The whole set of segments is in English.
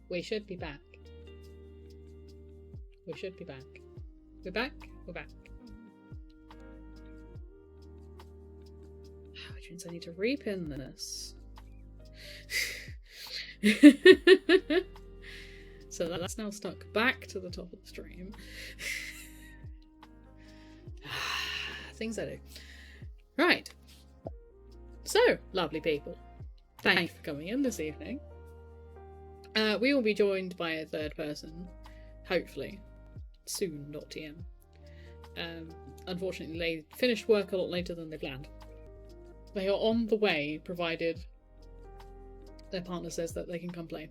We should be back. We should be back. We're back? We're back. Which means I need to repin this. So that's now stuck back to the top of the stream. Things I do. Right. So, lovely people. Thank you for coming in this evening. We will be joined by a third person, hopefully, soon.tm. Unfortunately, they finished work a lot later than they planned. They are on the way, provided their partner says that they can come play.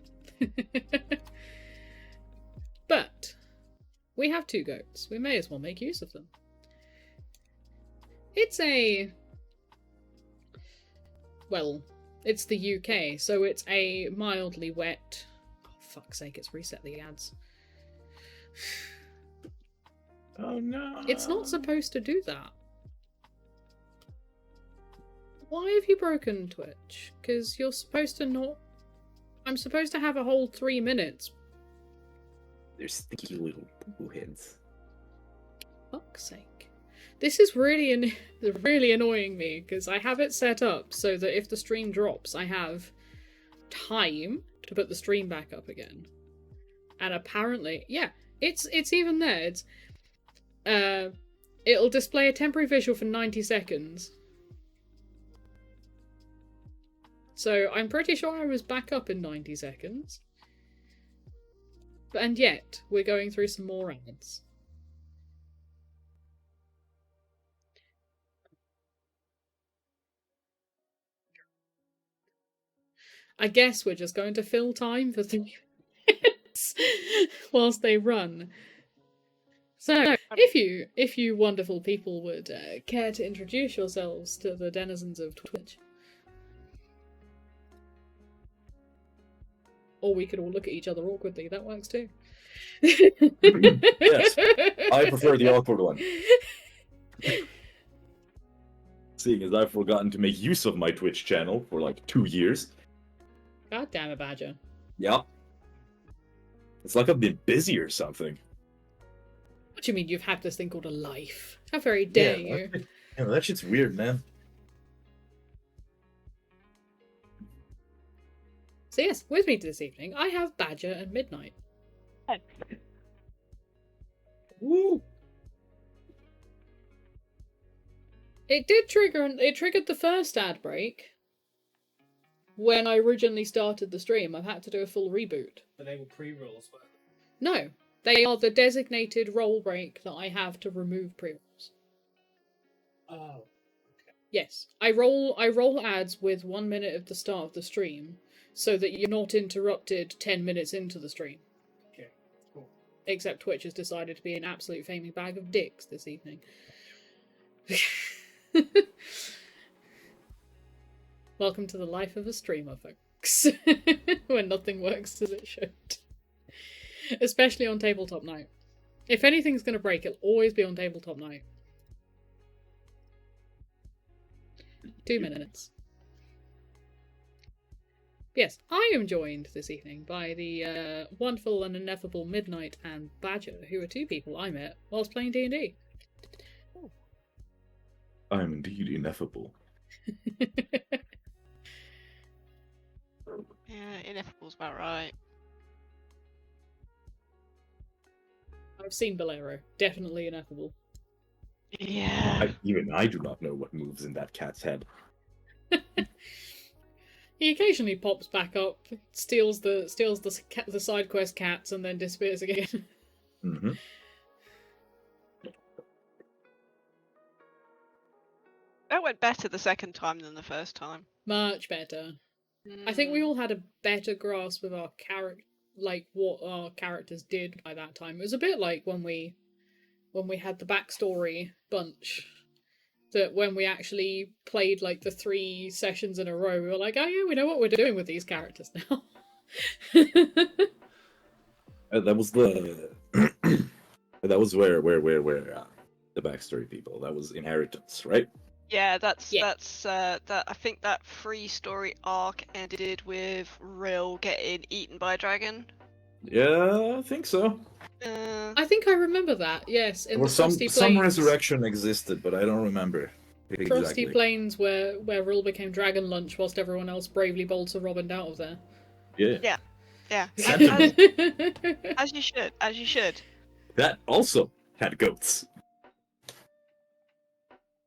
But we have 2 goats. We may as well make use of them. It's it's the UK, so it's a mildly wet... Oh, fuck's sake, it's reset the ads. Oh no. It's not supposed to do that. Why have you broken Twitch? Because you're supposed to not... I'm supposed to have a whole 3 minutes. They're sticky little poo heads. Fuck's sake. This is really really annoying me, because I have it set up so that if the stream drops, I have time to put the stream back up again. And apparently, yeah, it's even there. It's it'll display a temporary visual for 90 seconds. So I'm pretty sure I was back up in 90 seconds. And yet, we're going through some more ads. I guess we're just going to fill time for 3 minutes whilst they run. So, if you wonderful people would care to introduce yourselves to the denizens of Twitch. Or we could all look at each other awkwardly, that works too. Yes, I prefer the awkward one. Seeing as I've forgotten to make use of my Twitch channel for like 2 years. God damn it, Badger. Yep. It's like I've been busy or something. What do you mean you've had this thing called a life? How very dare you? Yeah, that shit's weird, man. So yes, with me this evening, I have Badger and Midnight. Woo! It triggered the first ad break. When I originally started the stream, I've had to do a full reboot. But they were pre-rolls, were No, they are the designated roll break that I have to remove pre-rolls. Oh, okay. Yes, I roll ads with 1 minute at the start of the stream, so that you're not interrupted 10 minutes into the stream. Okay, cool. Except Twitch has decided to be an absolute faming bag of dicks this evening. Welcome to the life of a streamer, folks. When nothing works as it should. Especially on Tabletop Night. If anything's going to break, it'll always be on Tabletop Night. 2 minutes. Yes, I am joined this evening by the wonderful and ineffable Midnight and Badger, who are 2 people I met whilst playing D&D. I am indeed ineffable. Yeah, ineffable's about right. I've seen Bolero. Definitely ineffable. Yeah. Even I do not know what moves in that cat's head. He occasionally pops back up, steals the side quest cats, and then disappears again. Mm-hmm. That went better the second time than the first time. Much better. I think we all had a better grasp of our what our characters did by that time. It was a bit like when we had the backstory bunch. That when we actually played like the 3 sessions in a row, we were like, oh yeah, we know what we're doing with these characters now. That was the that was where the backstory people. That was Inheritance, right? Yeah, that's that. I think that 3-story arc ended with Rill getting eaten by a dragon. Yeah, I think so. I think I remember that. Yes, in Or the Frosty some Plains. resurrection existed, but I don't remember Frosty exactly. Plains, where Rill became Dragon Lunch, whilst everyone else bravely bowled Sir Robin out of there. Yeah. Yeah. Sentiment. As you should. As you should. That also had goats.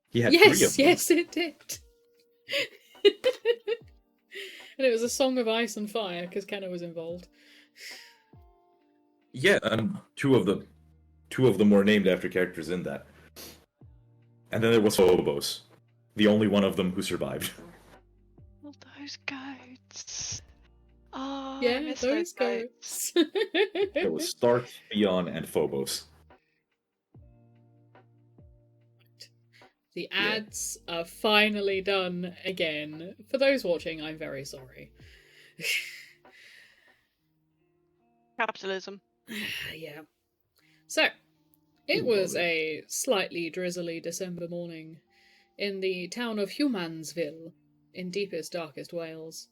He had 3 of Yes, them. yes, it did. And it was a song of ice and fire because Kenna was involved. Yeah, and 2 of them were named after characters in that. And then there was Phobos, the only one of them who survived. All those goats. Oh, I Yeah, miss those goats. goats. There was Stark, Theon, and Phobos. The ads are finally done again. For those watching, I'm very sorry. Capitalism. Yeah. So, it was a slightly drizzly December morning in the town of Humansville, in deepest, darkest Wales.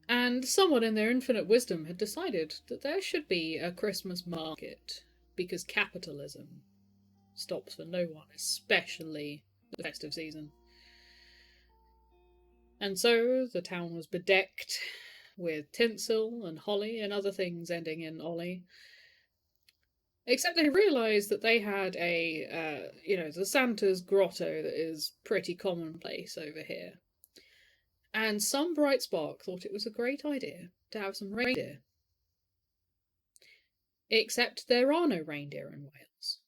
And someone in their infinite wisdom had decided that there should be a Christmas market, because capitalism stops for no one, especially the festive season. And so the town was bedecked with tinsel and holly and other things ending in ollie. Except they realised that they had the Santa's grotto that is pretty commonplace over here. And some bright spark thought it was a great idea to have some reindeer. Except there are no reindeer in Wales.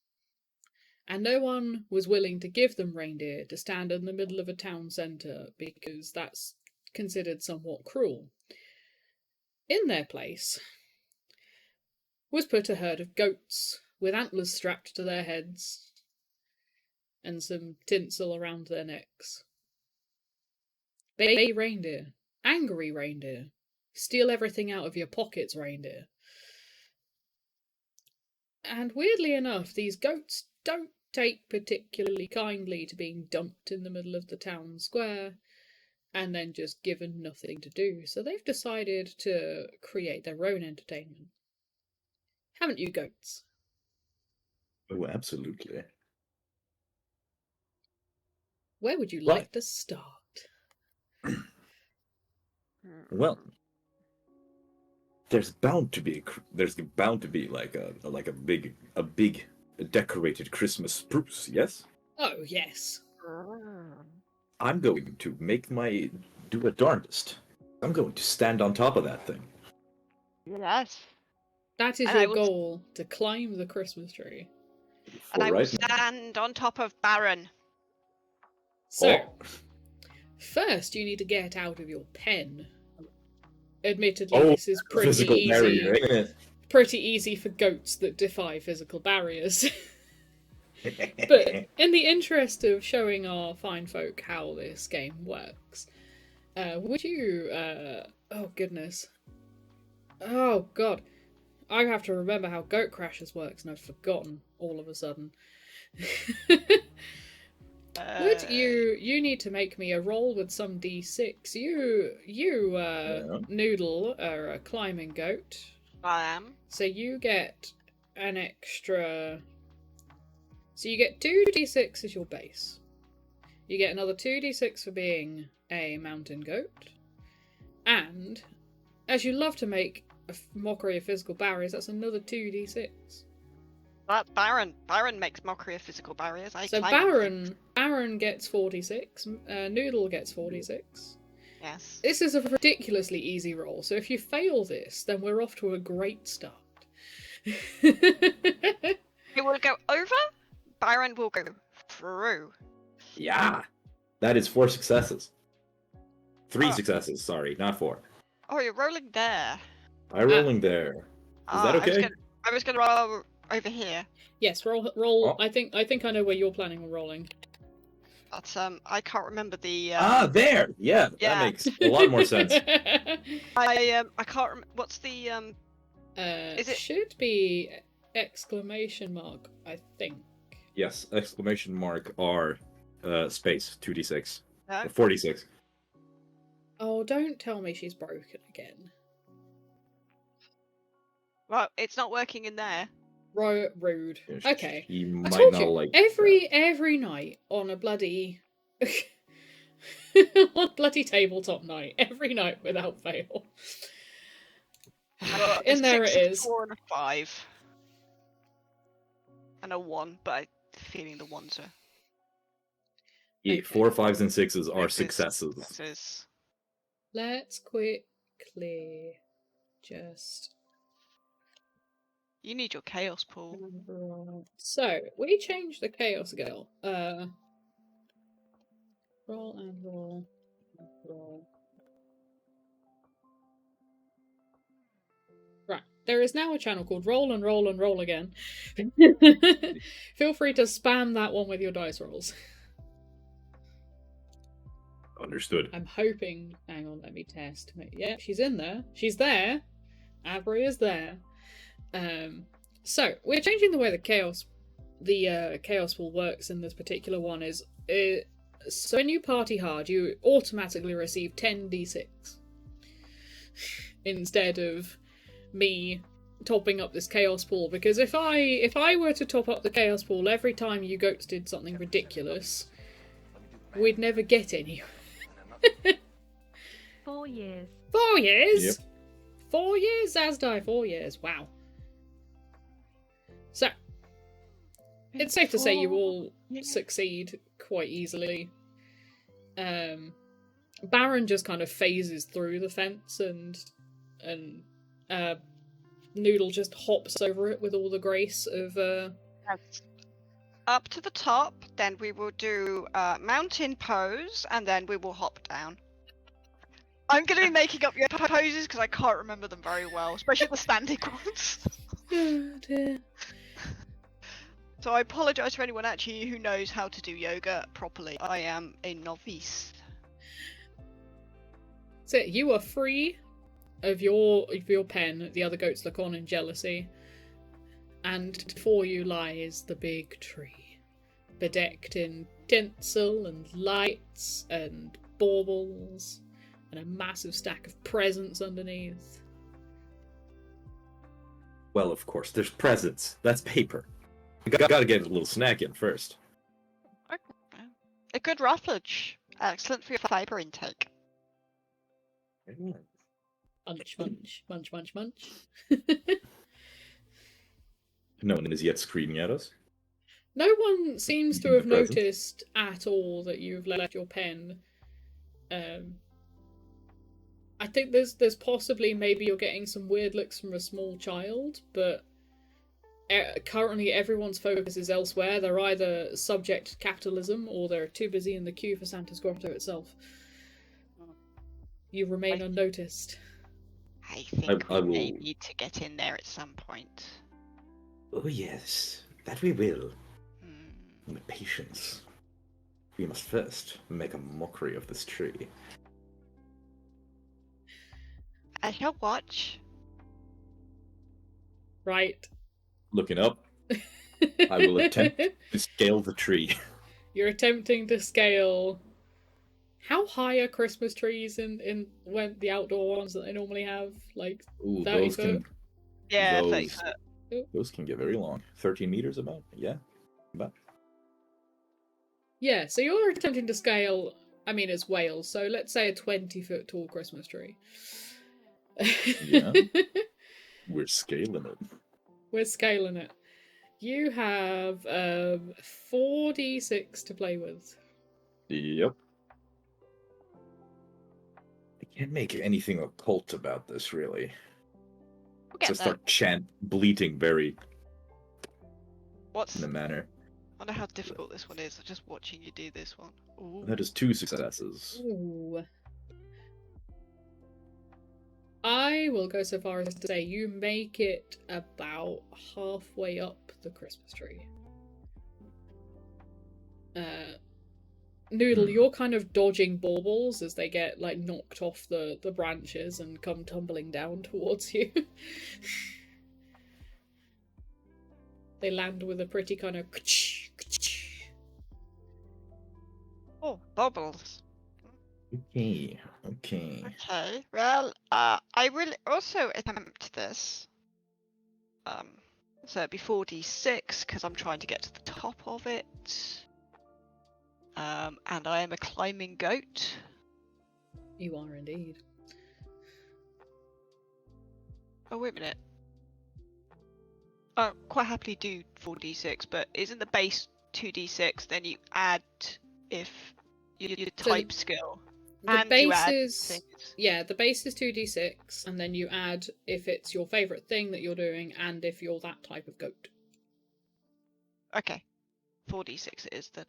And no one was willing to give them reindeer to stand in the middle of a town centre because that's considered somewhat cruel. In their place was put a herd of goats with antlers strapped to their heads and some tinsel around their necks. Baby reindeer, angry reindeer, steal everything out of your pockets reindeer. And weirdly enough, these goats don't take particularly kindly to being dumped in the middle of the town square and then just given nothing to do. So they've decided to create their own entertainment. Haven't you, goats? Oh, absolutely. Where would you Right. like to start? Well, there's bound to be like a big decorated Christmas spruce. Yes, Oh, yes. I'm going to do a darndest. I'm going to stand on top of that thing. Yes. That is And I your will- goal, to climb the Christmas tree. And I will right now. stand on top of Baron. So, Oh. first you need to get out of your pen. Admittedly, this is pretty physical easy. barrier, ain't it? Pretty easy for goats that defy physical barriers. But in the interest of showing our fine folk how this game works, would you... oh, goodness. Oh, God. I have to remember how Goat Crashers works, and I've forgotten all of a sudden. Would you need to make me a roll with some d6? Noodle, are a climbing goat. I am. So you get an extra... So you get 2d6 as your base. You get another 2d6 for being a mountain goat. And, as you love to make a mockery of physical barriers, that's another 2d6. That's Baron. Baron makes mockery of physical barriers. So Baron gets 46, Noodle gets 46. Yes. This is a ridiculously easy roll, so if you fail this, then we're off to a great start. It will go over, Baron will go through. Yeah, that is 4 successes. 3 successes, sorry, not 4. Oh, you're rolling there. I'm rolling there. Is that okay? I was gonna roll over here. Yes, roll. Oh. I think I know where you're planning on rolling. That's I can't remember the. There. Yeah, Yeah. that makes a lot more sense. I can't remember. What's the Is it- should be exclamation mark, I think. Yes, exclamation mark R, space 2d6, No? 46. Oh, don't tell me she's broken again. Well, it's not working in there. Rude. Yeah, Okay. He I might told not you, like every night on a bloody on bloody tabletop night, every night without fail. Got a And there it 6, a is. 4, and a 5. And a 1, but I'm feeling the 1s are Yeah, Okay. 4, 5s, and 6s are successes. successes. Let's quickly just You need your chaos pool. so we changed the chaos girl. Roll and roll and roll. Right. There is now a channel called Roll and Roll and Roll Again. Feel free to spam that one with your dice rolls. Understood. I'm hoping. Hang on, let me test. Yeah, she's in there. She's there. Avery is there. So we're changing the way the chaos pool works in this particular one. So when you party hard, you automatically receive 10d6 instead of me topping up this chaos pool. Because if I were to top up the chaos pool every time you goats did something ridiculous, we'd never get any. 4 years. 4 years? Yep. 4 years, Zazdai, 4 years. Wow. So, it's safe to say you all succeed quite easily. Baron just kind of phases through the fence and Noodle just hops over it with all the grace of That's up to the top, then we will do mountain pose, and then we will hop down. I'm going to be making up your poses because I can't remember them very well, especially the standing ones. Oh dear. So I apologise for anyone actually who knows how to do yoga properly. I am a novice. So you are free of your pen. The other goats look on in jealousy. And before you lies the big tree, bedecked in tinsel and lights and baubles, and a massive stack of presents underneath. Well, of course, there's presents. That's paper. We gotta get a little snack in first. A good roughage. Excellent for your fibre intake. Munch, munch, munch, munch, munch. No one is yet screaming at us. No one seems to Eating have the presents. noticed at all that you've left your pen. I think there's possibly maybe you're getting some weird looks from a small child, but currently everyone's focus is elsewhere. They're either subject to capitalism or they're too busy in the queue for Santa's Grotto itself. You remain unnoticed. I think I we may will- need to get in there at some point. Oh yes, that we will. Hmm. With patience. We must first make a mockery of this tree. I shall watch. Right. Looking up, I will attempt to scale the tree. You're attempting to scale. How high are Christmas trees in when the outdoor ones that they normally have? Like Ooh, 30 those can foot? Yeah, Those- 30 foot. those can get very long. 13 meters about? Yeah. About. Yeah, so you're attempting to scale. I mean, it's Wales, so let's say a 20-foot tall Christmas tree. Yeah. We're scaling it. We're scaling it. You have 4d6 to play with. Yep. I can't make anything occult about this, really. We'll get So there. start bleating very What's... in a I manner. wonder how difficult this one is. Just watching you do this one. Ooh. That is 2 successes. Ooh. I will go so far as to say you make it about halfway up the Christmas tree. Noodle, you're kind of dodging baubles as they get like knocked off the branches and come tumbling down towards you. They land with a pretty kind of Oh, bubbles. Okay. Okay. Okay, well, I will also attempt this. So it'd be 4d6 because I'm trying to get to the top of it. And I am a climbing goat. You are indeed. Oh, wait a minute. I quite happily do 4d6, but isn't the base 2d6? Then you add if your type skill. The And you base add is things. the base is 2d6, and then you add if it's your favourite thing that you're doing, and if you're that type of goat. Okay. 4d6 it is then.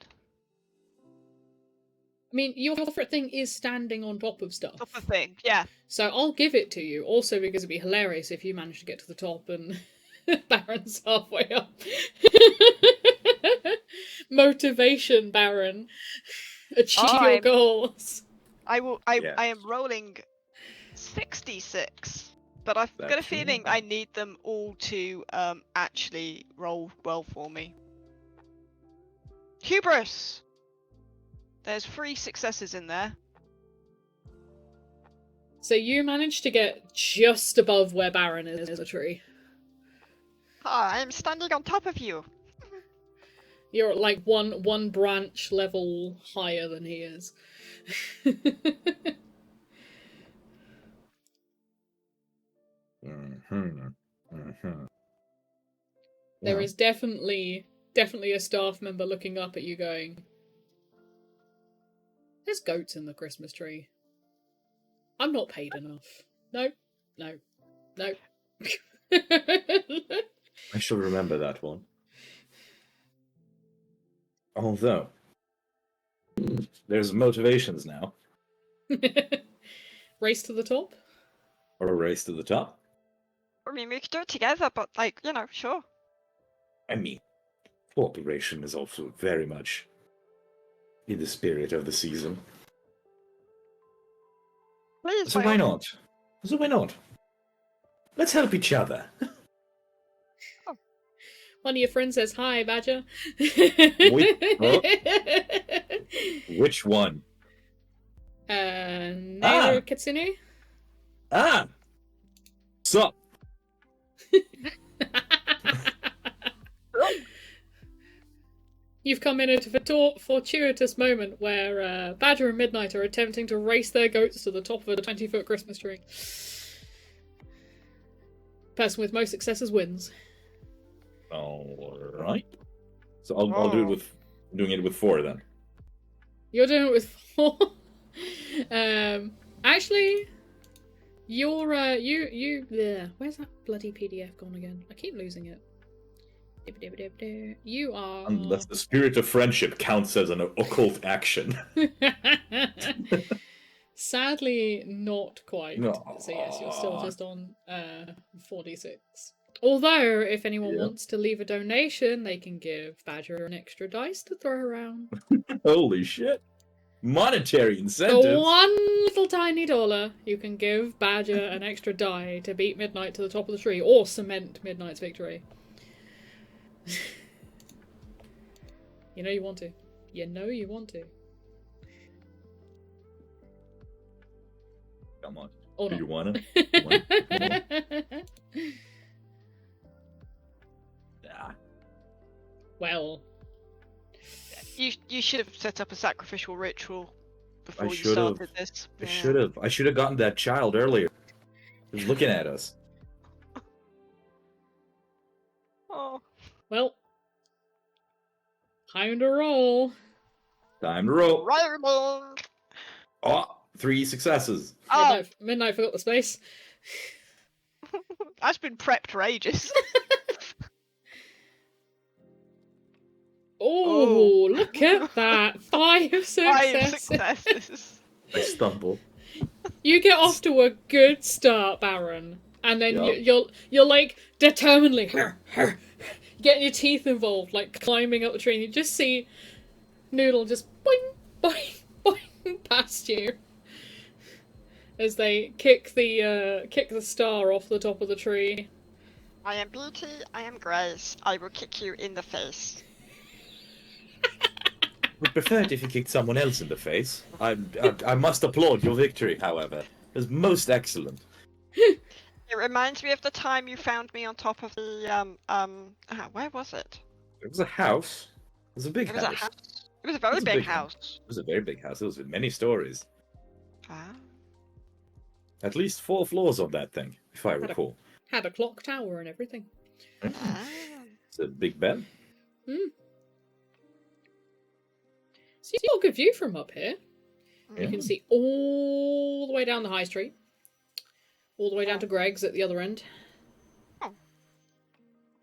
I mean, your favourite thing is standing on top of stuff. Top of thing, yeah. So I'll give it to you, also because it'd be hilarious if you managed to get to the top and Baron's halfway up. Motivation, Baron. Achieve your goals. I am rolling 66, but I've got a That's feeling I need them all to actually roll well for me. Hubris! There's 3 successes in there. So you managed to get just above where Baron is a tree. Ah, I am standing on top of you. You're like one branch level higher than he is. There is definitely a staff member looking up at you going, "There's goats in the Christmas tree. I'm not paid enough. No. I shall remember that one. Although, there's motivations now. Race to the top? Or a race to the top. I mean, we could do it together, but like, sure. I mean, cooperation is also very much in the spirit of the season. Please, So by why all not? So why not? Let's help each other. One of your friends says, "Hi, Badger." Which one? Nairo Kitsune? Ah! Sup? You've come in at a fortuitous moment where Badger and Midnight are attempting to race their goats to the top of a 20-foot Christmas tree. Person with most successes wins. Alright. So I'll do it with doing it with 4 then. You're doing it with 4. Actually, you're where's that bloody PDF gone again? I keep losing it. You are. Unless the spirit of friendship counts as an occult action. Sadly, not quite. No. So yes, you're still just on 4d6. Although, if anyone wants to leave a donation, they can give Badger an extra dice to throw around. Holy shit. Monetary incentives. For one little tiny dollar, you can give Badger an extra die to beat Midnight to the top of the tree, or cement Midnight's victory. You know you want to. You know you want to. Come on. Or Do not. you wanna? Nah. Well, You should have set up a sacrificial ritual before you should've. started this. I should have. I should have gotten that child earlier. He was looking at us. Oh. well. Time to roll. Time to roll. Rolling. Oh, 3 successes. Oh, Midnight forgot the space. that's been prepped for ages. Oh, look at that! 5 successes. 5 successes. I stumble. You get off to a good start, Baron, and then Yup. you're like determinedly getting your teeth involved, like climbing up the tree. And you just see Noodle just boing boing boing past you as they kick the star off the top of the tree. I am Beauty, I am Grace. I will kick you in the face. Would prefer it if you kicked someone else in the face. I must applaud your victory, however. It was most excellent. It reminds me of the time you found me on top of the where was it? It was a house. It was a big It was a house. house. It was a very It's a big big one. house. It was a very big house. It was many stories. Ah. At least 4 floors of that thing, if I recall. Had a clock tower and everything. Ah. It's a big bell. So you've got a good view from up here. Yeah. You can see all the way down the high street. All the way down to Greg's at the other end. Oh.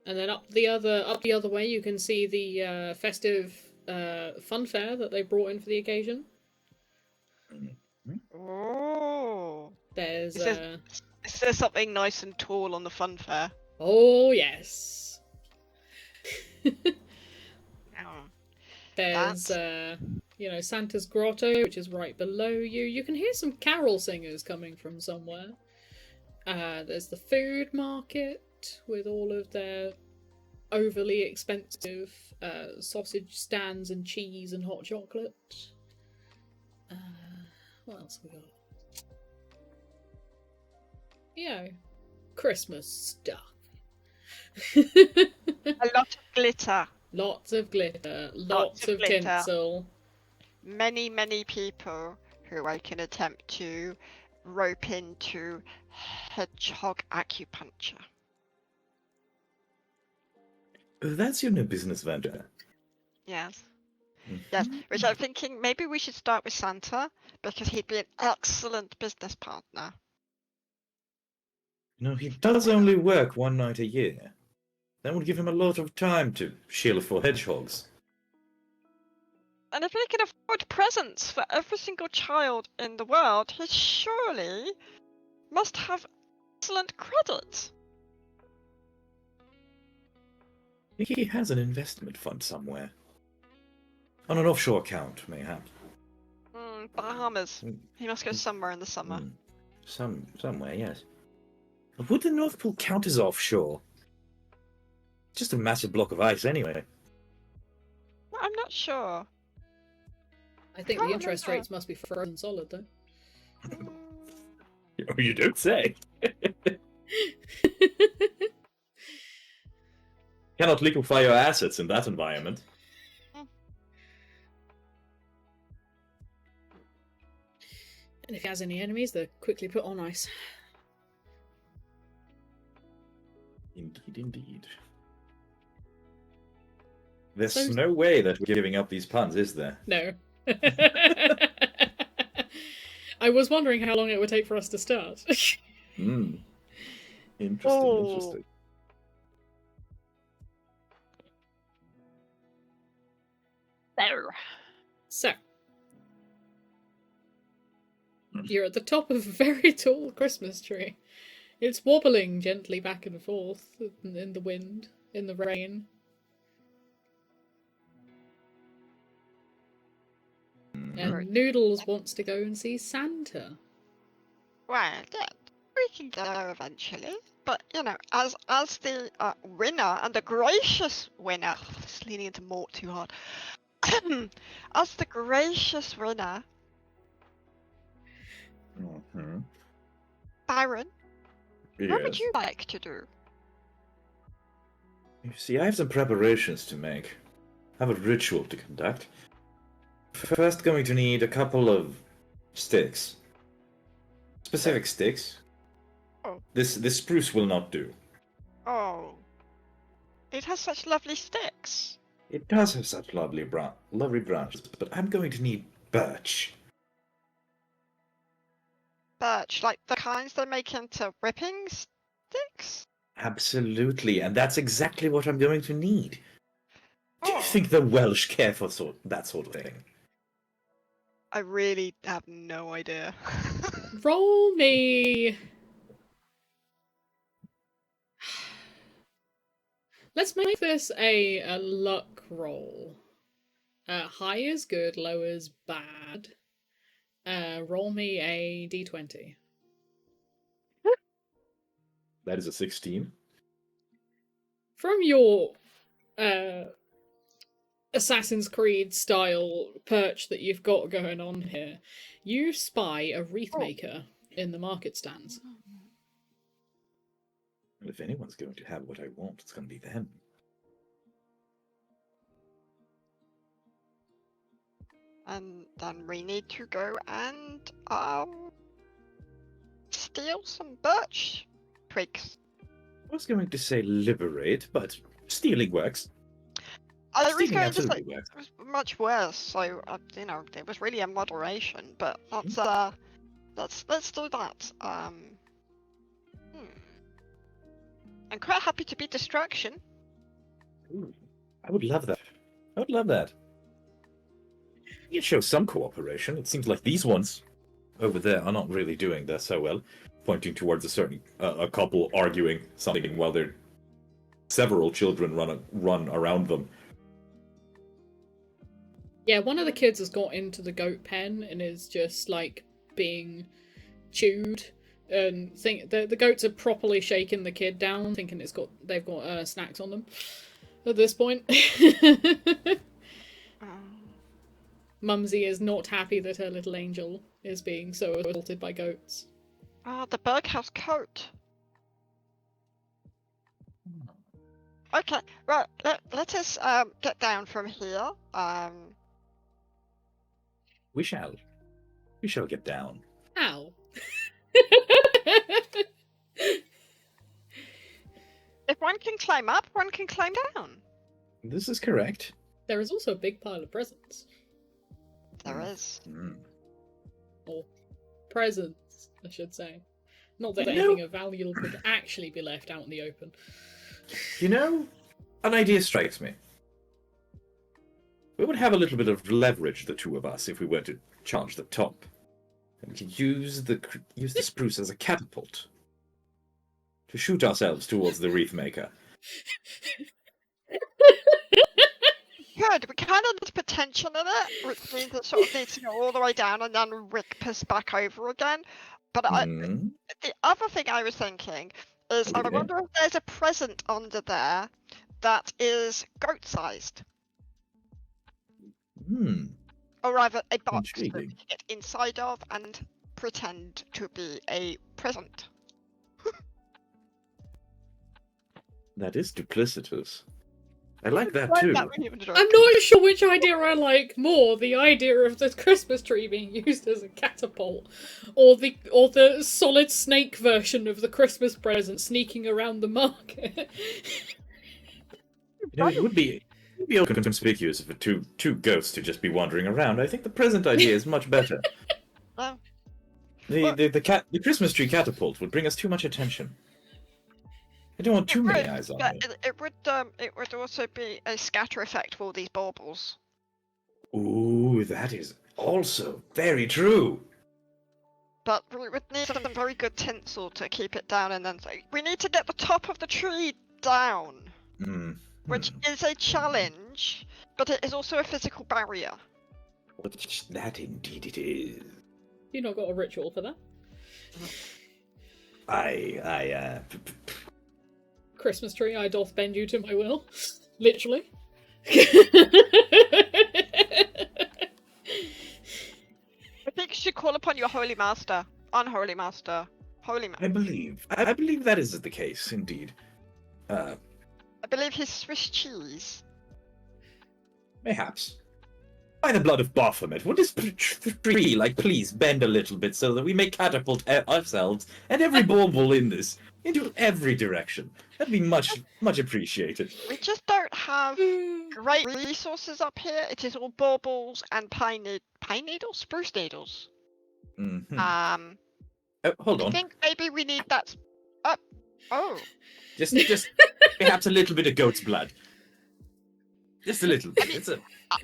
And then up the other way you can see the festive fun fair that they brought in for the occasion. Oh. There's Is there something nice and tall on the fun fair? oh yes. Oh. There's Santa's Grotto, which is right below you. You can hear some carol singers coming from somewhere. There's the food market with all of their overly expensive sausage stands and cheese and hot chocolate. What else have we got? Christmas stuff. A lot of glitter. Lots of glitter, lots of glitter. tinsel. Many, many people who I can attempt to rope into hedgehog acupuncture. That's your new business venture. Yes. Yes, which I'm thinking maybe we should start with Santa because he'd be an excellent business partner. No, he does only work 1 night a year. That would give him a lot of time to shield for hedgehogs. And if he can afford presents for every single child in the world, he surely must have excellent credit. He has an investment fund somewhere. On an offshore account, mayhap. Bahamas. He must go somewhere in the summer. Somewhere, yes. Would the North Pole count as offshore? Just a massive block of ice, anyway. Well, I'm not sure. I think Can't the interest remember. rates must be frozen solid, though. You don't say. Cannot liquefy your assets in that environment. And if he has any enemies, they're quickly put on ice. Indeed. There's So- no way that we're giving up these puns, is there? No. I was wondering how long it would take for us to start. Interesting. There. So, you're at the top of a very tall Christmas tree. It's wobbling gently back and forth in the wind, in the rain. And Noodles wants to go and see Santa. Well, yeah, we can go there eventually. But, as the winner, and the gracious winner... Just leaning into Mort too hard. As the gracious winner, Byron, what would you like to do? You see, I have some preparations to make. I have a ritual to conduct. First, going to need a couple of sticks. Specific sticks. Oh. This spruce will not do. Oh. It has such lovely sticks. It does have such lovely branches, but I'm going to need birch. Birch, like the kinds they make into whipping sticks? Absolutely, and that's exactly what I'm going to need. Do you Oh. think the Welsh care for that sort of thing? I really have no idea. Roll me. Let's make this a luck roll. High is good, low is bad. Roll me a d20. That is a 16. From your Assassin's Creed style perch that you've got going on here, you spy a wreath maker in the market stands. If anyone's going to have what I want, it's going to be them. And then we need to go and steal some birch twigs. I was going to say liberate, but stealing works. I was Stealing going to say absolutely works. it was much worse. So it was really a moderation. But let's do that. I'm quite happy to be distraction. Ooh, I would love that. I would love that. You show some cooperation. It seems like these ones over there are not really doing that so well. Pointing towards a couple arguing something while their several children run around them. Yeah, one of the kids has got into the goat pen and is just like being chewed, and the goats are properly shaking the kid down, thinking they've got snacks on them at this point. Mumsy is not happy that her little angel is being so assaulted by goats. The Berghouse coat. Okay, right. Let us get down from here. We shall get down. Ow. If one can climb up, one can climb down. This is correct. There is also a big pile of presents. There is. Or presents, I should say. Not that You know- anything of value could actually be left out in the open. You know, an idea strikes me. We would have a little bit of leverage, the two of us, if we were to charge the top. And we could use the spruce as a catapult to shoot ourselves towards the wreath maker. Good. We kind of need potential in it, which means it sort of needs to go all the way down and then rip us back over again. But the other thing I was thinking is, I Okay. wonder if there's a present under there that is goat-sized. Or rather, a box that we Intriguing. can get inside of and pretend to be a present. That is duplicitous. I like that Find too. that when you enjoy I'm it. not sure which idea I like more, the idea of the Christmas tree being used as a catapult, or the solid snake version of the Christmas present sneaking around the market. You know, it would be conspicuous for two goats to just be wandering around. I think the present idea is much better. Oh. The Christmas tree catapult would bring us too much attention. I don't want too many eyes on But it. it would also be a scatter effect for all these baubles. Ooh, that is also very true. But we would need some very good tinsel to keep it down, and then say we need to get the top of the tree down, which is a challenge, but it is also a physical barrier. That indeed it is. You not got a ritual for that? Christmas tree, I doth bend you to my will. Literally. I think you should call upon your holy master, unholy master, holy master. I believe that is the case, indeed. I believe he's Swiss cheese. Mayhaps. By the blood of Baphomet, would this tree, please bend a little bit so that we may catapult ourselves and every bauble in this into every direction? That'd be much appreciated. We just don't have great resources up here. It is all baubles and pine needles, spruce needles. Hold I on. think maybe we need that. Oh. Just perhaps a little bit of goat's blood. Just a little bit.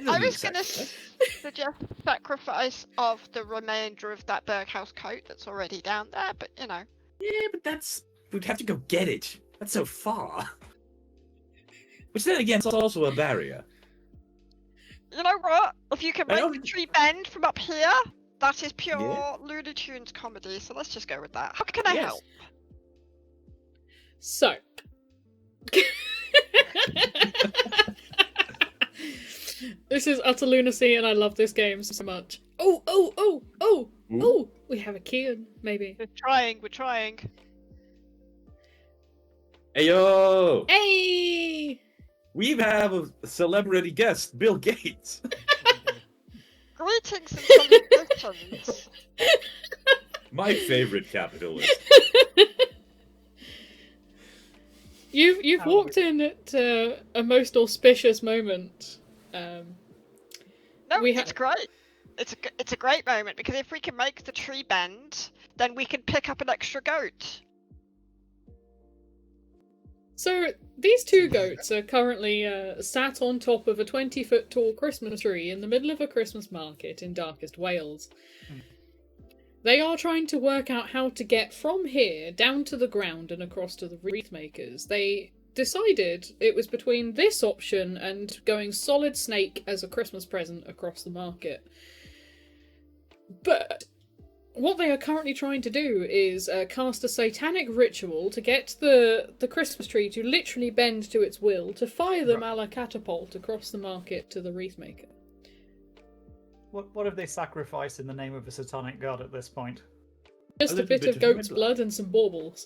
I was going to suggest sacrifice of the remainder of that Berghouse coat that's already down there, but you know. Yeah, but we'd have to go get it. That's so far. Which then again is also a barrier. You know what? If you can make the tree bend from up here, that is pure Looney Tunes comedy, so let's just go with that. How can I help? So. This is utter lunacy, and I love this game so much. Oh! We have a key, maybe. We're trying. Ayo! Hey! We have a celebrity guest, Bill Gates. Greetings and salutations. My favorite capitalist. You've How walked in at a most auspicious moment. No, We it's ha- great. It's a great moment because if we can make the tree bend, then we can pick up an extra goat. So these two goats are currently sat on top of a 20-foot tall Christmas tree in the middle of a Christmas market in darkest Wales. They are trying to work out how to get from here down to the ground and across to the wreath makers. They decided it was between this option and going solid snake as a Christmas present across the market. But what they are currently trying to do is cast a satanic ritual to get the Christmas tree to literally bend to its will, to fire them a la catapult across the market to the wreath maker. What have they sacrificed in the name of a satanic god at this point? Just a little bit bit of of goat's red blood and some baubles.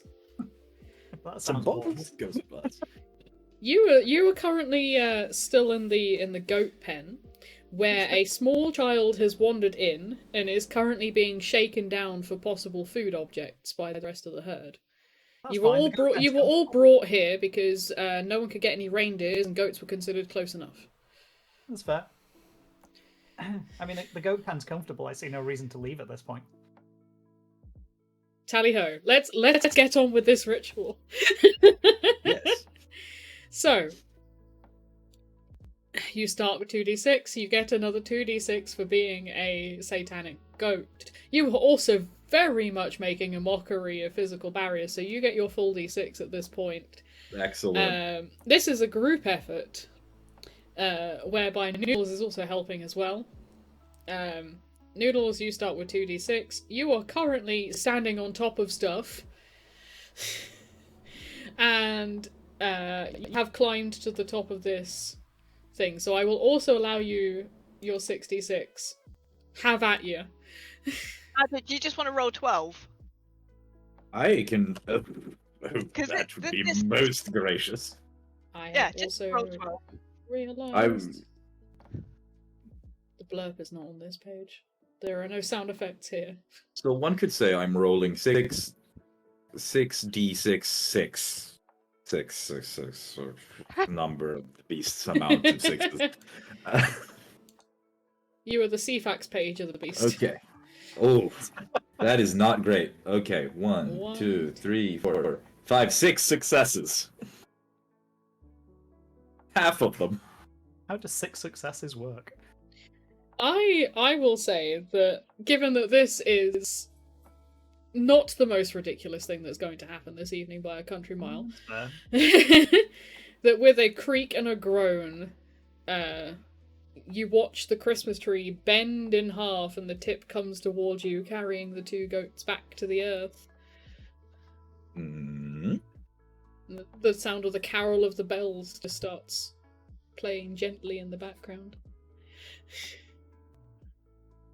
That Some sounds bubbles goes blood. You are currently still in the goat pen, where a small child has wandered in and is currently being shaken down for possible food objects by the rest of the herd. That's You were fine, all the goat pen's all brought here because no one could get any reindeers and goats were considered close enough. That's fair. I mean, the goat pen's comfortable. I see no reason to leave at this point. Tally ho! Let's get on with this ritual. Yes. So, you start with 2d6, you get another 2d6 for being a satanic goat. You are also very much making a mockery of physical barriers, so you get your full d6 at this point. Excellent. This is a group effort, whereby Noodles is also helping as well. Noodles, you start with 2d6. You are currently standing on top of stuff. And you have climbed to the top of this thing, so I will also allow you your 66. Have at you. Do you just want to roll 12? I can. Because That would be most gracious. I Yeah, have just also roll 12. realised the blurb is not on this page. There are no sound effects here. So one could say I'm rolling 6d6 6 number of the beast's amount of sixes. You are the CFAX page of the beast. Okay. Oh, that is not great. Okay, 1, One. 2, 3, 4, 5, 6 successes. Half of them. How do 6 successes work? I will say that given that this is not the most ridiculous thing that's going to happen this evening by a country mile, Fair. that with a creak and a groan, you watch the Christmas tree bend in half and the tip comes towards you, carrying the two goats back to the earth. Mm. And the sound of the carol of the bells just starts playing gently in the background.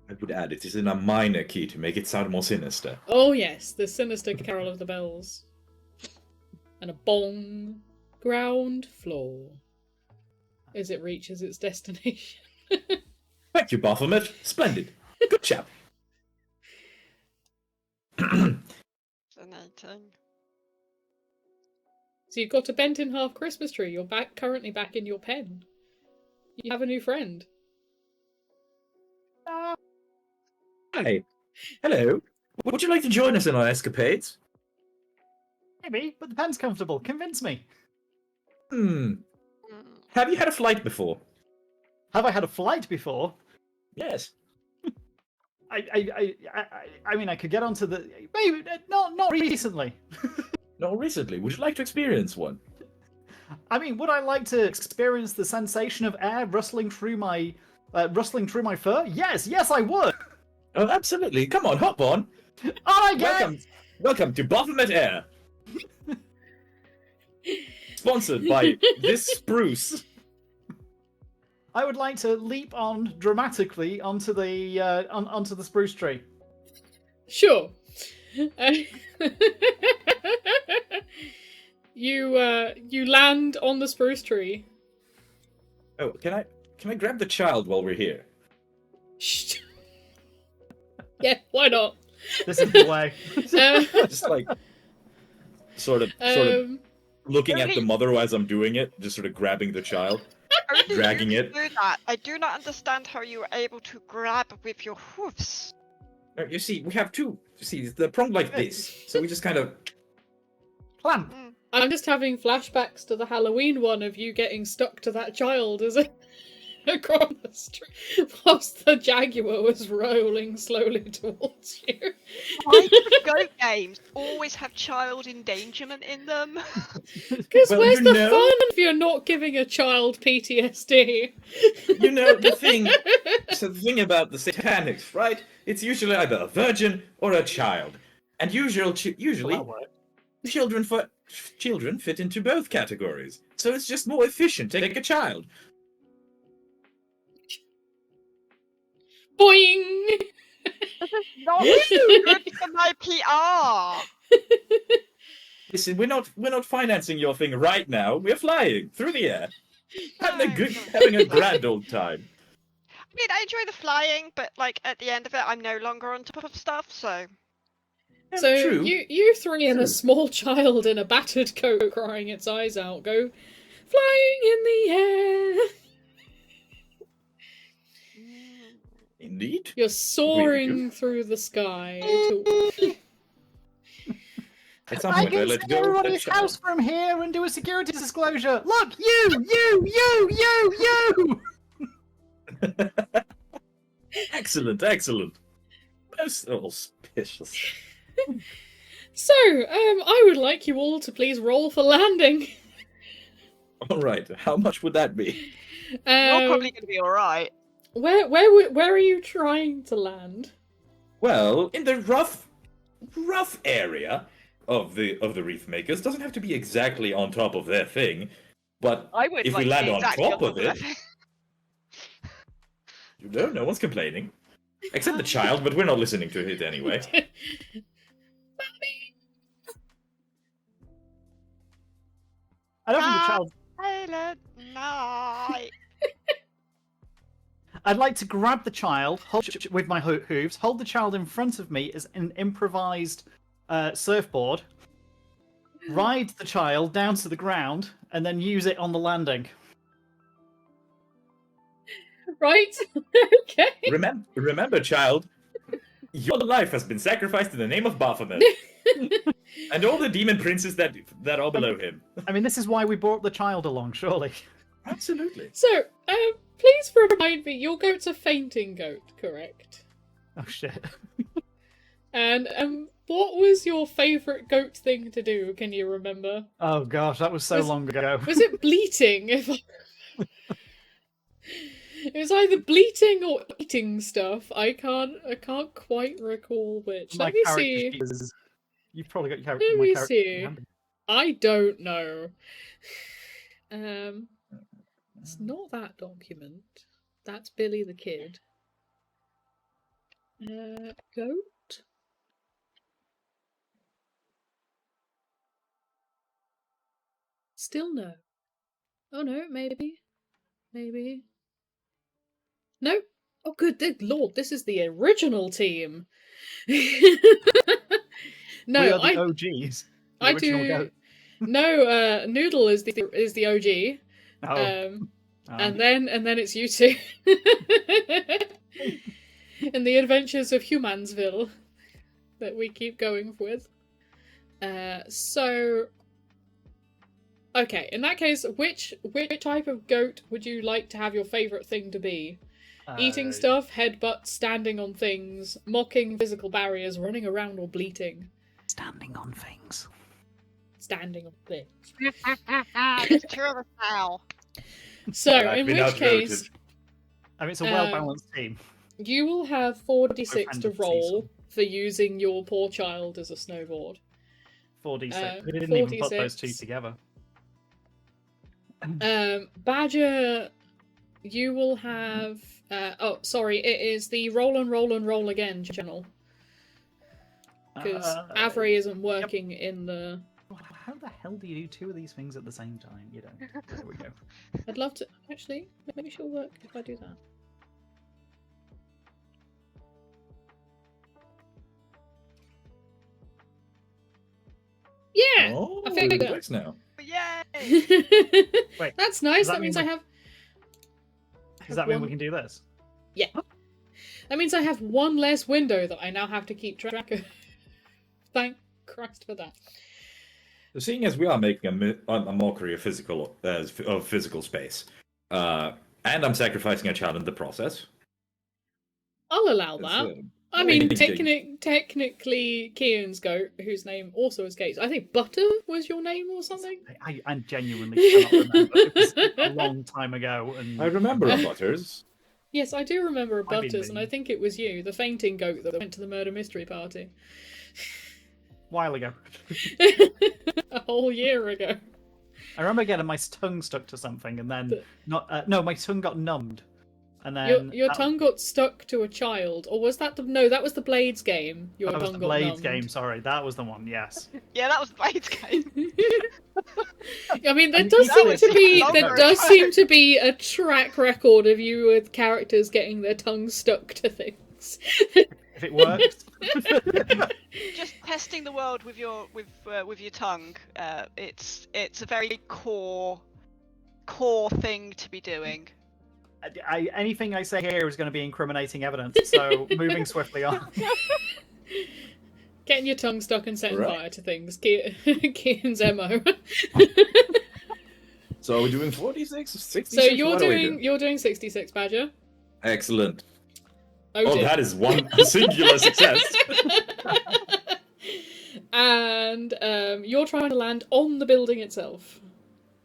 I would add it is in a minor key to make it sound more sinister. Oh yes, the sinister carol of the bells. And a bong, ground floor, as it reaches its destination. Thank you, Baphomet. Splendid. Good chap. Fascinating. So you've got a bent in half Christmas tree. You're currently back in your pen. You have a new friend. Hi. Hello. Would you like to join us in our escapades? Maybe, but the pen's comfortable. Convince me. Hmm. Have you had a flight before? Have I had a flight before? Yes. I mean, I could get onto the. Maybe not recently. Not recently. Would you like to experience one? I mean, would I like to experience the sensation of air rustling through my fur? Yes, I would. Oh, absolutely. Come on, hop on. All right, Welcome to Baphomet Air. Sponsored by this spruce. I would like to leap on dramatically onto the spruce tree. Sure. You land on the spruce tree. Oh, can I grab the child while we're here? Shh. Yeah, why not? This is the way. Just like sort of Um, looking at the Only- mother as I'm doing it, just sort of grabbing the child. Only Dragging you it. can do that. I do not understand how you were able to grab with your hoofs. No, you see, we have two. You see, they're pronged like this, so we just kind of. Plan. I'm just having flashbacks to the Halloween one of you getting stuck to that child as a across the street whilst the jaguar was rolling slowly towards you. Why do goat games always have child endangerment in them? Because Well, where's you the know- fun if you're not giving a child PTSD? You know, the thing. So the thing about the satanics, right? It's usually either a virgin or a child, and usually Well, that worked. children fit into both categories. So it's just more efficient to take a child. Boing! Not good for my PR. Listen, we're not financing your thing right now. We're flying through the air, having a grand old time. I mean, I enjoy the flying, but like at the end of it, I'm no longer on top of stuff. So So True. you three and True. a small child in a battered coat crying its eyes out go flying in the air. Indeed. You're soaring through the sky. At some I point, I can let see go of everybody's that house child. from here and do a security disclosure. Look, you. Excellent, excellent. Most auspicious. So, I would like you all to please roll for landing. All right, how much would that be? you're probably going to be all right. Where are you trying to land? Well, in the rough area of the Reef Makers. Doesn't have to be exactly on top of their thing, but I would if like we land to be on exactly top of it, that. no one's complaining. Except the child, but we're not listening to it anyway. I don't think the child. Silent night. I'd like to grab the child with my hooves, hold the child in front of me as an improvised surfboard, ride the child down to the ground, and then use it on the landing. Right? Okay. Remember, child, your life has been sacrificed in the name of Baphomet. And all the demon princes that are below him. I mean, this is why we brought the child along, surely. Absolutely. So, please remind me, your goat's a fainting goat, correct? Oh shit. And what was your favourite goat thing to do? Can you remember? Oh gosh, that was so long ago. Was it bleating? It was either bleating or eating stuff. I can't quite recall which. My Let me character see. sheet is- You've probably got your Let my me character see. sheet handy. I don't know. It's not that document. That's Billy the Kid. Goat? Still no. Oh no, maybe. Maybe. No. Oh good lord, this is the original team. We No, are the OGs. The I original do. goat. No, Noodle is the OG. Oh. And then it's you two. And the adventures of Humansville that we keep going with. So okay, in that case, which type of goat would you like to have your favourite thing to be? Eating stuff, headbutt, standing on things, mocking physical barriers, running around or bleating. Standing on things. Standing on things. There's two of us now. So, I've in been which outvoted. case, I mean, it's a well-balanced team. you will have 4d6 to Offended roll season. for using your poor child as a snowboard. 4d6. We didn't even put those 4d6. two together. Badger, you will have... oh, sorry, it is the roll and roll and roll again channel. Because Avery isn't working in the... how the hell do you do two of these things at the same time? You don't. There we go. I'd love to. Actually, maybe she'll work if I do that. Yeah! Oh, I figured it it. works now. Yay! Wait, That's nice. does that That means mean I have. Does that mean one- we can do this? Yeah. That means I have one less window that I now have to keep track of. Thank Christ for that. So seeing as we are making a mockery of physical space, and I'm sacrificing a child in the process. I'll allow it's, that. uh, I mean, Thinking. technically, Kian's goat, whose name also escapes. I think Butter was your name or something. I genuinely cannot remember. It was a long time ago, and I remember a Butters. Yes, I do remember a I've been Butters, and I mean. think it was you, the fainting goat that went to the murder mystery party. while ago. A whole year ago. I remember getting my tongue stuck to something, and then my tongue got numbed, and then Your tongue got stuck to a child, or was that no? That was the Blades game. Your That was tongue the got Blades numbed. game. Sorry, that was the one. Yes. Yeah, that was Blade's game. I mean, there And does that seem was to be longer there does ago. seem to be a track record of you with characters getting their tongues stuck to things. If it works. Just testing the world with your tongue. It's a very core thing to be doing. Anything I say here is going to be incriminating evidence. So moving swiftly on. Getting your tongue stuck and setting Right. fire to things. Kian's MO. So are we doing 46, 66? So you're What are we doing? you're doing 66, Badger. Excellent. Oh, Oh, dear. that is one singular success. And you're trying to land on the building itself.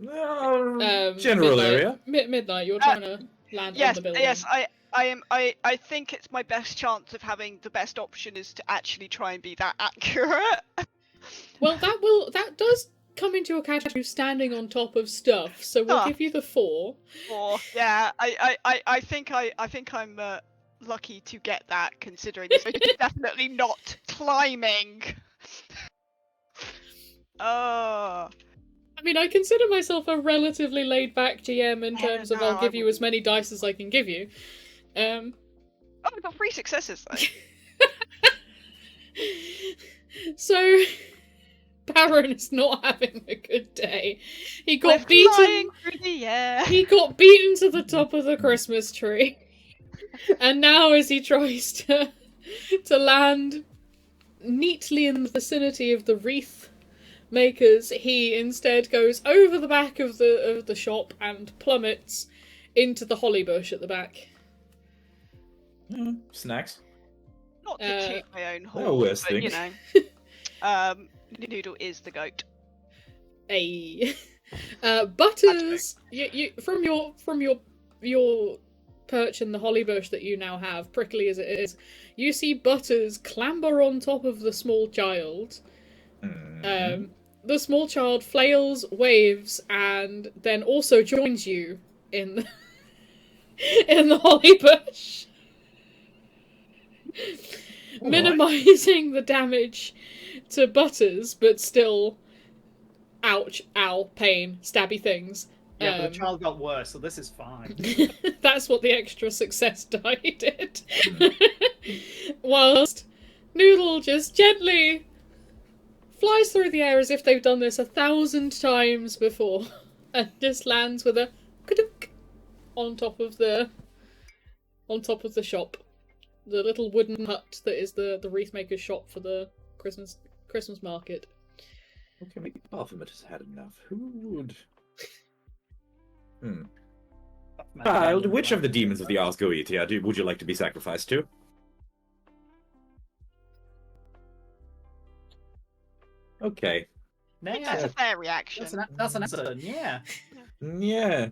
General midnight, area. Midnight. You're trying to land on Yes, the building. yes, I think it's my best chance of having the best option is to actually try and be that accurate. Well, that does come into a category of standing on top of stuff. So we'll Ah. give you the 4. Or yeah, I think I'm lucky to get that considering this is definitely not climbing. Oh. I mean, I consider myself a relatively laid-back GM in terms of no, I'll I give you as many dice as I can give you. Oh, I got 3 successes though. So, Baron is not having a good day. He We're got beaten. flying through the air. He got beaten to the top of the Christmas tree, and now as he tries to land neatly in the vicinity of the wreath makers, he instead goes over the back of the shop and plummets into the holly bush at the back. Snacks. Not to toot my own there are horn, worse but you things. know, Noodle is the goat. A Butters, you from your perch in the holly bush that you now have, prickly as it is, you see Butters clamber on top of the small child. The small child flails, waves, and then also joins you in the, in the holly bush, All minimizing the damage to Butters, but still, ouch, ow, pain, stabby things. Yeah, but the child got worse, so this is fine. That's what the extra success die did. Whilst Noodle just gently flies through the air as if they've done this 1,000 times before, and just lands with a kadunk on top of the shop, the little wooden hut that is the wreath maker's shop for the Christmas market. Okay, maybe Baphomet has had enough. Who would? Child, which of the demons of the Asgoetia would you like to be sacrificed to? Okay. I think that's a fair reaction. That's an answer. Yeah. Yeah.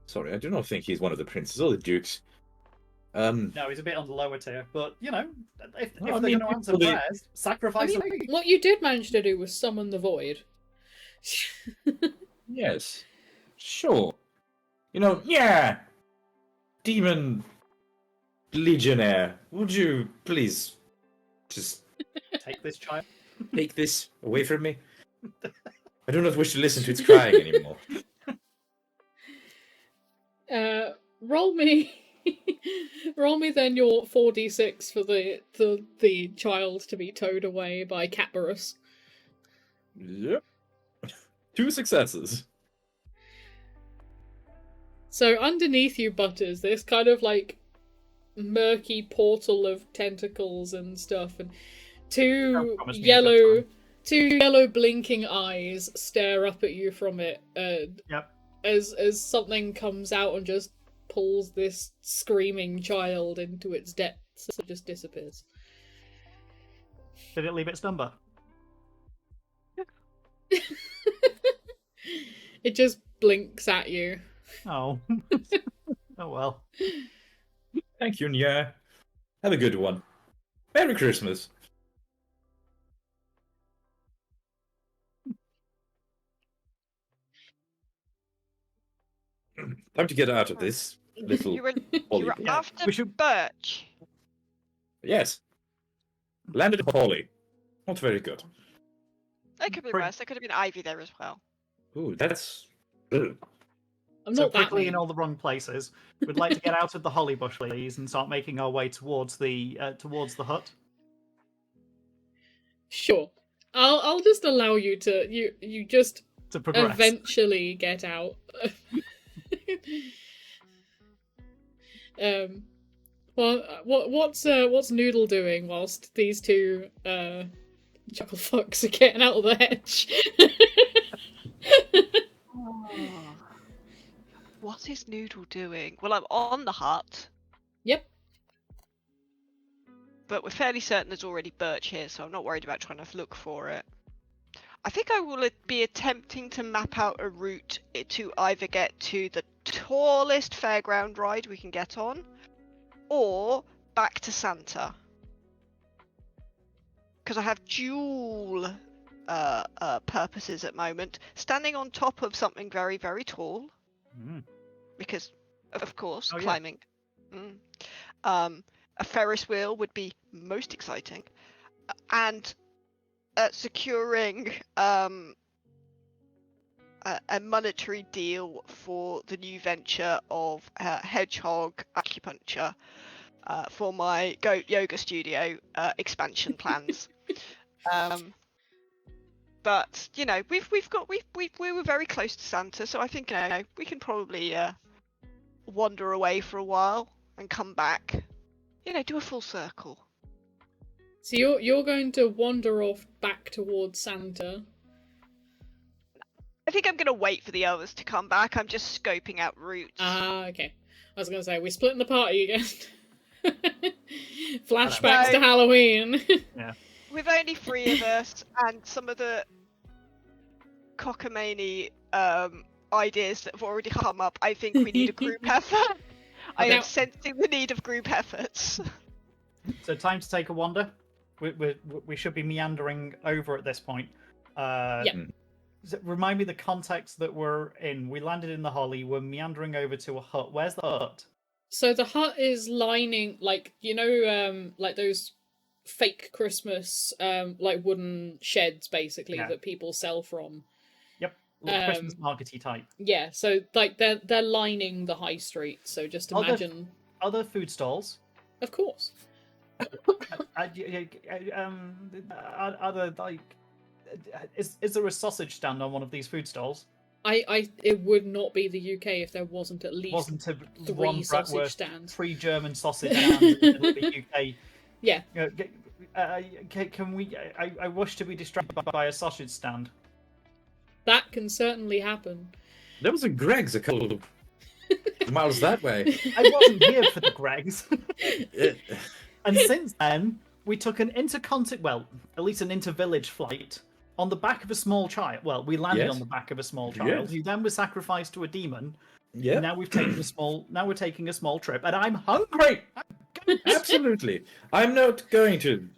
Sorry, I do not think he's one of the princes or the dukes. No, he's a bit on the lower tier, but you know, if Well, I they're mean, going to answer probably- prayers, sacrifice them. What you did manage to do was summon the void. Yes. Sure. You know, yeah. Demon Legionnaire, would you please just Take this child. take this away from me? I do not wish to listen to its crying anymore. Roll me, roll me then your 4d6 for the child to be towed away by Catbarus. Yep. 2 successes. So underneath you, Butters, this kind of like murky portal of tentacles and stuff, and two promise me a good yellow blinking eyes stare up at you from it. Yep. As something comes out and just pulls this screaming child into its depths, it just disappears. Did it leave its number? It just blinks at you. Oh. Oh well. Thank you, Nya. Have a good one. Merry Christmas. Time to get out of this little You were Holly. Yeah, after we should- Birch. Yes. Landed Holly. Not very good. That could be Pretty- worse. There could have been Ivy there as well. Ooh, that's... Ugh. I'm So not that quickly in mean. all the wrong places. We'd like to get out of the holly bush, please, and start making our way towards the hut. Sure. I'll just allow you to you just To progress. eventually get out. Well, what's Noodle doing whilst these two chuckle fucks are getting out of the hedge? What is Noodle doing? Well, I'm on the hut, Yep. but we're fairly certain there's already Birch here, so I'm not worried about trying to look for it. I think I will be attempting to map out a route to either get to the tallest fairground ride we can get on, or back to Santa. Because I have dual purposes at the moment. Standing on top of something very, very tall, Mm. because, of course, Oh, yeah. climbing. A Ferris wheel would be most exciting. And securing a monetary deal for the new venture of hedgehog acupuncture for my goat yoga studio expansion plans. But you know, we were very close to Santa, so I think we can probably wander away for a while and come back. You know, do a full circle. So you're going to wander off back towards Santa. I think I'm gonna wait for the others to come back. I'm just scoping out routes. Ah, okay. I was gonna say we're splitting the party again. Flashbacks to No. Halloween. With only 3 of us and some of the cockamamie ideas that have already come up, I think we need a group effort. I Now- am sensing the need of group efforts. So time to take a wander. We should be meandering over at this point. Remind me the context that we're in. We landed in the holly. We're meandering over to a hut. Where's the hut? So the hut is lining, like, you know, like those fake Christmas, like wooden sheds, basically, Yeah. that people sell from. Yep, Christmas markety type. Yeah, so like they're lining the high street. So just Other- imagine, Other food stalls. of course. Other like, is there a sausage stand on one of these food stalls? It would not be the UK if there wasn't at least Wasn't a 3 one sausage bratwurst, stands. 3 German sausage stands in the middle of the UK. Yeah. You know, can we? I wish to be distracted by a sausage stand. That can certainly happen. There was a Greg's a couple of miles that way. I wasn't here for the Gregs. Uh, And since then, we took an at least an inter-village flight on the back of a small child. Well, we landed Yes. on the back of a small child, Yes. who then was sacrificed to a demon. yeah, Now we've taken a small. Now we're taking a small trip, and I'm hungry. absolutely. I'm not going to,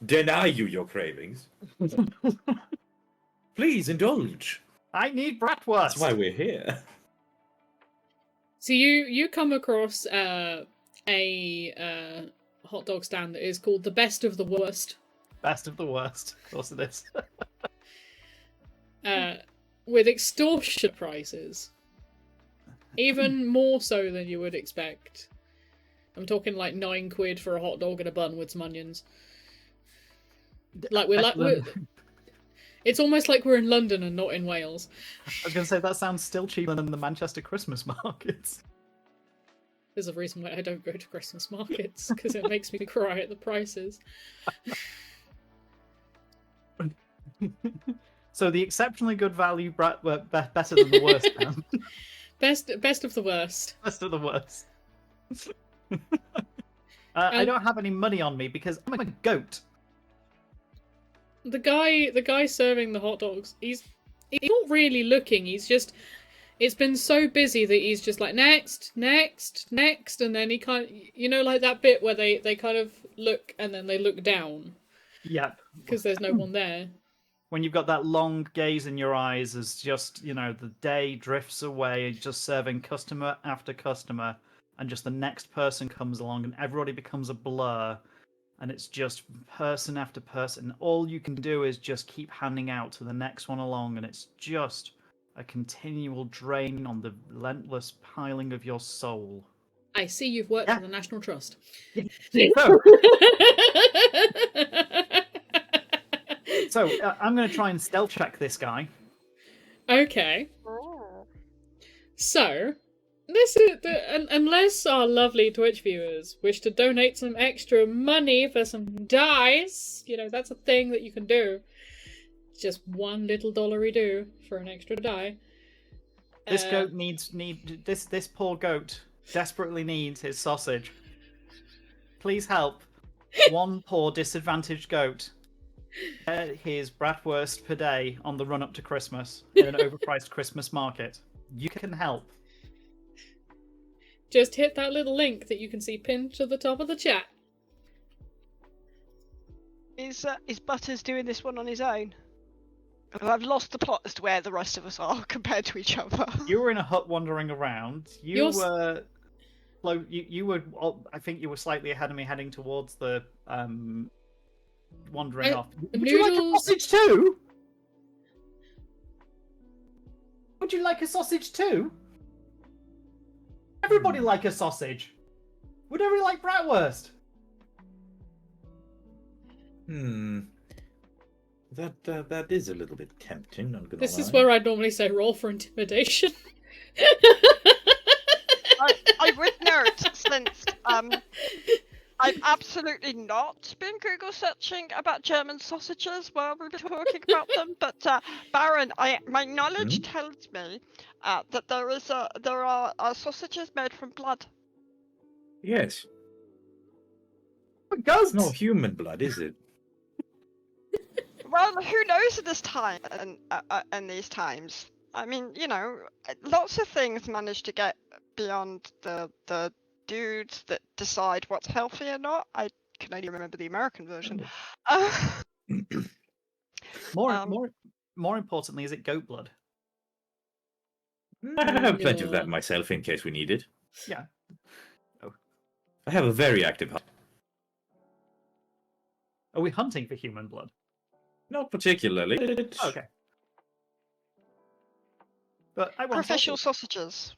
deny you your cravings. Please indulge. I need bratwurst. That's why we're here. So you come across a hot dog stand that is called the Best of the Worst. Best of the worst. Of course it is. with extortion prices. Even more so than you would expect. I'm talking like £9 for a hot dog and a bun with some onions. It's almost like we're in London and not in Wales. I was going to say, that sounds still cheaper than the Manchester Christmas markets. There's a reason why I don't go to Christmas markets, because it makes me cry at the prices. So the exceptionally good value, better than the worst. Then. Best of the worst. Best of the worst. I don't have any money on me because I'm a goat. The guy serving the hot dogs, he's not really looking. He's just, it's been so busy that he's just like next, and then he can't, like that bit where they kind of look and then they look down. Yep. Because there's no one there. When you've got that long gaze in your eyes as just, the day drifts away, just serving customer after customer, and just the next person comes along and everybody becomes a blur, and it's just person after person. All you can do is just keep handing out to the next one along, and it's just a continual drain on the relentless piling of your soul. I see you've worked for the National Trust. So, I'm going to try and stealth check this guy. Okay. So, this is unless our lovely Twitch viewers wish to donate some extra money for some dice, that's a thing that you can do. Just one little dollary do for an extra die. This goat this poor goat desperately needs his sausage. Please help one poor disadvantaged goat get his bratwurst per day on the run up to Christmas in an overpriced Christmas market. You can help. Just hit that little link that you can see pinned to the top of the chat. Is Butters doing this one on his own? I've lost the plot as to where the rest of us are compared to each other. You were in a hut wandering around. You were, I think you were slightly ahead of me, heading towards the wandering off. Would you like a sausage too? Would you like a sausage too? Everybody like a sausage. Would everybody like bratwurst? That is a little bit tempting. Not gonna This lie. is where I'd normally say roll for intimidation. I would note, since I've absolutely not been Google searching about German sausages while we were talking about them, but Baron, my knowledge tells me that there are sausages made from blood. Yes. Ghosts? It's not human blood, is it? Well, who knows at this time and these times? I mean, lots of things manage to get beyond the dudes that decide what's healthy or not. I can only remember the American version. More importantly, is it goat blood? I have plenty of that myself in case we need it. Yeah. I have a very active hunt. Are we hunting for human blood? Not particularly. Okay. But I want Professional sausages.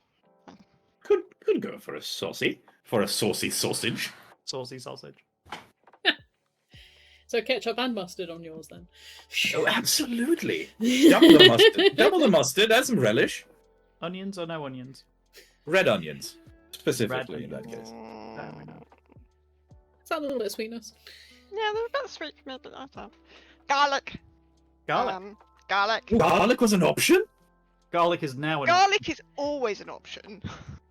Could go for a saucy sausage. Saucy sausage. So ketchup and mustard on yours then. Oh, absolutely. Double the mustard. Double the mustard. Add some relish. Onions or no onions? Red onions, specifically in that case. There we go. Is that a little bit of sweetness? Yeah, they're a bit sweet for me, but that's all. Garlic. Garlic. Garlic. Garlic was an option? Garlic is now an Garlic is always an option.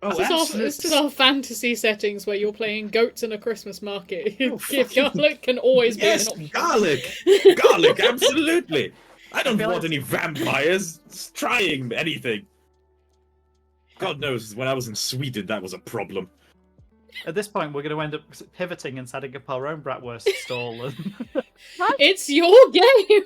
Oh, This is our fantasy settings where you're playing goats in a Christmas market. Oh, Garlic can always be an yes, option. garlic! Garlic, absolutely! I don't want any vampires trying anything. God knows, when I was in Sweden, that was a problem. At this point, we're going to end up pivoting and setting up our own bratwurst stall. And... It's your game!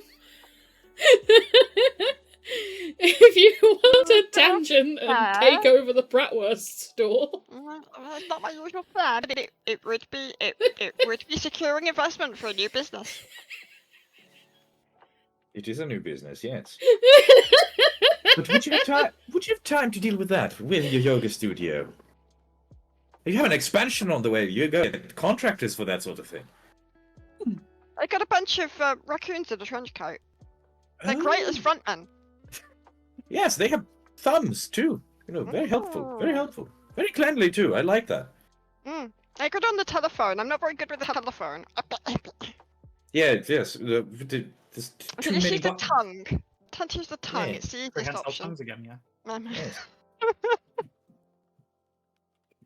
If you want a tangent and take over the bratwurst store. That's not my usual plan, but it would be securing investment for a new business. It is a new business, yes. But would you have time? Would you have time to deal with that with your yoga studio? You have an expansion on the way. You get contractors for that sort of thing. I got a bunch of raccoons in a trench coat. They're great as Oh, frontmen. yes, they have thumbs too. You know, very helpful. Very helpful. Very cleanly too. I like that. I got on the telephone. I'm not very good with the telephone. Yeah, yes. There's I too can just many use the buttons. tongue. Tend to use the tongue. Yeah. It's the easiest Prehensile option. tongues again, yeah. Yes.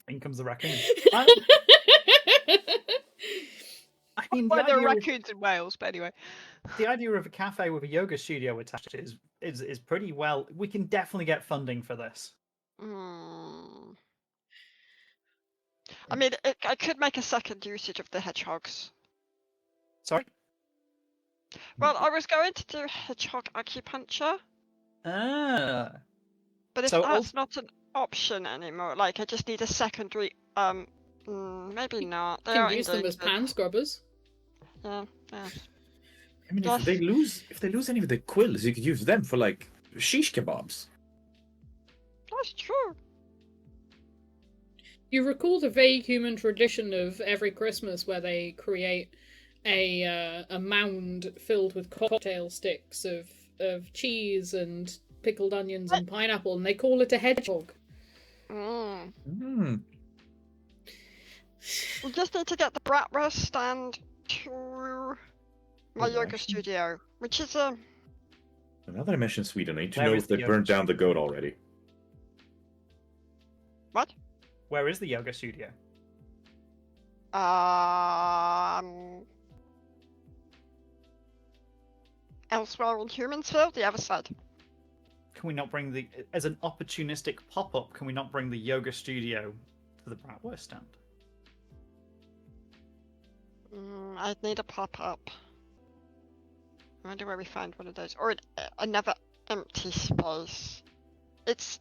In comes the raccoon. I mean, Well, there are raccoons in Wales, but anyway. the idea of a cafe with a yoga studio attached is pretty well. We can definitely get funding for this. I mean, I could make a second usage of the hedgehogs. Sorry. Well, I was going to do hedgehog acupuncture, Ah. but if So that's not an option anymore, like I just need a secondary. Maybe not. They You are can use them as endangered. pan scrubbers. Yeah. I mean, if they lose any of the quills, you could use them for like shish kebabs. That's true. You recall the vague human tradition of every Christmas where they create a mound filled with cocktail sticks of cheese and pickled onions and pineapple, and they call it a hedgehog. Hmm. We just need to get the bratwurst stand to my yoga studio, which is a. Now that I mentioned Sweden, I need to Where know is if they the burned yoga down the goat already. What? Where is the yoga studio? Elsewhere in Humansville, the other side. Can we not bring as an opportunistic pop-up? Can we not bring the yoga studio to the bratwurst stand? I'd need a pop-up. I wonder where we find one of those, or another empty space. It's.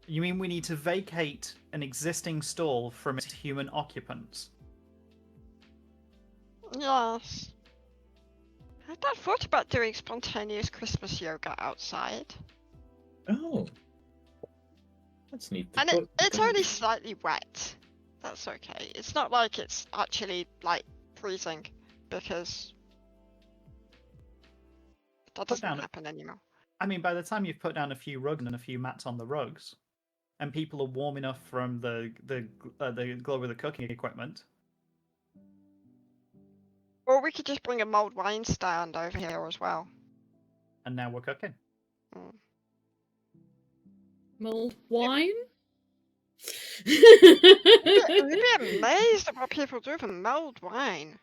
You mean we need to vacate an existing stall from its human occupants? Yes. I'd not thought about doing spontaneous Christmas yoga outside. Oh. That's neat. And it's only slightly wet. That's okay. It's not like it's actually, like, freezing, because that doesn't happen anymore. I mean, by the time you've put down a few rugs and a few mats on the rugs, and people are warm enough from the glow with the cooking equipment. Or we could just bring a mulled wine stand over here as well. And now we're cooking. Mulled wine? You'd be amazed at what people do with mulled wine.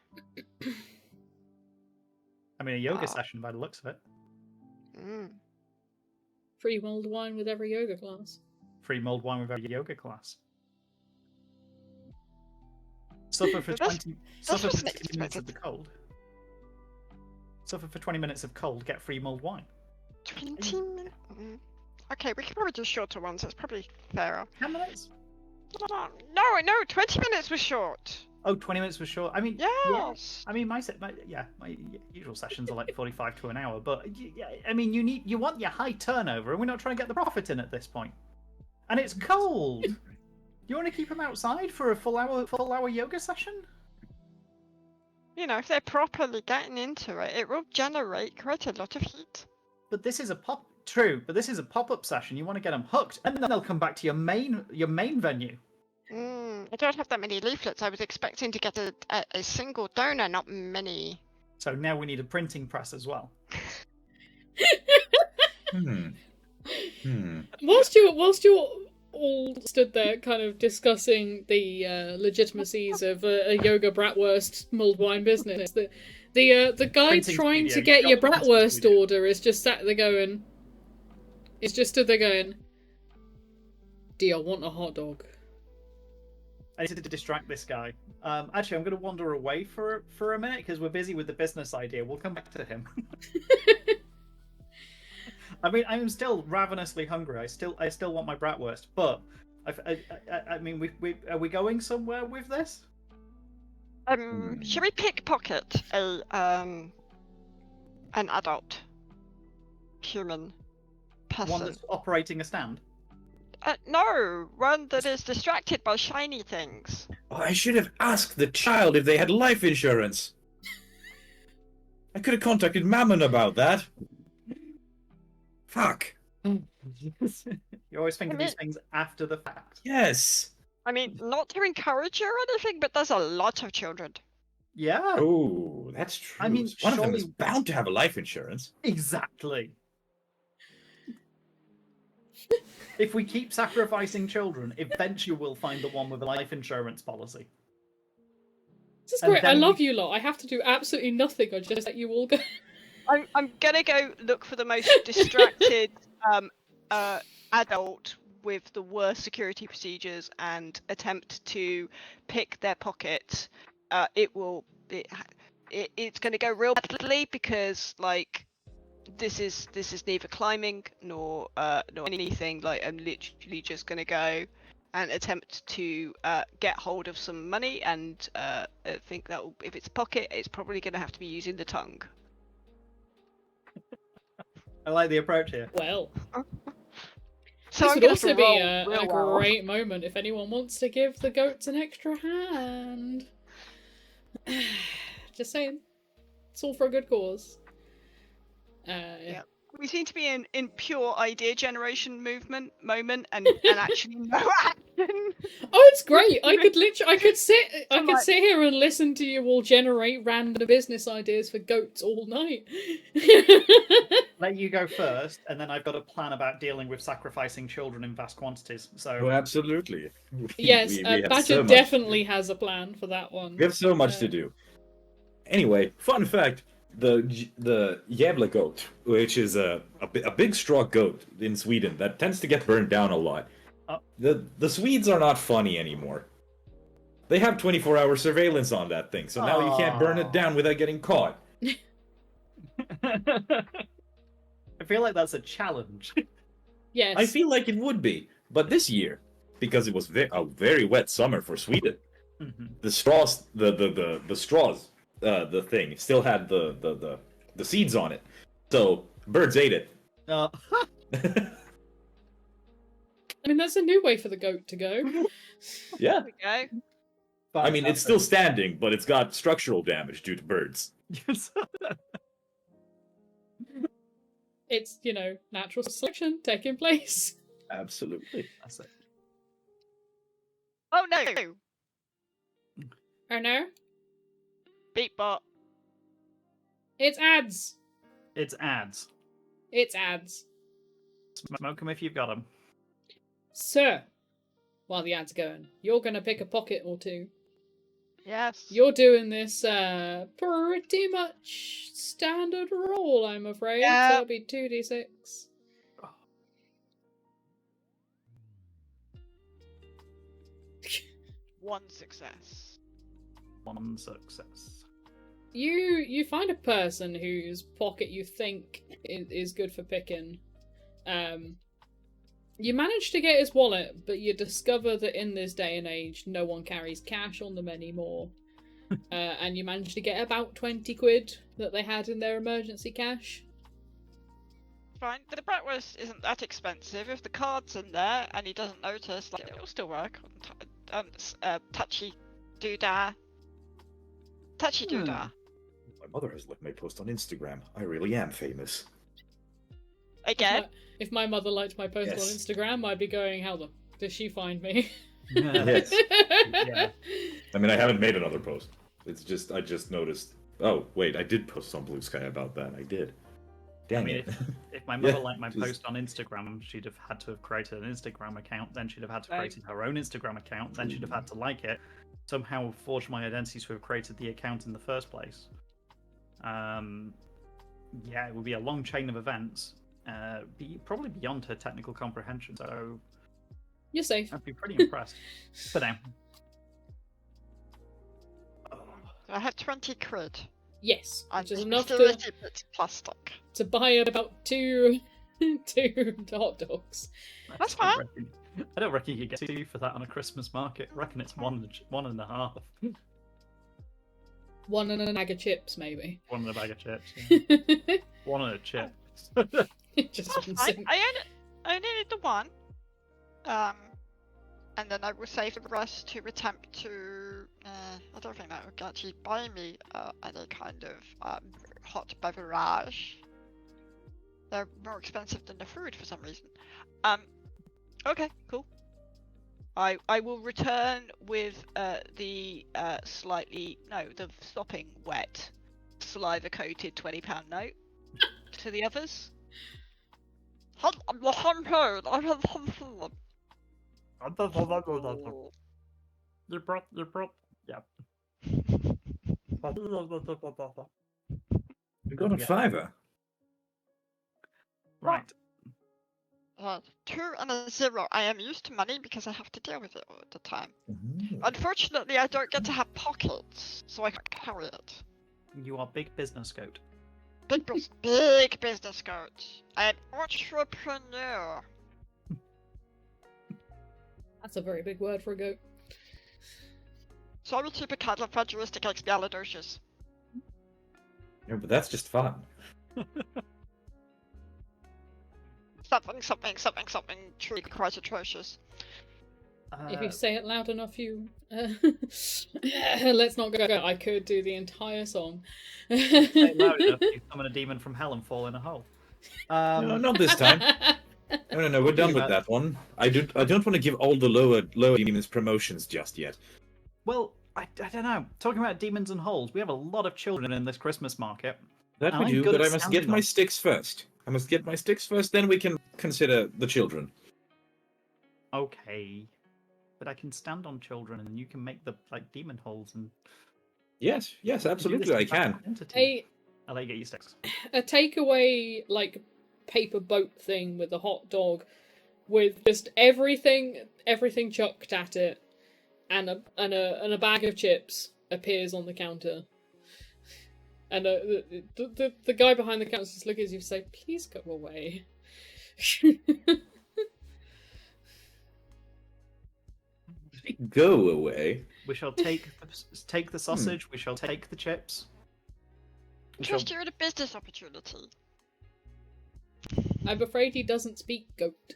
I mean, a yoga session by the looks of it. Free mulled wine with every yoga class. Free mulled wine with every yoga class. Suffer for 20 minutes of the cold. Suffer for 20 minutes of cold, get free mulled wine. 20 minutes? Okay, we could probably do shorter ones, that's probably fairer. 10 minutes? No, 20 minutes was short. Oh, 20 minutes was short. I mean, yes. I mean, my usual sessions are like 45 to an hour, but I mean, you want your high turnover, and we're not trying to get the profit in at this point. And it's cold. You want to keep them outside for a full hour yoga session? You know, if they're properly getting into it, it will generate quite a lot of heat. But this is a pop-up session. You want to get them hooked, and then they'll come back to your main venue. I don't have that many leaflets. I was expecting to get a single donor, not many. So now we need a printing press as well. Whilst you're all stood there kind of discussing the legitimacies of a yoga bratwurst mulled wine business, the guy Printing trying studio. to get You've your got printing bratwurst studio. order is just sat there going... It's just stood there going... Do you want a hot dog? I need to distract this guy. Actually, I'm going to wander away for a minute because we're busy with the business idea. We'll come back to him. I mean, I'm still ravenously hungry. I still want my bratwurst, but I mean, are we going somewhere with this? Should we pickpocket an adult human person. One that's operating a stand. No, one that is distracted by shiny things. Oh, I should have asked the child if they had life insurance. I could have contacted Mammon about that. Fuck. You always think I of these mean- things after the fact. Yes. I mean, not to encourage you or anything, but there's a lot of children. Yeah, Oh, that's true. I mean, one of them is surely- bound to have a life insurance. exactly. If we keep sacrificing children, eventually we'll find the one with a life insurance policy. This is And great. I then love we- you lot. I have to do absolutely nothing. I just let you all go. I'm gonna go look for the most distracted adult with the worst security procedures and attempt to pick their pocket. It's gonna go real badly because like this is neither climbing nor anything. Like I'm literally just gonna go and attempt to get hold of some money, and I think that if it's a pocket, it's probably gonna have to be using the tongue. I like the approach here. Well, So this I'm would gonna also be roll a real well. great moment if anyone wants to give the goats an extra hand. Just saying. It's all for a good cause. Yeah. We seem to be in pure idea generation moment and actually no action. Oh, it's great! I could sit I'm like- here and listen to you all generate random business ideas for goats all night. Let you go first, and then I've got a plan about dealing with sacrificing children in vast quantities. So Oh, absolutely. Yes, We have Badger so much to definitely do. has a plan for that one. We have so much to do. Anyway, fun fact: the Gävle goat, which is a big straw goat in Sweden that tends to get burned down a lot. Oh. The Swedes are not funny anymore. They have 24-hour surveillance on that thing, so now you can't burn it down without getting caught. I feel like that's a challenge. Yes. I feel like it would be, but this year, because it was a very wet summer for Sweden, Mhm. the straws, the straws, the thing still had the seeds on it, so birds ate it. Uh, I mean, that's a new way for the goat to go. Yeah, There we go. I mean it's still standing, but it's got structural damage due to birds. It's, natural selection taking place. Absolutely. That's it. Oh no! Oh no? Beatbot. It's ads. It's ads. It's ads. Smoke them if you've got them. Sir, while the ad's going, you're gonna pick a pocket or two. Yes. You're doing this pretty much standard roll, I'm afraid. Yeah. So it'll be 2d6. One success. One success. You find a person whose pocket you think is good for picking. You manage to get his wallet, but you discover that in this day and age, no one carries cash on them anymore. And you manage to get about 20 quid that they had in their emergency cash. Fine. The bratwurst isn't that expensive. If the card's in there and he doesn't notice, like it'll still work. Touchy doodah. Touchy doodah. My mother has liked my post on Instagram. I really am famous. Again. If my mother liked my post Yes. on Instagram, I'd be going, how the does she find me? Yes. Yeah. I mean, I haven't made another post. It's just I just noticed. Oh wait, I did post on Blue Sky about that. I did. Dang I mean, it. if my mother Yeah, liked my just- post on Instagram, she'd have had to have created an Instagram account, then she'd have had to create her own Instagram account, then she'd have had to like it, somehow forge my identity to have created the account in the first place. Yeah, it would be a long chain of events, probably beyond her technical comprehension, so You're safe. I'd be pretty impressed. For now. I had 20 quid. Yes, I'm which is enough still to, a little bit plastic. to buy about two hot dogs. That's I fine. don't reckon you get two for that on a Christmas market. I reckon it's one and a half. One and a bag of chips, maybe. One in a bag of chips. Yeah. One in a chip. Just That's one fine. sing- I only need the one. And then I will save the rest to attempt to. I don't think that would actually buy me any kind of hot beverage. They're more expensive than the food for some reason. Okay, cool. I will return with the stopping wet, saliva coated £20 note to the others. You brought. Yeah. You got a Yeah. fiver. Right. 2 and a 0. I am used to money because I have to deal with it all the time. Ooh. Unfortunately, I don't get to have pockets, so I can't carry it. You are big business goat. Big business coach. I am entrepreneur. That's a very big word for a goat. Sorry to be califragilistic expialidocious. Yeah, but that's just fun. Something truly quite atrocious. If you say it loud enough, you. Let's not go. I could do the entire song. say it loud enough, you summon a demon from hell and fall in a hole. No, not this time. No, we're done with that one. I don't want to give all the lower demons promotions just yet. Well, I don't know. Talking about demons and holes, we have a lot of children in this Christmas market. That we I'm do, good but at I must standing get my them. sticks first. Then we can consider the children. Okay. But I can stand on children and you can make the demon holes and Yes, do this absolutely, I to back can. identity. I'll let you get your sticks. A takeaway paper boat thing with a hot dog, with just everything chucked at it, and a bag of chips appears on the counter. And the guy behind the counter just looks at you and say, "Please go away." Go away. We shall take the sausage. We shall take the chips. We shall... Trust you're a business opportunity. I'm afraid he doesn't speak goat.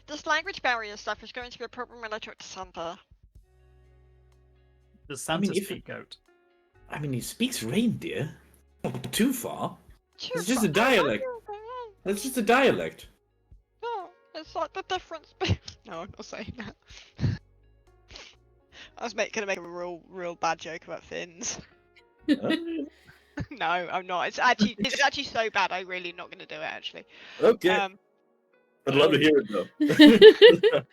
This language barrier stuff is going to be a problem when I talk to Santa. Does Santa if- speak goat? I mean, he speaks reindeer. Not too far. It's just a Too dialect. That's just a dialect. No, it's like the difference. No, I'm not saying that. I was gonna make a real bad joke about fins. No, I'm not. It's actually so bad. I'm really not gonna do it. Actually. Okay. I'd love to hear it though.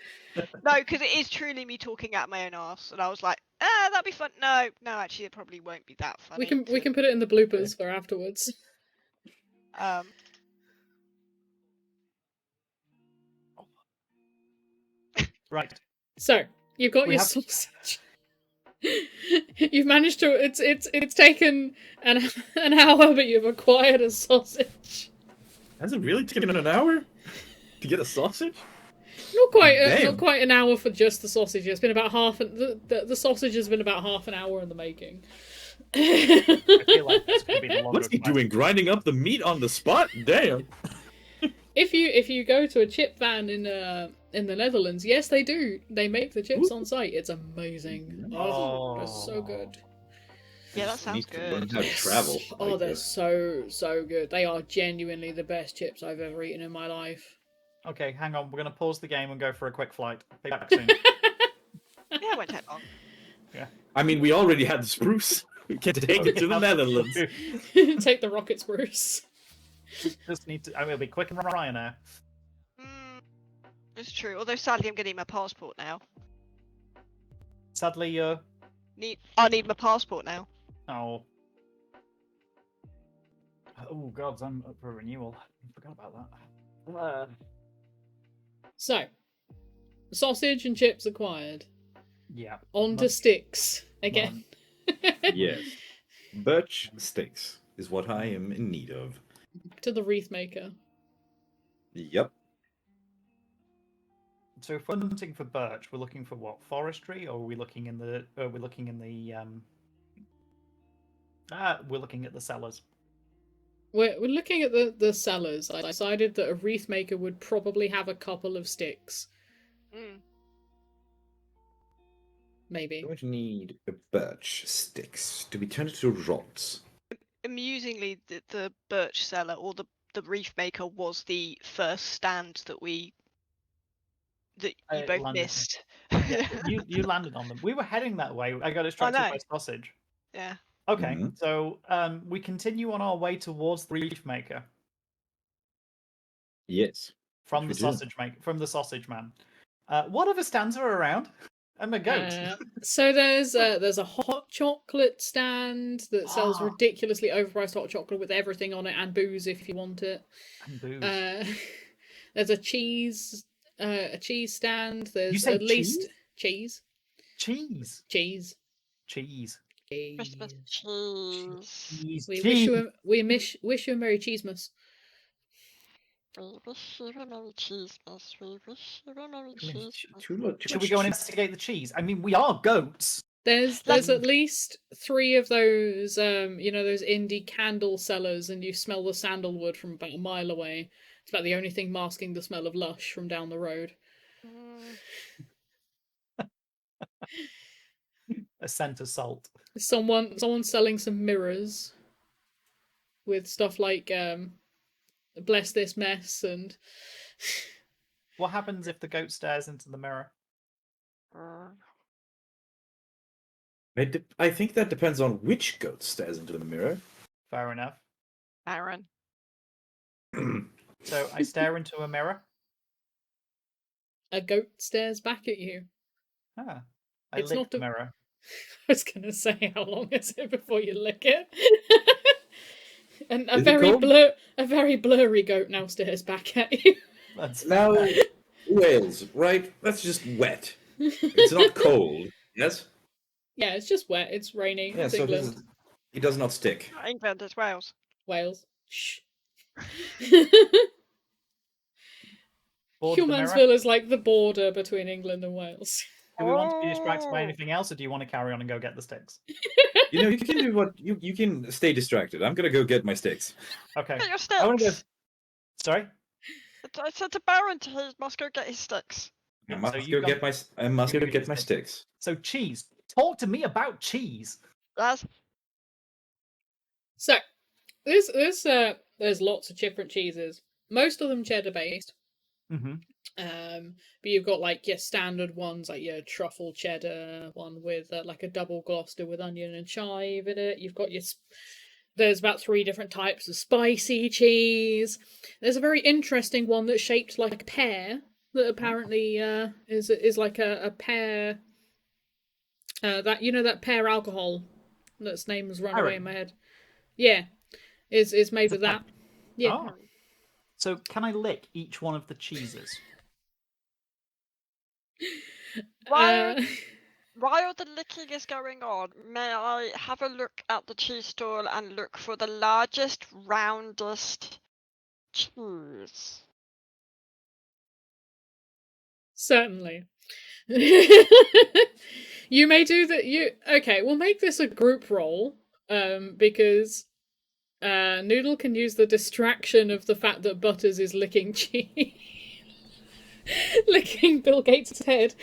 No, because it is truly me talking out my own arse, and I was like, that'd be fun. No, actually, it probably won't be that funny. We can put it in the bloopers for afterwards. Right. So you've got We your have- sausage. You've managed to. It's taken an hour, but you've acquired a sausage. Has it really taken an hour to get a sausage? Not quite. Damn. Not quite an hour for just the sausage. It's been about half. The sausage has been about half an hour in the making. I feel like this could be the longer What's he quest. doing? Grinding up the meat on the spot? Damn. If you go to a chip van in the Netherlands, yes, they do. They make the chips on site. It's amazing. Oh, they're so good. Yeah, that sounds Need to learn good. how to travel. Oh, like they're this. so good. They are genuinely the best chips I've ever eaten in my life. Okay, hang on. We're going to pause the game and go for a quick flight. Be back soon. Yeah, it won't take long. I mean, we already had the spruce. We can take it to the Netherlands. Take the rocket spruce. Just need to. I will be quick and Ryanair. It's true. Although sadly, I'm getting my passport now. Sadly, I need my passport now. oh. Oh God, I'm up for renewal. I forgot about that. So, sausage and chips acquired. Yeah. On to Must- sticks again. Yes. Birch sticks is what I am in need of. To the wreath maker. Yep. So if we're hunting for birch, we're looking for what? Forestry, or are we looking in the? We're looking in the. We're looking at the cellars. We're looking at the cellars. I decided that a wreath maker would probably have a couple of sticks, Mm. maybe. Going to need a birch sticks to be turned into rods. Amusingly, the birch cellar or the reef maker was the first stand that you both landed. missed. Yeah, you landed on them. We were heading that way. I got distracted know. by sausage. Yeah. Okay, Mhm. so we continue on our way towards the reef maker Yes. from Which the we do. sausage man. What other stands are around? I'm a goat. So there's a hot chocolate stand that sells Ah. ridiculously overpriced hot chocolate with everything on it and booze if you want it. And booze. There's a cheese stand. There's You say at least cheese. Cheese. Cheese. Cheese. Christmas cheese. Cheese. We Cheese. wish you a Merry Cheesemas. We wish you a Merry Cheesemas. We wish you a Merry Cheesemas. Should we go and investigate the cheese? I mean, we are goats. There's at least 3 of those those indie candle sellers, and you smell the sandalwood from about a mile away. It's about the only thing masking the smell of lush from down the road. A scent of salt. Someone's selling some mirrors with stuff like bless this mess and What happens if the goat stares into the mirror? I think that depends on which goat stares into the mirror. Fair enough. Aaron. So I stare into a mirror. a goat stares back at you. Ah, I It's lick not the a- mirror. I was gonna say, how long is it before you lick it? And a Is it very cold? a very blurry goat now stares back at you. That's Now, Wales, right? That's just wet. It's not cold. Yes? Yeah, it's just wet. It's rainy. Yeah, It's so England. he does not stick. England as Wales. Wales. Shh. bored of the mirror. Humansville is like the border between England and Wales. Do we want to be distracted by Oh. anything else, or do you want to carry on and go get the sticks? You know, you can do what you can stay distracted. I'm gonna go get my sticks. Okay. Get your I want to go. sticks. Sorry. I said to Baron he must go get his sticks. I So must you've go got- get my sticks. So cheese. Talk to me about cheese. Yes. So, there's lots of different cheeses. Most of them cheddar based. Mm-hmm. But you've got like your standard ones, like your truffle cheddar one with like a double Gloucester with onion and chive in it. You've got there's about 3 different types of spicy cheese. There's a very interesting one that's shaped like a pear that apparently is like a pear. That that pear alcohol that's name has run away in my head. Yeah, is made with that. Yeah. Oh. So can I lick each one of the cheeses? While the licking is going on, may I have a look at the cheese stall and look for the largest, roundest cheese? Certainly. You may do that. Okay, we'll make this a group roll, because Noodle can use the distraction of the fact that Butters is licking cheese. Licking Bill Gates' head.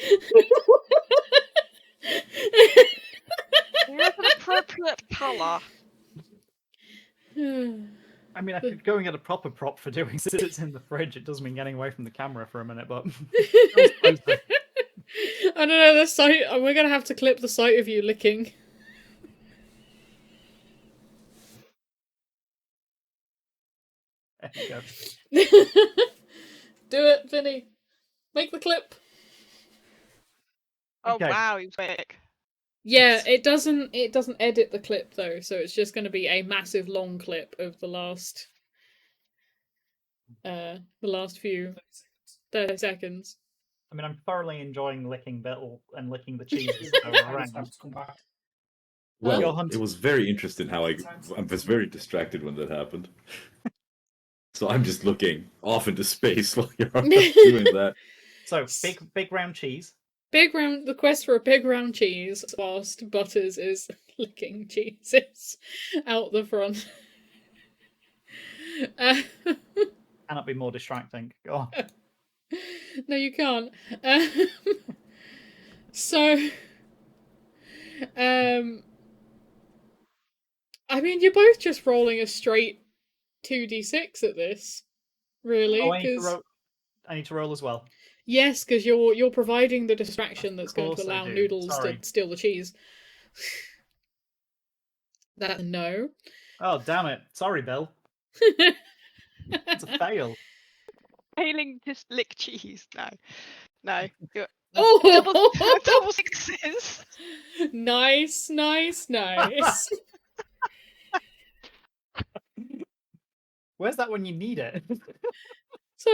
Use an appropriate colour. I mean, I could go and get a proper prop for doing since it's in the fridge. It does mean getting away from the camera for a minute, but I don't know, the sight. We're gonna have to clip the sight of you licking. there you go. Do it, Vinny. Make the clip. Oh Okay. wow, he's quick. Yeah, it doesn't edit the clip though, so it's just going to be a massive long clip of the last few 30 seconds. I mean, I'm thoroughly enjoying licking Bill and licking the cheeses that are around. Have to come back. Your Well, hunt- it was very interesting how I was very distracted when that happened. So I'm just looking off into space while you're doing that. So big round cheese. The quest for a big round cheese, whilst Butters is licking cheeses out the front. Cannot be more distracting. Go on. No, you can't. So, I mean, you're both just rolling a straight 2d6 at this, really. Oh, Because I need to roll as well. yes, because you're providing the distraction that's going to course I allow do. Noodles Sorry. to steal the cheese. That no. Oh, damn it. Sorry, Bill. It's a fail. Failing to lick cheese. No. You're... Oh, double sixes. nice. Where's that when you need it? So,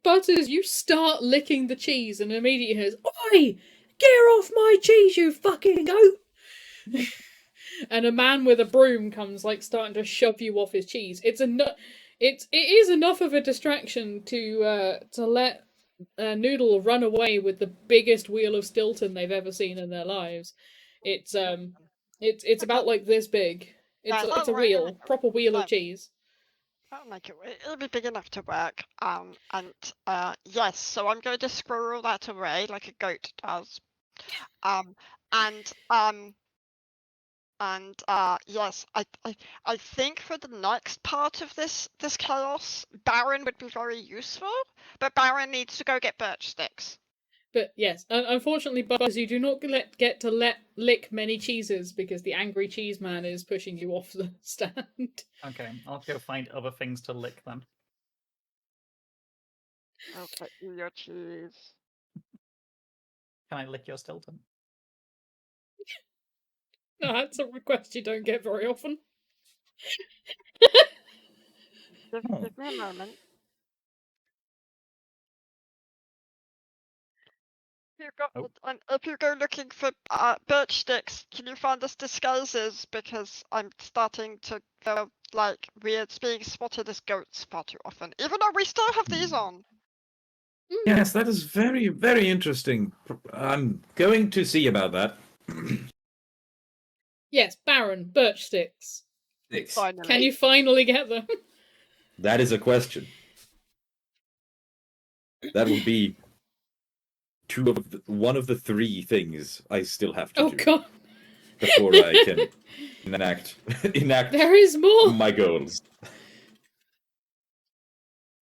Butters, you start licking the cheese and immediately hears, "Oi! Get off my cheese, you fucking goat!" And a man with a broom comes, like, starting to shove you off his cheese. It is enough of a distraction to let Noodle run away with the biggest wheel of Stilton they've ever seen in their lives. It's about like this big. It's a wheel, proper wheel of cheese. That'll make it. It'll be big enough to work. Yes. So I'm going to squirrel that away like a goat does. Yes. I think for the next part of this chaos, Baron would be very useful. But Baron needs to go get birch sticks. But yes, unfortunately, Butters, you do not get to lick many cheeses because the angry cheese man is pushing you off the stand. Okay, I'll go find other things to lick then. Okay, your cheese. Can I lick your Stilton? No, that's a request you don't get very often. Give me a moment. If you go looking for birch sticks, can you find us disguises? Because I'm starting to feel like we're being spotted as goats far too often, even though we still have these on. Yes, that is very, very interesting. I'm going to see about that. Yes, Baron, birch sticks. Finally. Can you finally get them? That is a question. That would be one of the three things I still have to Oh do god. before I can enact There is more. my goals.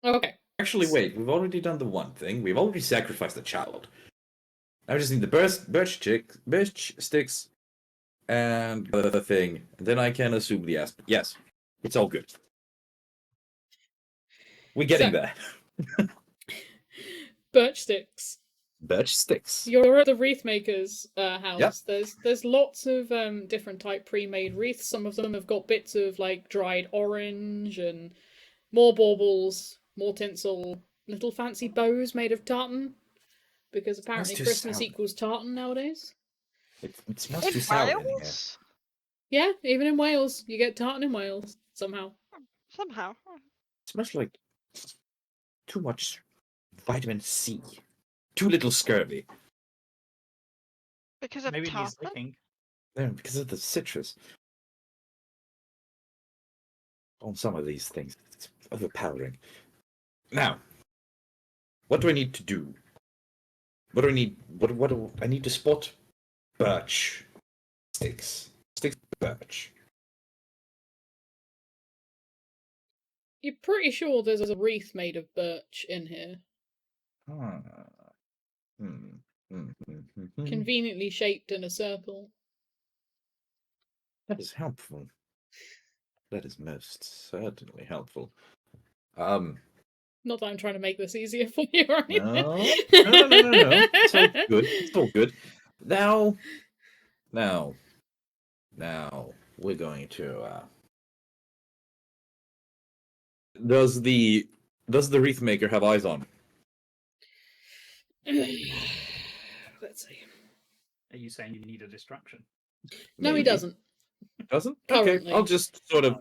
Okay. Actually, wait. We've already done the one thing. We've already sacrificed the child. I just need the birch sticks, and the other thing. And then I can assume the aspect. Yes, it's all good. We're getting there. Birch sticks. Birch sticks. You're at the wreath maker's house. Yep. There's lots of different type pre-made wreaths. Some of them have got bits of like dried orange and more baubles, more tinsel, little fancy bows made of tartan, because apparently too Christmas sour. equals tartan nowadays. It smells too sour in here. Wales? Yeah, even in Wales, you get tartan in Wales somehow. Somehow. It smells like too much vitamin C. Too little scurvy. Because of Maybe it needs tartan? licking. No, because of the citrus. On some of these things, it's overpowering. Now, what do I need to do? What do I need? What do I need to spot? Birch sticks. Sticks of birch. You're pretty sure there's a wreath made of birch in here, conveniently shaped in a circle. That is helpful. That is most certainly helpful. Not that I'm trying to make this easier for you or anything. No. It's all good. It's all good. Now, we're going to. Does the wreath maker have eyes on? Let's see. Are you saying you need a distraction? No, he Maybe. doesn't. Doesn't? Currently. Okay, I'll just sort of,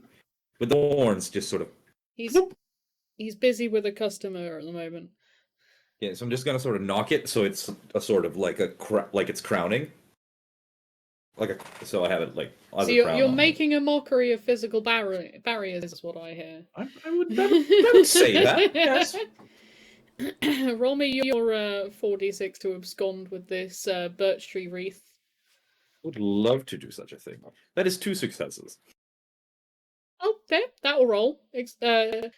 with the horns, just sort of. He's busy with a customer at the moment. Yeah, so I'm just gonna sort of knock it so it's a sort of like like it's crowning. So I have it like as So a you're, crown you're on. making a mockery of physical barriers, is what I hear. I would say that. Yes. Roll me your 4d6 to abscond with this birch tree wreath. Would love to do such a thing. That is 2 successes. Okay, that'll roll. Yep.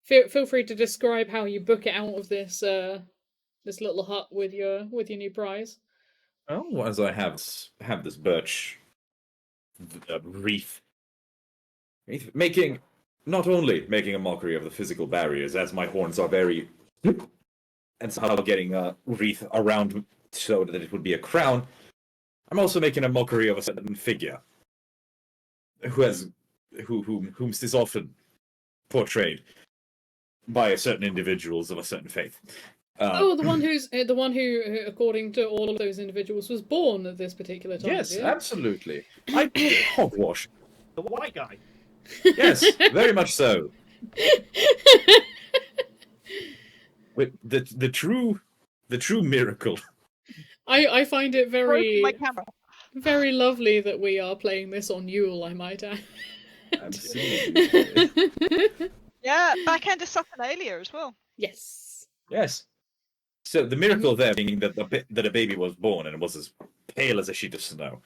Feel free to describe how you book it out of this this little hut with your new prize. Oh, as I have this birch wreath, not only making a mockery of the physical barriers, as my horns are very, and somehow getting a wreath around so that it would be a crown. I'm also making a mockery of a certain figure, whom is often portrayed by certain individuals of a certain faith. Oh, the one who, according to all of those individuals, was born at this particular time. Yes, yeah? absolutely. Hogwash. The white guy. Yes, very much so. Wait, the true miracle. I find it Broken my very camera. very lovely that we are playing this on Yule, I might add. Absolutely. Yeah, back end of Saturnalia as well. Yes. Yes. So the miracle there being that that a baby was born and was as pale as a sheet of snow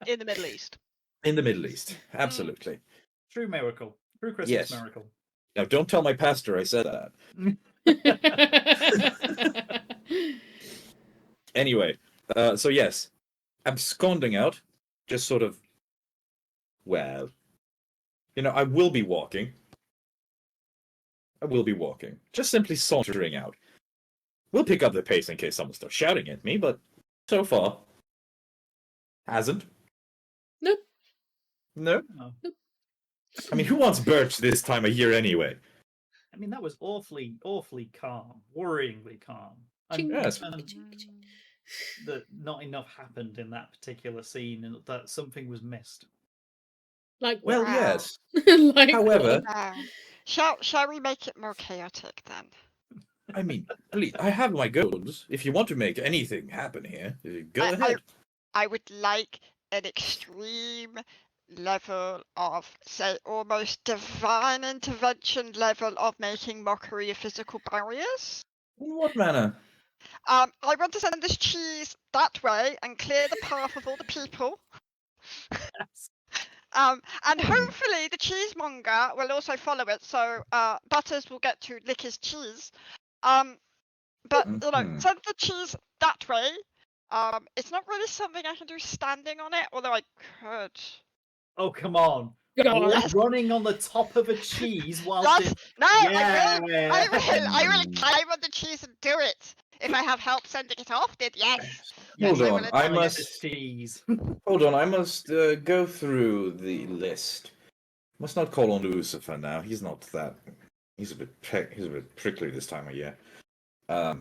In the Middle East. in the Middle East. Absolutely. True miracle. True Christmas Yes. miracle. Now, don't tell my pastor I said that. Anyway, so yes, absconding out, just sort of, well, I will be walking. Just simply sauntering out. We'll pick up the pace in case someone starts shouting at me, but so far, hasn't. Nope. No? No. I mean, who wants birch this time of year anyway? I mean, that was awfully calm, worryingly calm. Ching, Yes. ching, ching, ching. That not enough happened in that particular scene, and that something was missed. Like Well, Wow. yes. like However, Wow. Shall we make it more chaotic then? I mean, please, I have my goals. If you want to make anything happen here, go ahead. I would like an extreme level of, say, almost divine intervention level of making mockery of physical barriers. In what manner? I want to send this cheese that way and clear the path of all the people. And hopefully the cheesemonger will also follow it, so Butters will get to lick his cheese. But send the cheese that way. It's not really something I can do standing on it, although I could. Oh, come on. God. Running on the top of a cheese whilst Yes, it... no, Yeah. I will climb on the cheese and do it. If I have help sending it off, then yes. Hold Yes, on, will I enjoy it. must cheese. hold on. I must go through the list. Must not call on Lucifer now. He's not that. He's a bit prickly this time of year. I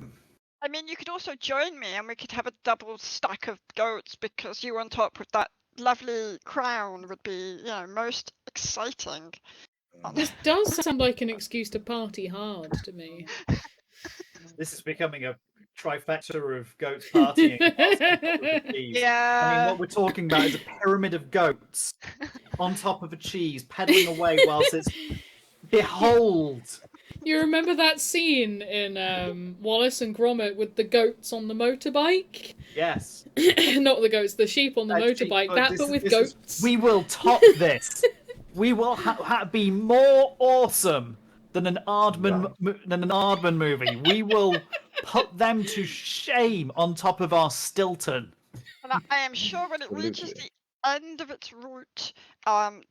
mean, you could also join me, and we could have a double stack of goats because you on top with that lovely crown would be, most exciting. This does sound like an excuse to party hard to me. This is becoming a trifecta of goats partying. whilst on top of a cheese. I mean, Yeah. what we're talking about is a pyramid of goats on top of a cheese, pedaling away whilst it's... Behold! You remember that scene in Wallace and Gromit with the goats on the motorbike? Yes. Not the goats, the sheep on the motorbike. But with goats. We will top this. We will be more awesome than an Aardman movie. We will put them to shame on top of our Stilton. And I am sure when it reaches the end of its route,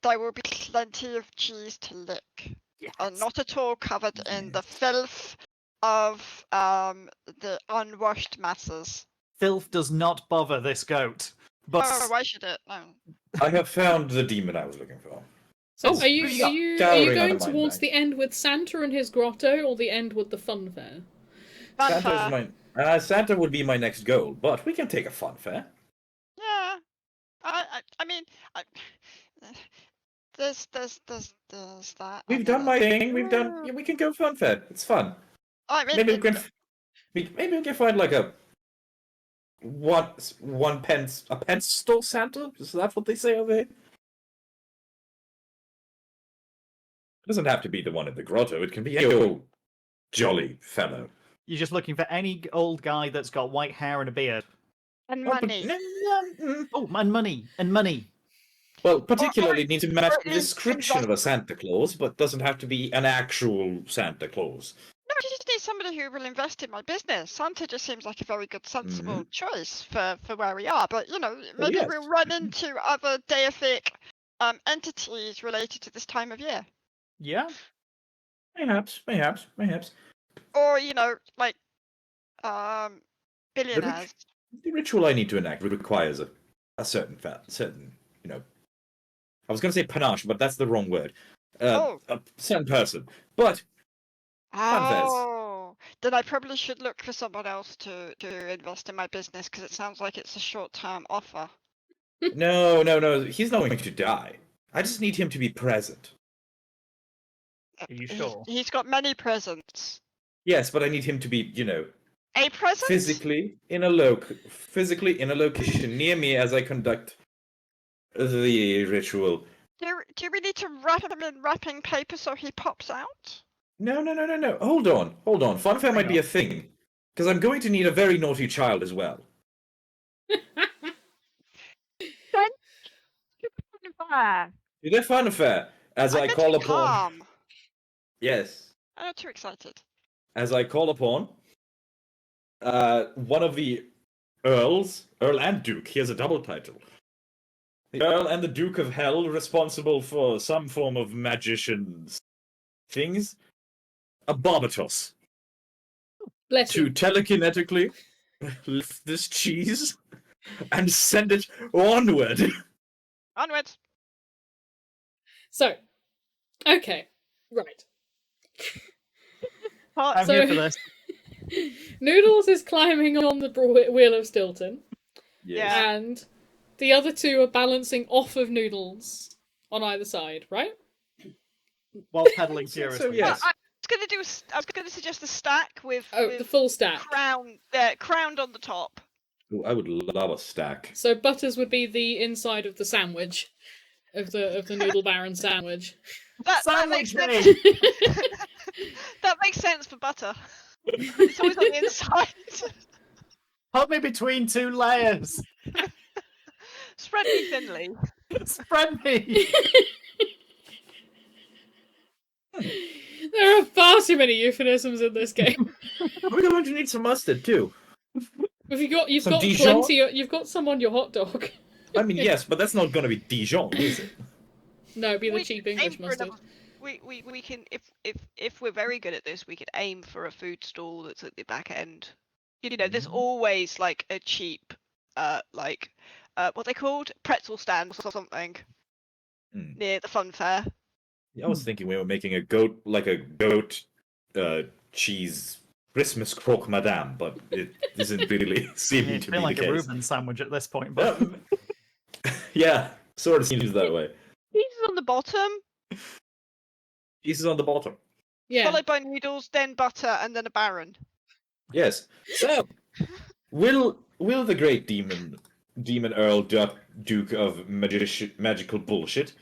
there will be plenty of cheese to lick. Yes. Not at all covered in the filth of the unwashed masses. Filth does not bother this goat. But Oh, why should it? No. I have found the demon I was looking for. So are you Gathering going under my towards back. the end with Santa and his grotto, or the end with the fun fair? Santa would be my next goal, but we can take a fun fair. Yeah. I mean, there's that. We've and done then my thing. We've done. Yeah, we can go fun fair. It's fun. I mean, Maybe we can. Maybe we can find like a one pence a pence store Santa. Is that what they say over here? It doesn't have to be the one in the grotto. It can be any old jolly fellow. You're just looking for any old guy that's got white hair and a beard. and Oh, but- money. Oh, and money. And money. Well, particularly need to match or the is description of a Santa Claus, but doesn't have to be an actual Santa Claus. No, I just need somebody who will invest in my business. Santa just seems like a very good, sensible choice for where we are. But maybe yes. we'll run into other deific entities related to this time of year, Yeah. Perhaps. or like billionaires. The ritual I need to enact requires a certain I was going to say panache, but that's the wrong word. A certain person. But Funfairs. Oh, then I probably should look for someone else to invest in my business because it sounds like it's a short-term offer. No. He's not going to die. I just need him to be present. Are you sure? He's got many presents. Yes, but I need him to be, A present? physically in a location near me as I conduct the ritual. Do we need to wrap him in wrapping paper so he pops out? No. Hold on. Funfair might be a thing. Because I'm going to need a very naughty child as well. They're funfair. As I call upon. Calm. Yes. I'm not too excited. As I call upon one of the earls, Earl and Duke, he has a double title. The Earl and the Duke of Hell, responsible for some form of magician's things. A Barbatos. Bless To you. telekinetically lift this cheese and send it onward. Onwards. So, okay, right. I'm So- here for this. Noodles is climbing on the wheel of Stilton, Yeah. and the other two are balancing off of Noodles on either side, right? While pedaling So, furiously. yes. I was gonna suggest a stack with, Oh, with the full stack. crowned on the top. Ooh, I would love a stack. So Butters would be the inside of the sandwich, of the Noodle Baron sandwich. That makes Sandwich sense. me! That makes sense for butter. It's always on the inside. Put me between two layers. Spread me thinly. Spread me. There are far too many euphemisms in this game. We're going to need some mustard too. You've Some got Dijon? plenty. You've got some on your hot dog. I mean, yes, but that's not going to be Dijon, is it? No, it'd be the We cheap can aim English for mustard. another- We can if we're very good at this, we could aim for a food stall that's at the back end. There's always like a cheap what they called pretzel stand or something Hmm. near the fun fair. I was thinking we were making a goat cheese Christmas croque madame, but it isn't really seeming It's to been be like the a case. Reuben sandwich at this point, but Yeah, sort of seems that way. Pieces on the bottom, Pieces on the bottom. Yeah. followed by noodles, then butter, and then a baron. Yes. So, will the great demon Earl Duke of magical bullshit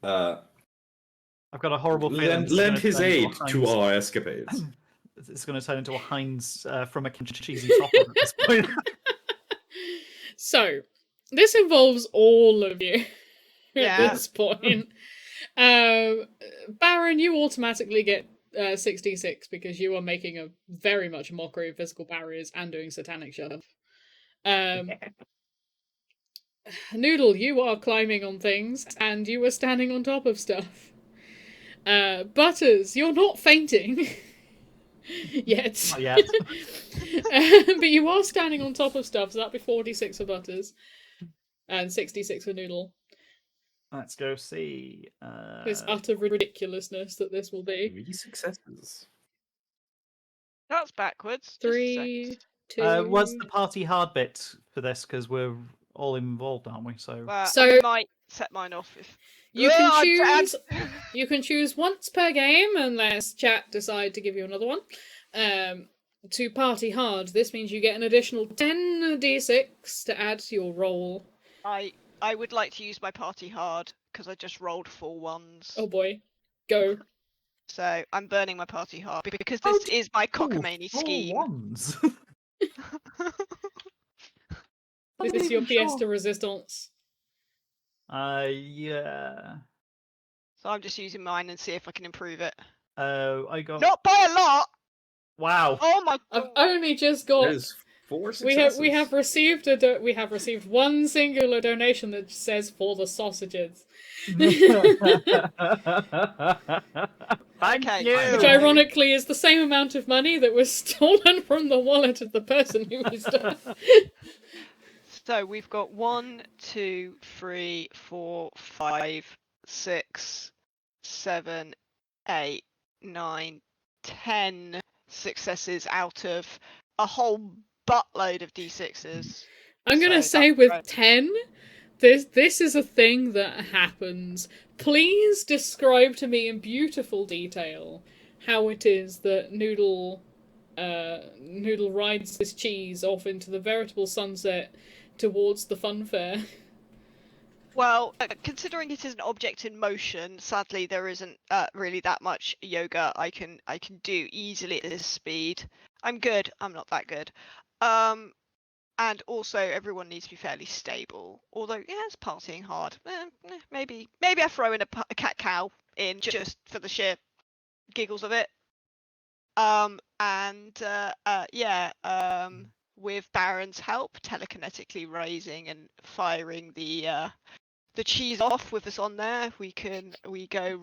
I've got a horrible feeling. lend his aid to our escapades? It's going to turn into a Heinz from a cheesy topper at this point. So, this involves all of you Yeah. at this point. Baron, you automatically get 66 because you are making a very much a mockery of physical barriers and doing satanic stuff. Noodle, you are climbing on things and you are standing on top of stuff. Butters, you're not fainting. Yet. Not yet. But you are standing on top of stuff, so that'd be 46 for Butters. And 66 for Noodle. Let's go see. This utter ridiculousness that this will be. 3 successes. That's backwards. Just a 3, second. 2... What's the party hard bit for this? Because we're all involved, aren't we? So So- I might set mine off if You can Ugh, choose. You can choose once per game, unless chat decide to give you another one. To party hard, this means you get an additional 10d6 to add to your roll. I would like to use my party hard because I just rolled 4 ones. Oh boy, go. So I'm burning my party hard because this is my cockamamie scheme. Wands. This is your pièce de résistance. Yeah. So I'm just using mine and see if I can improve it. I got. Not by a lot. Wow. Oh my I've god. only just got. There's 4 successes. We have received one singular donation that says for the sausages. Thank Okay. you. Which ironically is the same amount of money that was stolen from the wallet of the person who was done. So we've got 1, 2, 3, 4, 5, 6, 7, 8, 9, 10 successes out of a whole buttload of d6s. I'm gonna So say that's with great. 10, this is a thing that happens. Please describe to me in beautiful detail how it is that Noodle rides this cheese off into the veritable sunset towards the funfair. Well, considering it is an object in motion, sadly there isn't really that much yoga I can do easily at this speed. I'm good. I'm not that good. And also everyone needs to be fairly stable. Although, yeah, it's partying hard. Maybe I throw in a cat cow in just for the sheer giggles of it. With Baron's help, telekinetically raising and firing the cheese off with us on there, we go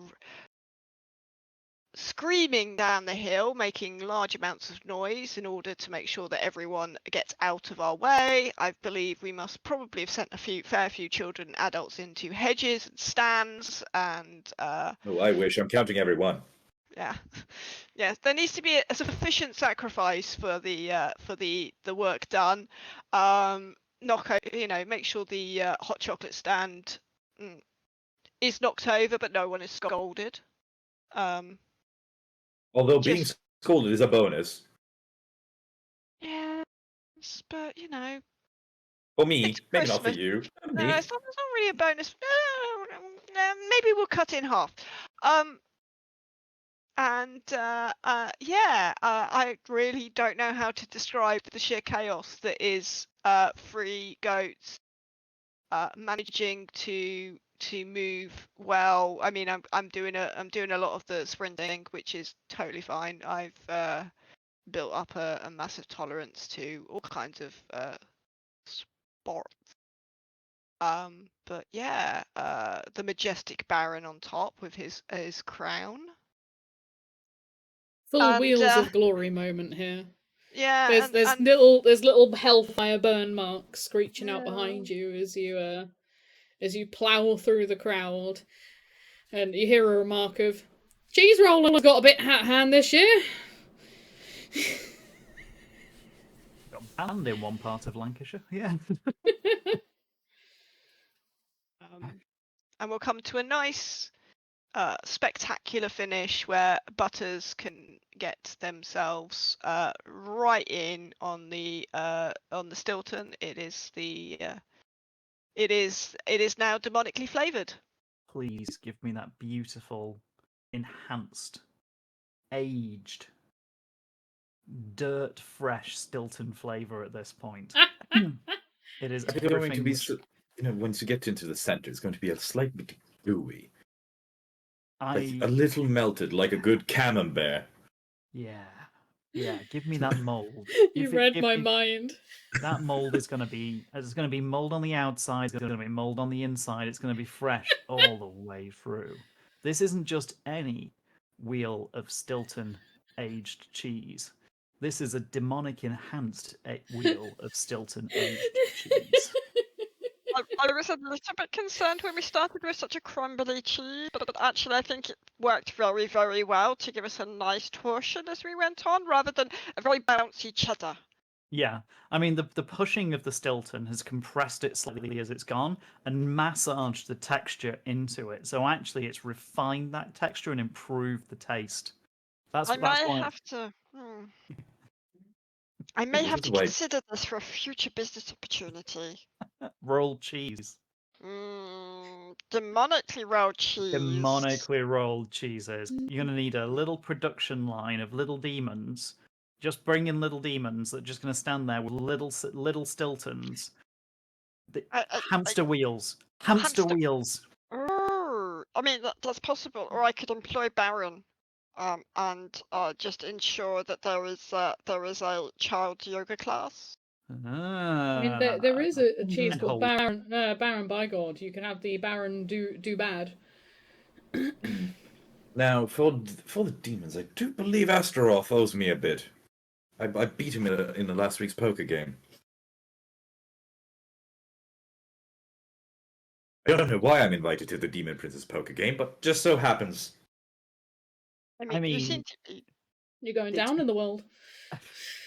screaming down the hill, making large amounts of noise in order to make sure that everyone gets out of our way. I believe we must probably have sent a fair few children and adults into hedges and stands and Oh, I wish. I'm counting every one. yeah. Yes, there needs to be a sufficient sacrifice for the work done. Make sure the hot chocolate stand is knocked over, but no one is scolded. Although being scolded is a bonus. Yes, but For me, it's maybe not for Christmas. you. No, Me. it's not really a bonus. Maybe we'll cut it in half. I really don't know how to describe the sheer chaos that is 3 goats managing to move well. I mean, I'm doing a lot of the sprinting, which is totally fine. I've built up a massive tolerance to all kinds of sports. But yeah, the majestic Baron on top with his crown. Full And, wheels of glory moment here. Yeah, There's little hellfire burn marks screeching out behind you as you plough through the crowd, and you hear a remark of, "Cheese roller's got a bit hat hand this year." And in one part of Lancashire, yeah. And we'll come to a nice, spectacular finish where Butters can get themselves right in on the Stilton. It is now demonically flavored. Please give me that beautiful, enhanced, aged, dirt fresh Stilton flavor at this point. It is It's going to be, everything once you get into the center, it's going to be a slight bit gooey. I Like a little melted, like a good camembert. yeah, give me that mold. You read my mind. That mold is going to be mold on the outside, it's going to be mold on the inside, it's going to be fresh all the way through. This isn't just any wheel of Stilton aged cheese. This is a demonic enhanced wheel of Stilton aged cheese. I was a little bit concerned when we started with such a crumbly cheese, but actually I think it worked very, very well to give us a nice torsion as we went on, rather than a very bouncy cheddar. Yeah, I mean the pushing of the Stilton has compressed it slightly as it's gone and massaged the texture into it. So actually, it's refined that texture and improved the taste. I That's might why have to. I may This have is to why consider this for a future business opportunity. rolled cheese, Demonically rolled cheese. demonically rolled cheeses. You're gonna need a little production line of little demons. Just bring in little demons that are just gonna stand there with little Stiltons. Hamster wheels, hamster Hamster- wheels. I mean, that's possible. Or I could employ Baron, and just ensure that there is a child yoga class. I mean, there is a cheese called Baron Bygod. You can have the Baron do bad. now for the demons, I do believe Astaroth owes me a bit. I beat him in the last week's poker game. I don't know why I'm invited to the Demon Princess poker game, but just so happens. I mean, you seem to be. You're going down in the world.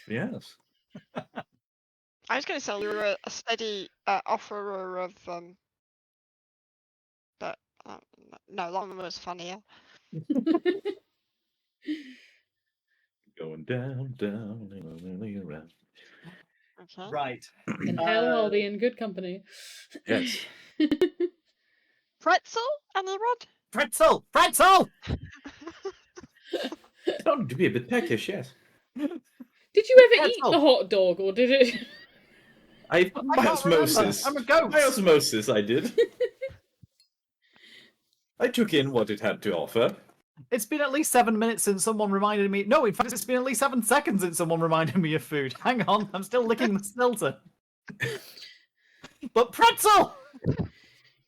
Yes. I was going to say you were a steady offerer of but no, that one was funnier. Going down, around. Okay. Right. In hell, I'll be in good company. Yes. Pretzel, Anirod? Pretzel! Pretzel! Starting to be a bit peckish, yes. Did you ever eat Pretzel. the hot dog, or did it? My can't osmosis. remember. I'm a goat. My osmosis, I did. I took in what it had to offer. It's been at least 7 minutes since someone reminded me. No, in fact, it's been at least 7 seconds since someone reminded me of food. Hang on, I'm still licking the Stilton. But pretzel!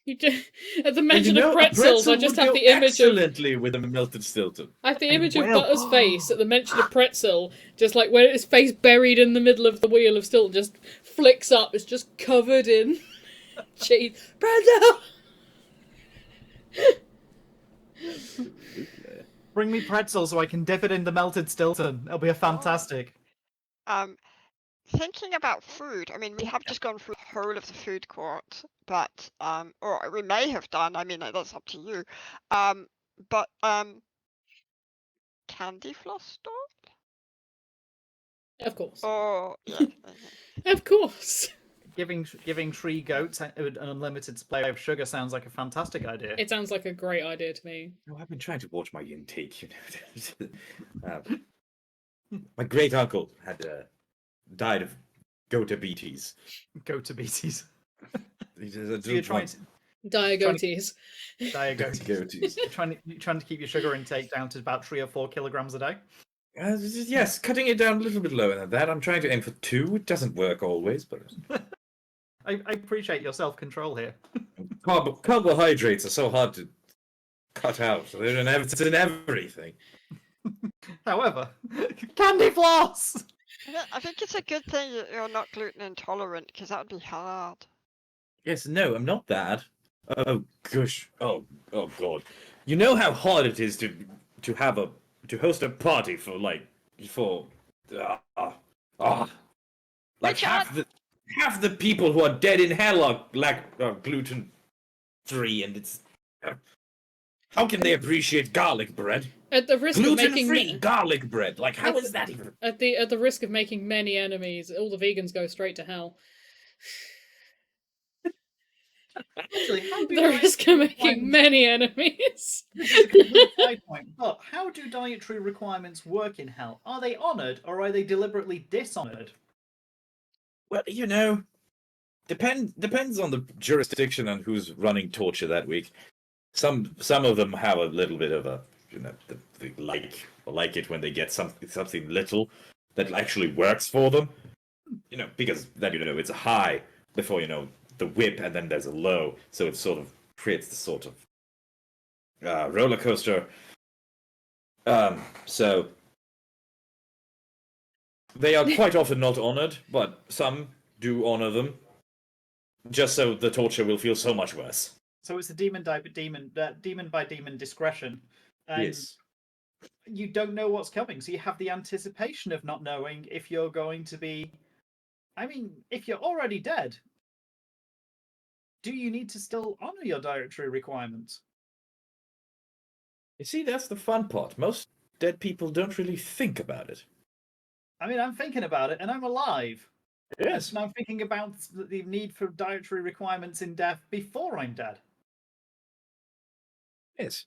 You just, at the mention And of pretzels, I just would have go the image of. excellently with a melted Stilton. I have the image of will. Butter's face at the mention of pretzel, just like where his face buried in the middle of the wheel of Stilton just flicks up. It's just covered in cheese. Pretzel! Bring me pretzel so I can dip it in the melted Stilton. It'll be a fantastic. Thinking about food, I mean, we have just gone through the whole of the food court, but or we may have done. I mean, that's up to you. But candy floss store? Of course. Oh, yeah. Of course. Giving 3 goats an unlimited supply of sugar sounds like a fantastic idea. It sounds like a great idea to me. No, I've been trying to watch my intake, you know. My great uncle had died of goat-diabetes. Goat-diabetes. So So you're trying to Diagotes. diagotes. trying to keep your sugar intake down to about 3 or 4 kilograms a day. Yes, cutting it down a little bit lower than that. I'm trying to aim for 2. It doesn't work always, but I appreciate your self-control here. carbohydrates are so hard to cut out. They're in everything. However, candy floss! I think it's a good thing that you're not gluten intolerant, because that would be hard. Yes, no, I'm not that. Oh gosh. Oh god. You know how hard it is to host a party for like half the people who are dead in hell are gluten free, and it's how can they appreciate garlic bread? At the risk of Gluten making free garlic bread. Like how is that even? at the risk of making many enemies, all the vegans go straight to hell. Actually, how do The risk of making requirements- many enemies. This is a complete side point, but how do dietary requirements work in hell? Are they honoured or are they deliberately dishonoured? Well, you know, depends on the jurisdiction and who's running torture that week. Some of them have a little bit of a, you know, they like it when they get something little that actually works for them. You know, because then it's a high before the whip, and then there's a low, so it sort of creates the sort of roller coaster. So they are quite often not honored, but some do honor them, just so the torture will feel so much worse. So it's a demon by demon discretion. And Yes. you don't know what's coming, so you have the anticipation of not knowing if you're going to be I mean, if you're already dead, do you need to still honor your dietary requirements? You see, that's the fun part. Most dead people don't really think about it. I mean, I'm thinking about it, and I'm alive. Yes. And I'm thinking about the need for dietary requirements in death before I'm dead. Yes.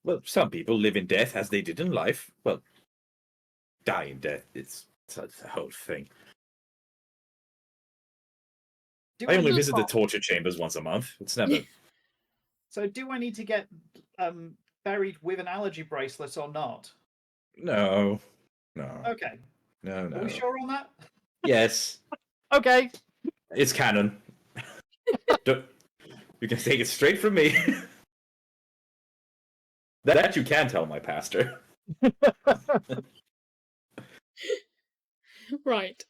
Well, some people live in death as they did in life. Well, die in death. It's a whole thing. Do I only need visit the to- torture chambers once a month. It's never. So, do I need to get buried with an allergy bracelet or not? No. Okay. No. Are we sure on that? Yes. Okay. It's canon. You can take it straight from me. That you can tell my pastor. Right.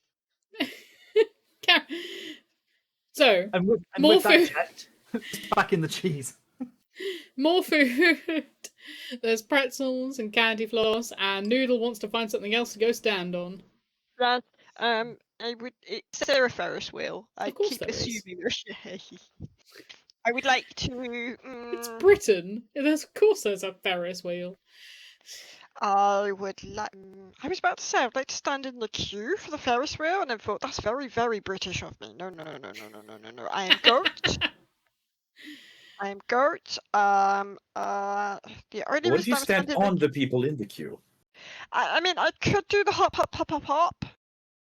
So, And with more that food. checked, back in the cheese. More food. There's pretzels and candy floss, and Noodle wants to find something else to go stand on. Right. Is there a Ferris wheel? I Of course keep there is. assuming there. I would like to. It's Britain. Of course there's a Ferris wheel. I would like. I was about to say I'd like to stand in the queue for the Ferris wheel, and I thought that's very, very British of me. No. I am goat. I am goat. The only What if reason you I'm stand standing. on the people in the queue? I mean, I could do the hop,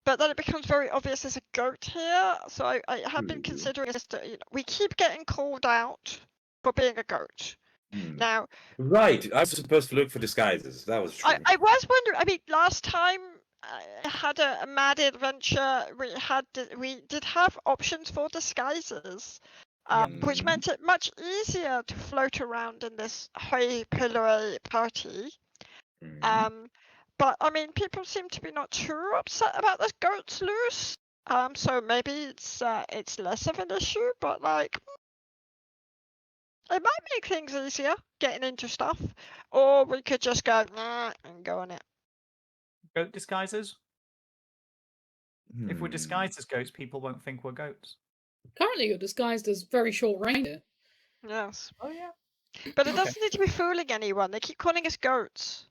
but then it becomes very obvious there's a goat here. So I have been considering this. We keep getting called out for being a goat. Now, Right, I was supposed to look for disguises. That was true. I was wondering. I mean, last time I had a mad adventure. We did have options for disguises, which meant it much easier to float around in this high pillory party. But I mean, people seem to be not too upset about this goats loose. So maybe it's less of an issue, but like. It might make things easier getting into stuff, or we could just go nah, and go on it. Goat disguises? If we're disguised as goats, people won't think we're goats. Currently, you're disguised as very short reindeer. Yes. Oh, yeah. But it doesn't need to be fooling anyone. They keep calling us goats.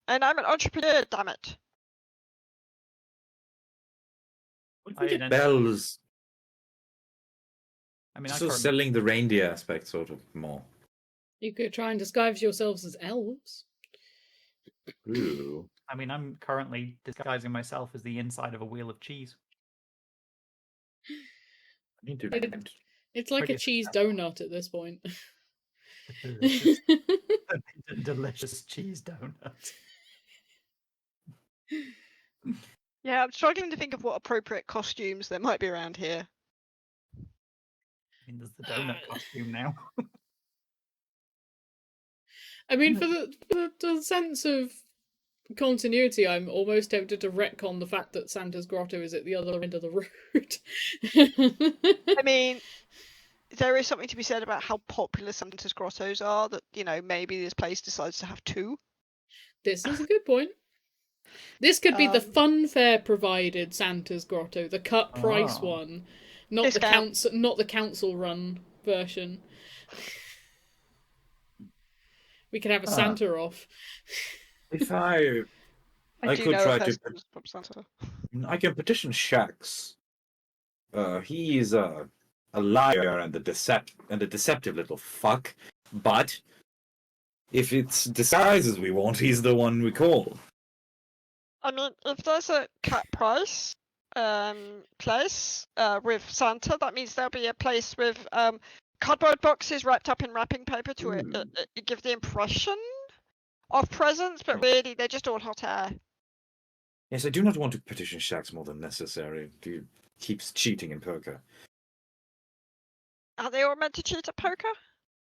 And I'm an entrepreneur, damn it. What if we get bells? I mean, So selling the reindeer aspect sort of more. You could try and disguise yourselves as elves. Ooh. I mean, I'm currently disguising myself as the inside of a wheel of cheese. I need to. It's like a Pretty cheese donut at this point. Delicious, delicious cheese donut. Yeah, I'm struggling to think of what appropriate costumes there might be around here. I mean, there's the donut costume now. I mean, for the sense of continuity, I'm almost tempted to retcon the fact that Santa's grotto is at the other end of the road. I mean, there is something to be said about how popular Santa's grottos are, that, maybe this place decides to have two. This is a good point. This could be the funfair provided Santa's grotto, the cut price one, not the council run version. We could have a Santa off. If I could try to. I can petition Shax. He is a liar and a deceptive little fuck. But if it's disguises we want, he's the one we call. I mean, if there's a cut price place with Santa, that means there'll be a place with cardboard boxes wrapped up in wrapping paper to give the impression of presents, but really they're just all hot air. Yes, I do not want to petition Shax more than necessary. He keeps cheating in poker. Are they all meant to cheat at poker?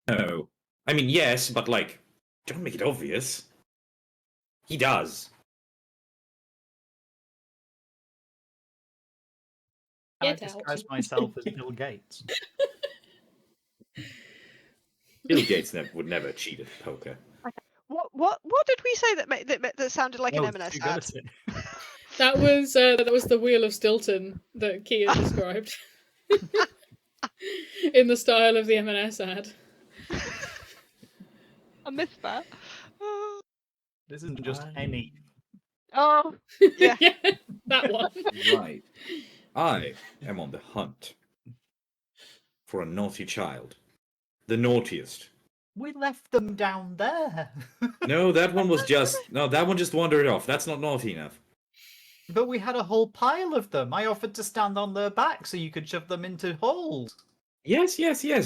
No. I mean, yes, but don't make it obvious. He does. I disguise myself as Bill Gates. Bill Gates would never cheat at poker. What did we say that sounded like an M&S ad? That was the Wheel of Stilton that Kia described in the style of the M&S ad. I missed that. This isn't just any. Oh, yeah. Yeah, that one. Right. I am on the hunt for a naughty child. The naughtiest. We left them down there. No, that one was just... No, that one just wandered off. That's not naughty enough. But we had a whole pile of them. I offered to stand on their back so you could shove them into holes. Yes,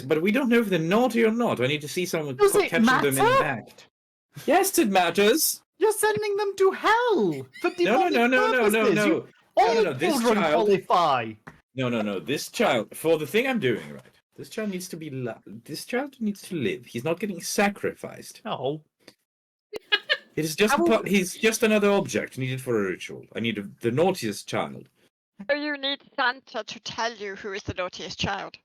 but we don't know if they're naughty or not. I need to see someone Does it catching them in matter? act. Yes, it matters. You're sending them to hell for demonic purposes. No. All No, this children child- qualify. No. This child, for the thing I'm doing, right? This child needs to be. This child needs to live. He's not getting sacrificed. No. It is just. How- He's just another object needed for a ritual. I need the naughtiest child. So you need Santa to tell you who is the naughtiest child.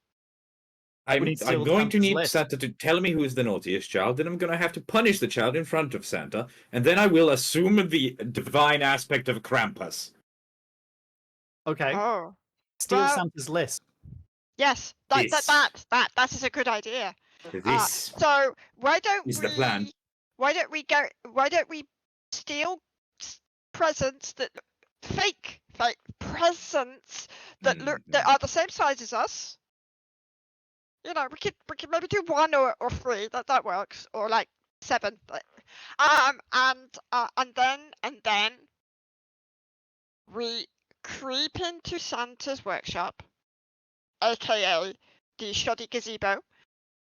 I'm need to steal going to Santa's need list. Santa to tell me who is the naughtiest child. Then I'm going to have to punish the child in front of Santa, and then I will assume the divine aspect of Krampus. Okay. Oh. Steal well- Santa's list. Yes, This. that is a good idea. This So why don't is we? the plan. Why don't we go? Why don't we steal presents that fake presents that look that are the same size as us? You know, we could maybe do 1 or 3. That works, or like 7. And then we creep into Santa's workshop, aka the shoddy gazebo,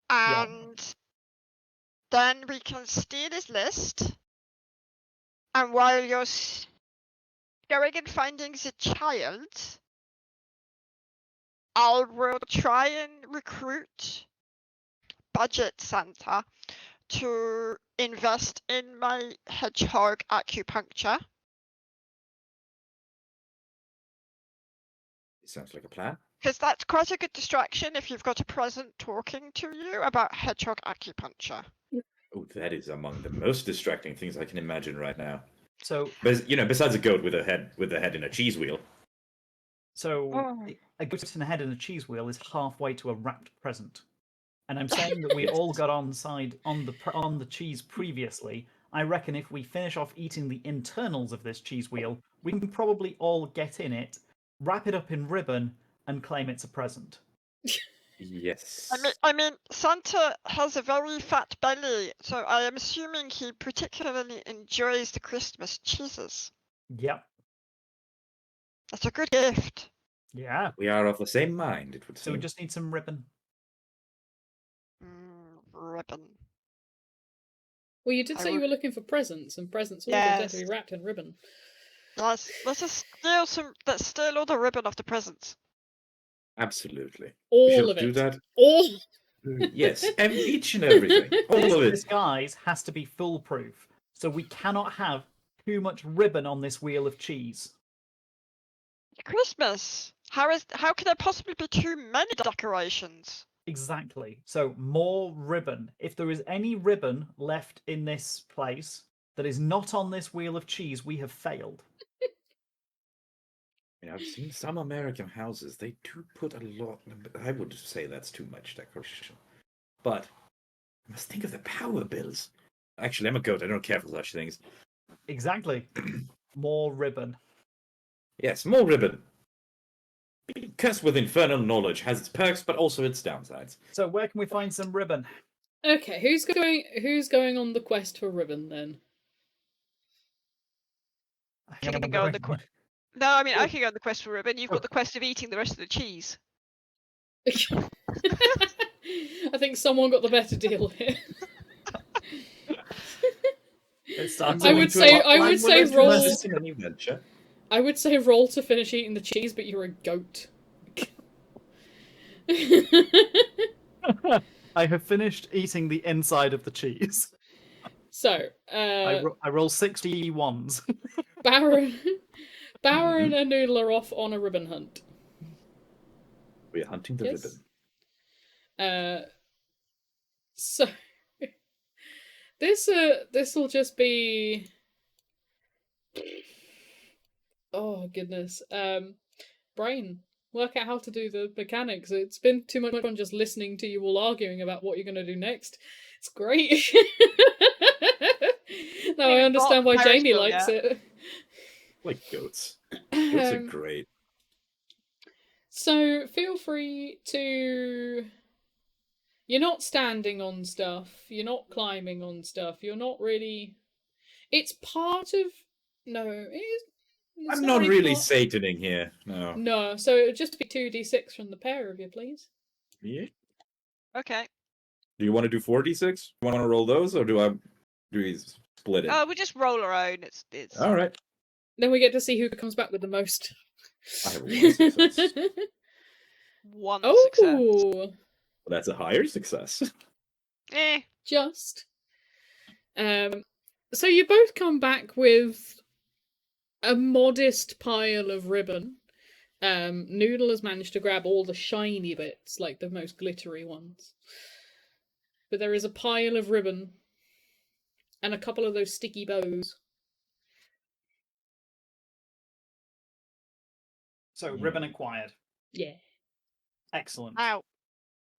and then we can steal his list. And while you're going and finding the child, I will try and recruit budget Santa to invest in my hedgehog acupuncture. Sounds like a plan. Because that's quite a good distraction if you've got a present talking to you about hedgehog acupuncture. Oh, that is among the most distracting things I can imagine right now. So, But besides a goat with a head in a cheese wheel. Oh. A goat in a head and a cheese wheel is halfway to a wrapped present. And I'm saying that we all got on the cheese previously. I reckon if we finish off eating the internals of this cheese wheel, we can probably all get in it, wrap it up in ribbon, and claim it's a present. Yes. I mean, Santa has a very fat belly, so I am assuming he particularly enjoys the Christmas cheeses. Yep. That's a good gift. Yeah. We are of the same mind, it would So we seem. just need some ribbon. Ribbon. Well, you did I say you would- were looking for presents, and presents all Yes. tend to be wrapped in ribbon. Let's just steal some. Let's steal all the ribbon off the presents. Absolutely. All we shall of do it. that. All. Yes, each and everything. All of This it. disguise has to be foolproof, so we cannot have too much ribbon on this wheel of cheese. Christmas. How can there possibly be too many decorations? Exactly. So more ribbon. If there is any ribbon left in this place that is not on this wheel of cheese, we have failed. I've seen some American houses. They do put a lot. I would say that's too much decoration. But I must think of the power bills. Actually, I'm a goat. I don't care for such things. Exactly. More ribbon. Yes, more ribbon. Being cursed with infernal knowledge has its perks, but also its downsides. So where can we find some ribbon? Okay, who's going on the quest for ribbon then? I Can think we I'm go on going- the No, I mean I can go on the quest for ribbon. You've got the quest of eating the rest of the cheese. I think someone got the better deal here. It starts I would say roll. Any venture. I would say roll to finish eating the cheese, but you're a goat. I have finished eating the inside of the cheese. So, I roll 61s. Baron and Noodle are off on a ribbon hunt. We are hunting the Yes. ribbon. So this will just be Oh goodness. Brain, work out how to do the mechanics. It's been too much fun just listening to you all arguing about what you're gonna do next. It's great. Now I Even understand got why Jamie Periscope likes yet. it. Like goats. Goats are Um, great. So feel free to. You're not standing on stuff. You're not climbing on stuff. You're not really. It's part of. No, it's I'm not not really part. Sataning here. No. No, so it would just be 2d6 from the pair of you, please. Yeah. Okay. Do you want to do 4d6? You want to roll those, or do we split it? Oh, we just roll our own. It's All right. Then we get to see who comes back with the most. I have one success. one success. Oh, Well, that's a higher success. just. So you both come back with a modest pile of ribbon. Noodle has managed to grab all the shiny bits, like the most glittery ones. But there is a pile of ribbon and a couple of those sticky bows. So ribbon acquired. Yeah. Excellent. Ow.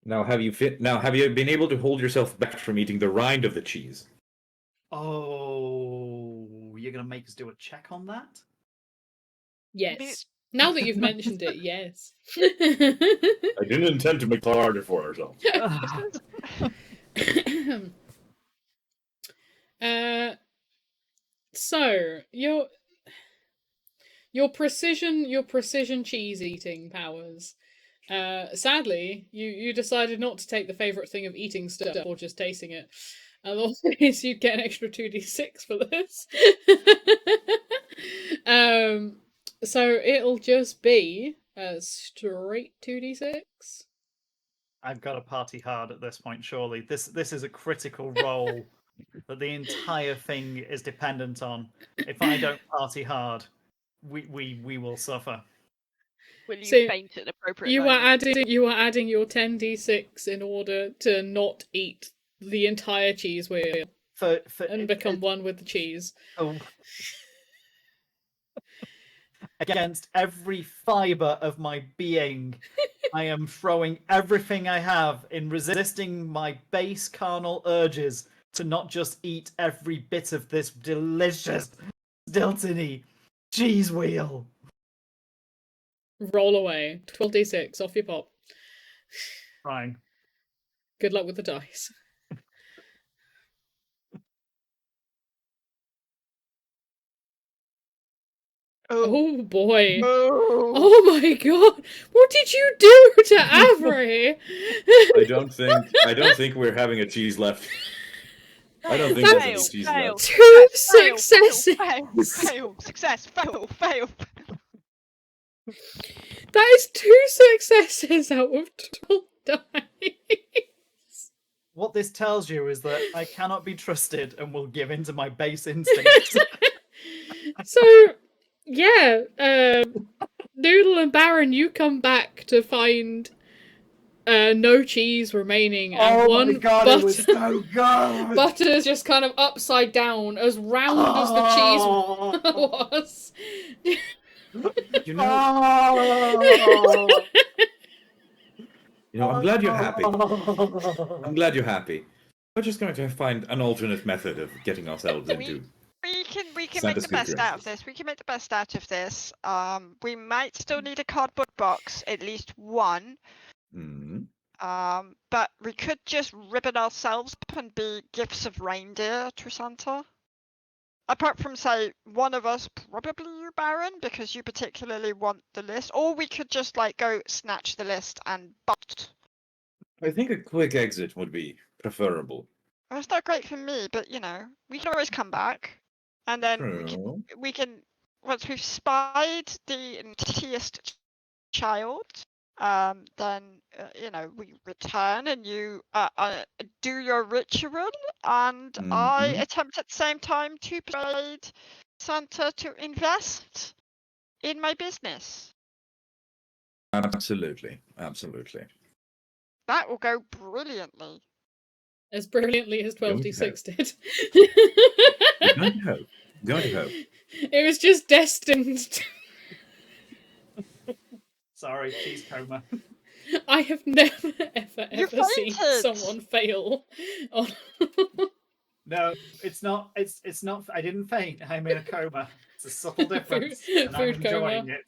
Now, have you been able to hold yourself back from eating the rind of the cheese? Oh, you're gonna make us do a check on that? Yes. Now that you've mentioned it, yes. I didn't intend to make it harder for ourselves. So your precision cheese eating powers. Sadly, you decided not to take the favourite thing of eating stuff or just tasting it. Otherwise, you'd get an extra 2d6 for this. So it'll just be a straight 2d6. I've got to party hard at this point, surely. This is a critical role that the entire thing is dependent on. If I don't party hard, we will suffer. Will you So faint at an appropriate You moment? are adding your 10d6 in order to not eat the entire cheese wheel and become one with the cheese. Oh. Against every fibre of my being, I am throwing everything I have in resisting my base carnal urges to not just eat every bit of this delicious Stiltony cheese wheel. Roll away. 12d6 off your pop. Fine. Good luck with the dice. Oh boy. Oh my god. What did you do to Avery? I don't think we're having a cheese left. I don't think there's any cheese left. Two successes. Fail. Success. Fail. That is 2 successes out of 12 dice. What this tells you is that I cannot be trusted and will give in to my base instincts. So, yeah, Noodle and Baron, you come back to find no cheese remaining, and one my god, butter, it was so good! butter's just kind of upside down, as round as the cheese was. You know, I'm glad you're happy. I'm glad you're happy. We're just going to find an alternate method of getting ourselves into. We can make Santa's the best good out of this. We can make the best out of this. We might still need a cardboard box, at least one. Mm. But we could just ribbon ourselves up and be gifts of reindeer to Santa. Apart from, say, one of us, probably you, Baron, because you particularly want the list. Or we could just, like, go snatch the list and butt. I think a quick exit would be preferable. Well, it's not great for me, but, you know, we can always come back. And then we can once we've spied the naughtiest child, then, you know, we return and you do your ritual, and I attempt at the same time to persuade Santa to invest in my business. Absolutely. That will go brilliantly. As brilliantly as 12d6 did. Going to hope. It was just destined Sorry, cheese coma. I have never, ever, You ever seen fainted! someone fail on. No, it's not. It's not. I didn't faint. I'm in a coma. It's a subtle difference, and I'm Food coma. enjoying it.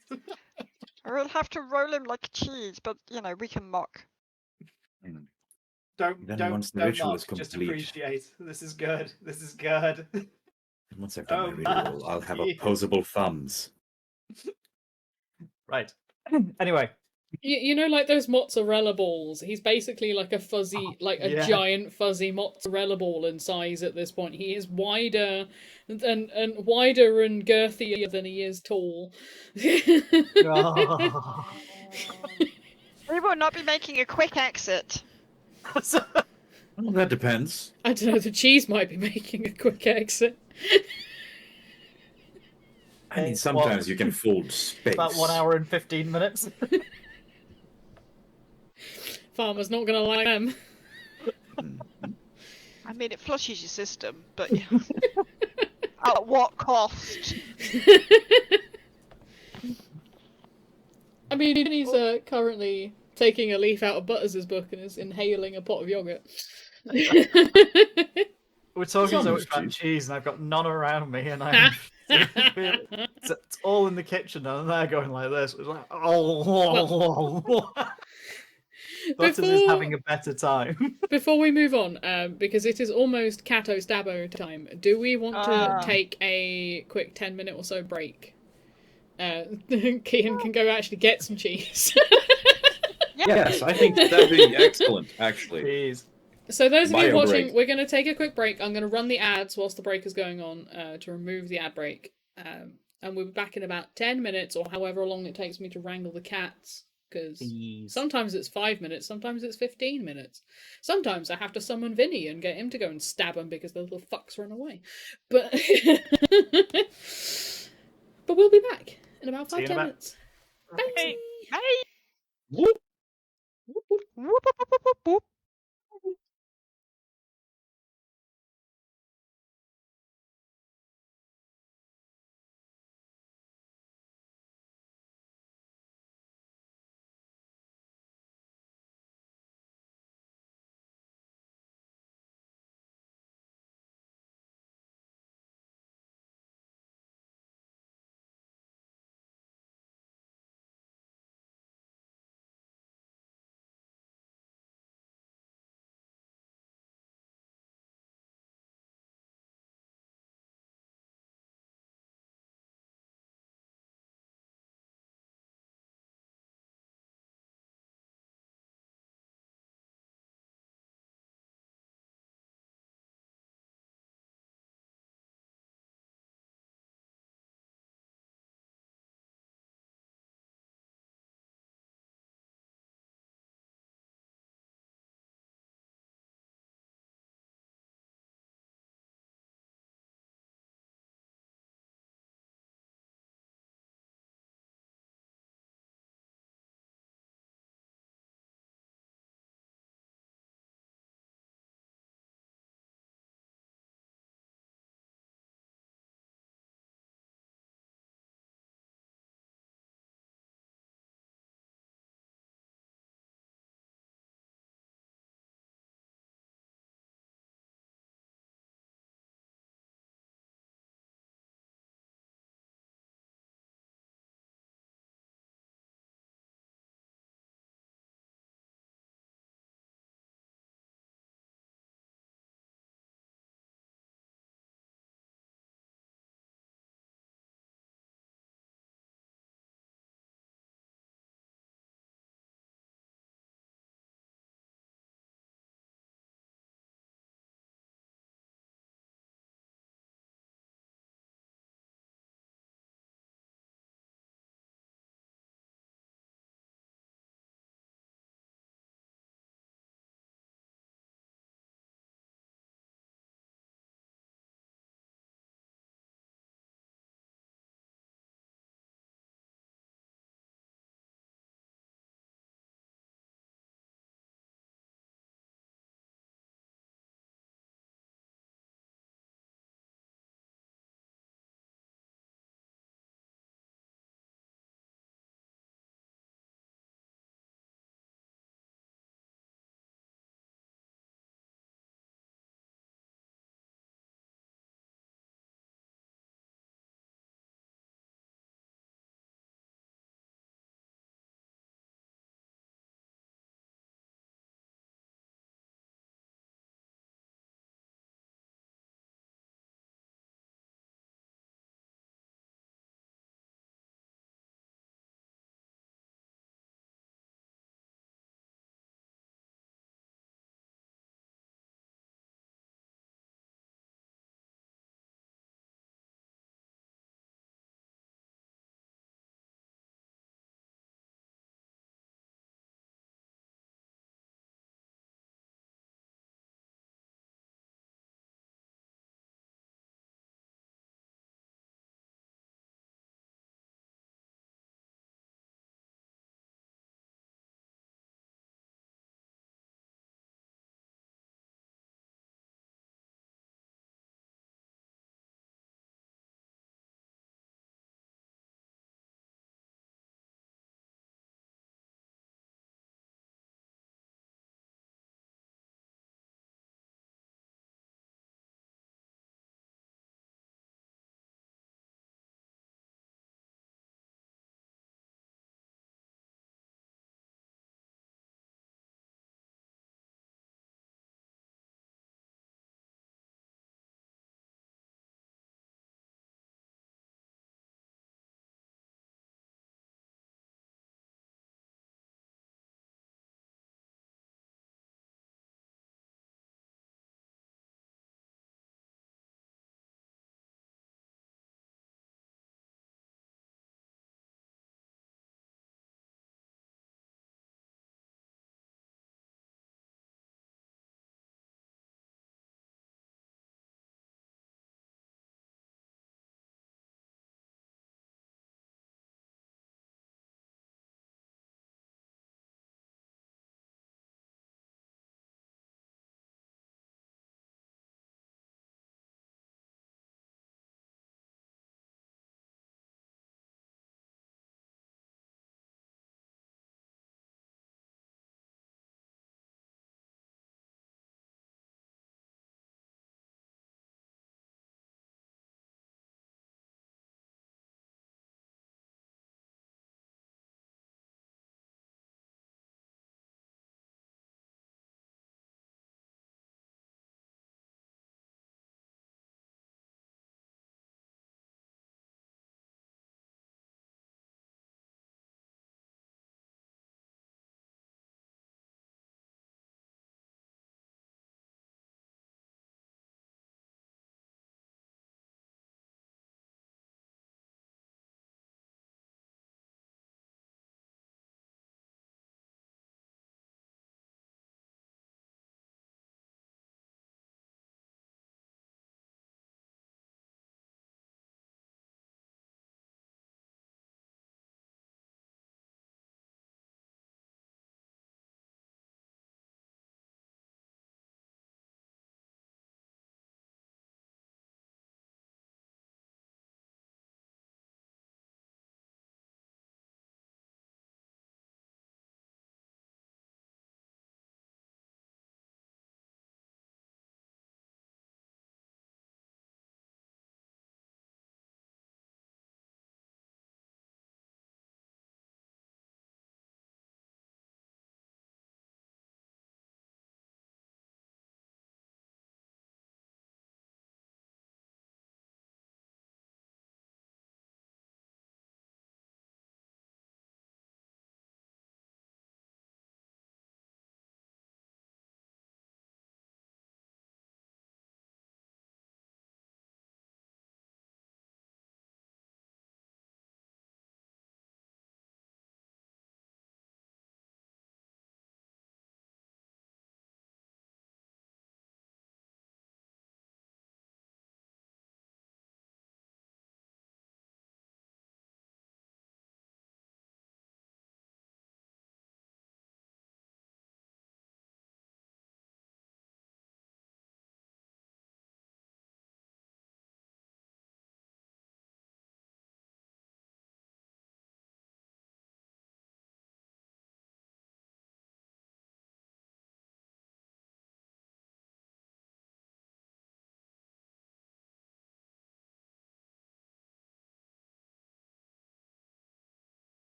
We'll have to roll him like cheese, but we can mock. Don't once the don't ritual is mock, just complete- appreciate. This is good. This is good. And once I've done Oh, my ritual, I'll have yeah. opposable thumbs. Right. Anyway, You know, like those mozzarella balls. He's basically like a fuzzy, like a yeah. giant fuzzy mozzarella ball in size at this point. He is wider and wider and girthier than he is tall. Oh. We will not be making a quick exit. Well, that depends. I don't know. The cheese might be making a quick exit. I mean, sometimes you can fold space. About 1 hour and 15 minutes. Farmer's not gonna like them. I mean, it flushes your system, but at what cost? I mean, he's currently taking a leaf out of Butters' book and is inhaling a pot of yogurt. We're talking so much Almost about cheese. cheese, and I've got none around me, and I'm. It's all in the kitchen, and they're going like this. It's like, oh. Butters is having a better time. Before we move on, because it is almost Cato Stabbo time, do we want to take a quick 10-minute or so break? Kian can go actually get some cheese. Yes, I think that'd be excellent, actually. Jeez. So those of you Bio watching, break. we're going to take a quick break. I'm going to run the ads whilst the break is going on to remove the ad break. And we'll be back in about 10 minutes or however long it takes me to wrangle the cats. Because sometimes it's 5 minutes, sometimes it's 15 minutes. Sometimes I have to summon Vinny and get him to go and stab him because the little fucks run away. But but we'll be back in about 5-10 minutes. Bye. Bye. Whoop. Whoop, whoop, whoop, whoop, whoop, whoop.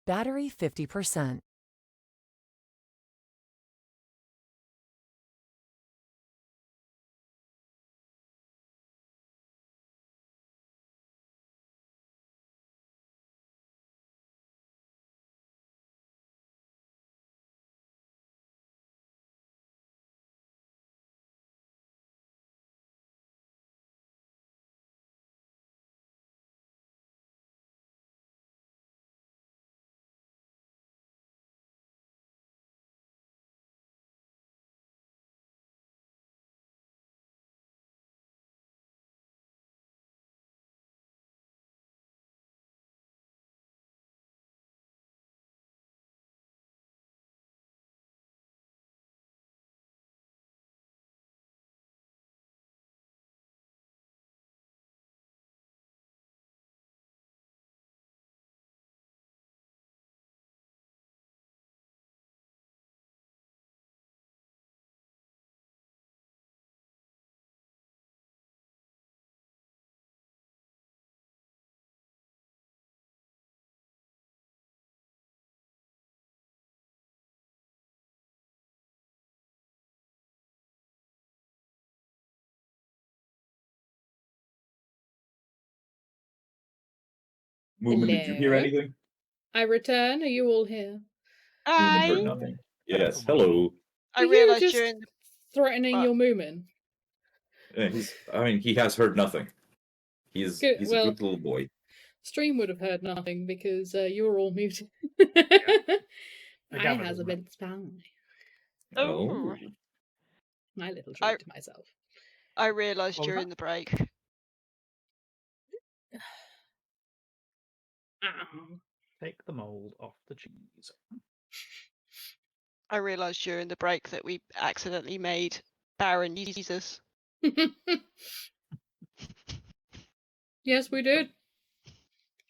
Battery 50%. Movement, did you hear Hello? anything? I return. Are you all here? Movement heard I nothing. Yes, hello. I Are you realised just during the threatening your Moomin? I mean, he has heard nothing. He's Good. a Well, good little boy. stream would have heard nothing because you're all muted. I I gathered has as a much. mince pie. oh, My little I treat to myself. I realised What was during that? the break. Ow. Take the mold off the cheese. I realised during the break that we accidentally made Baron Jesus. Yes, we did.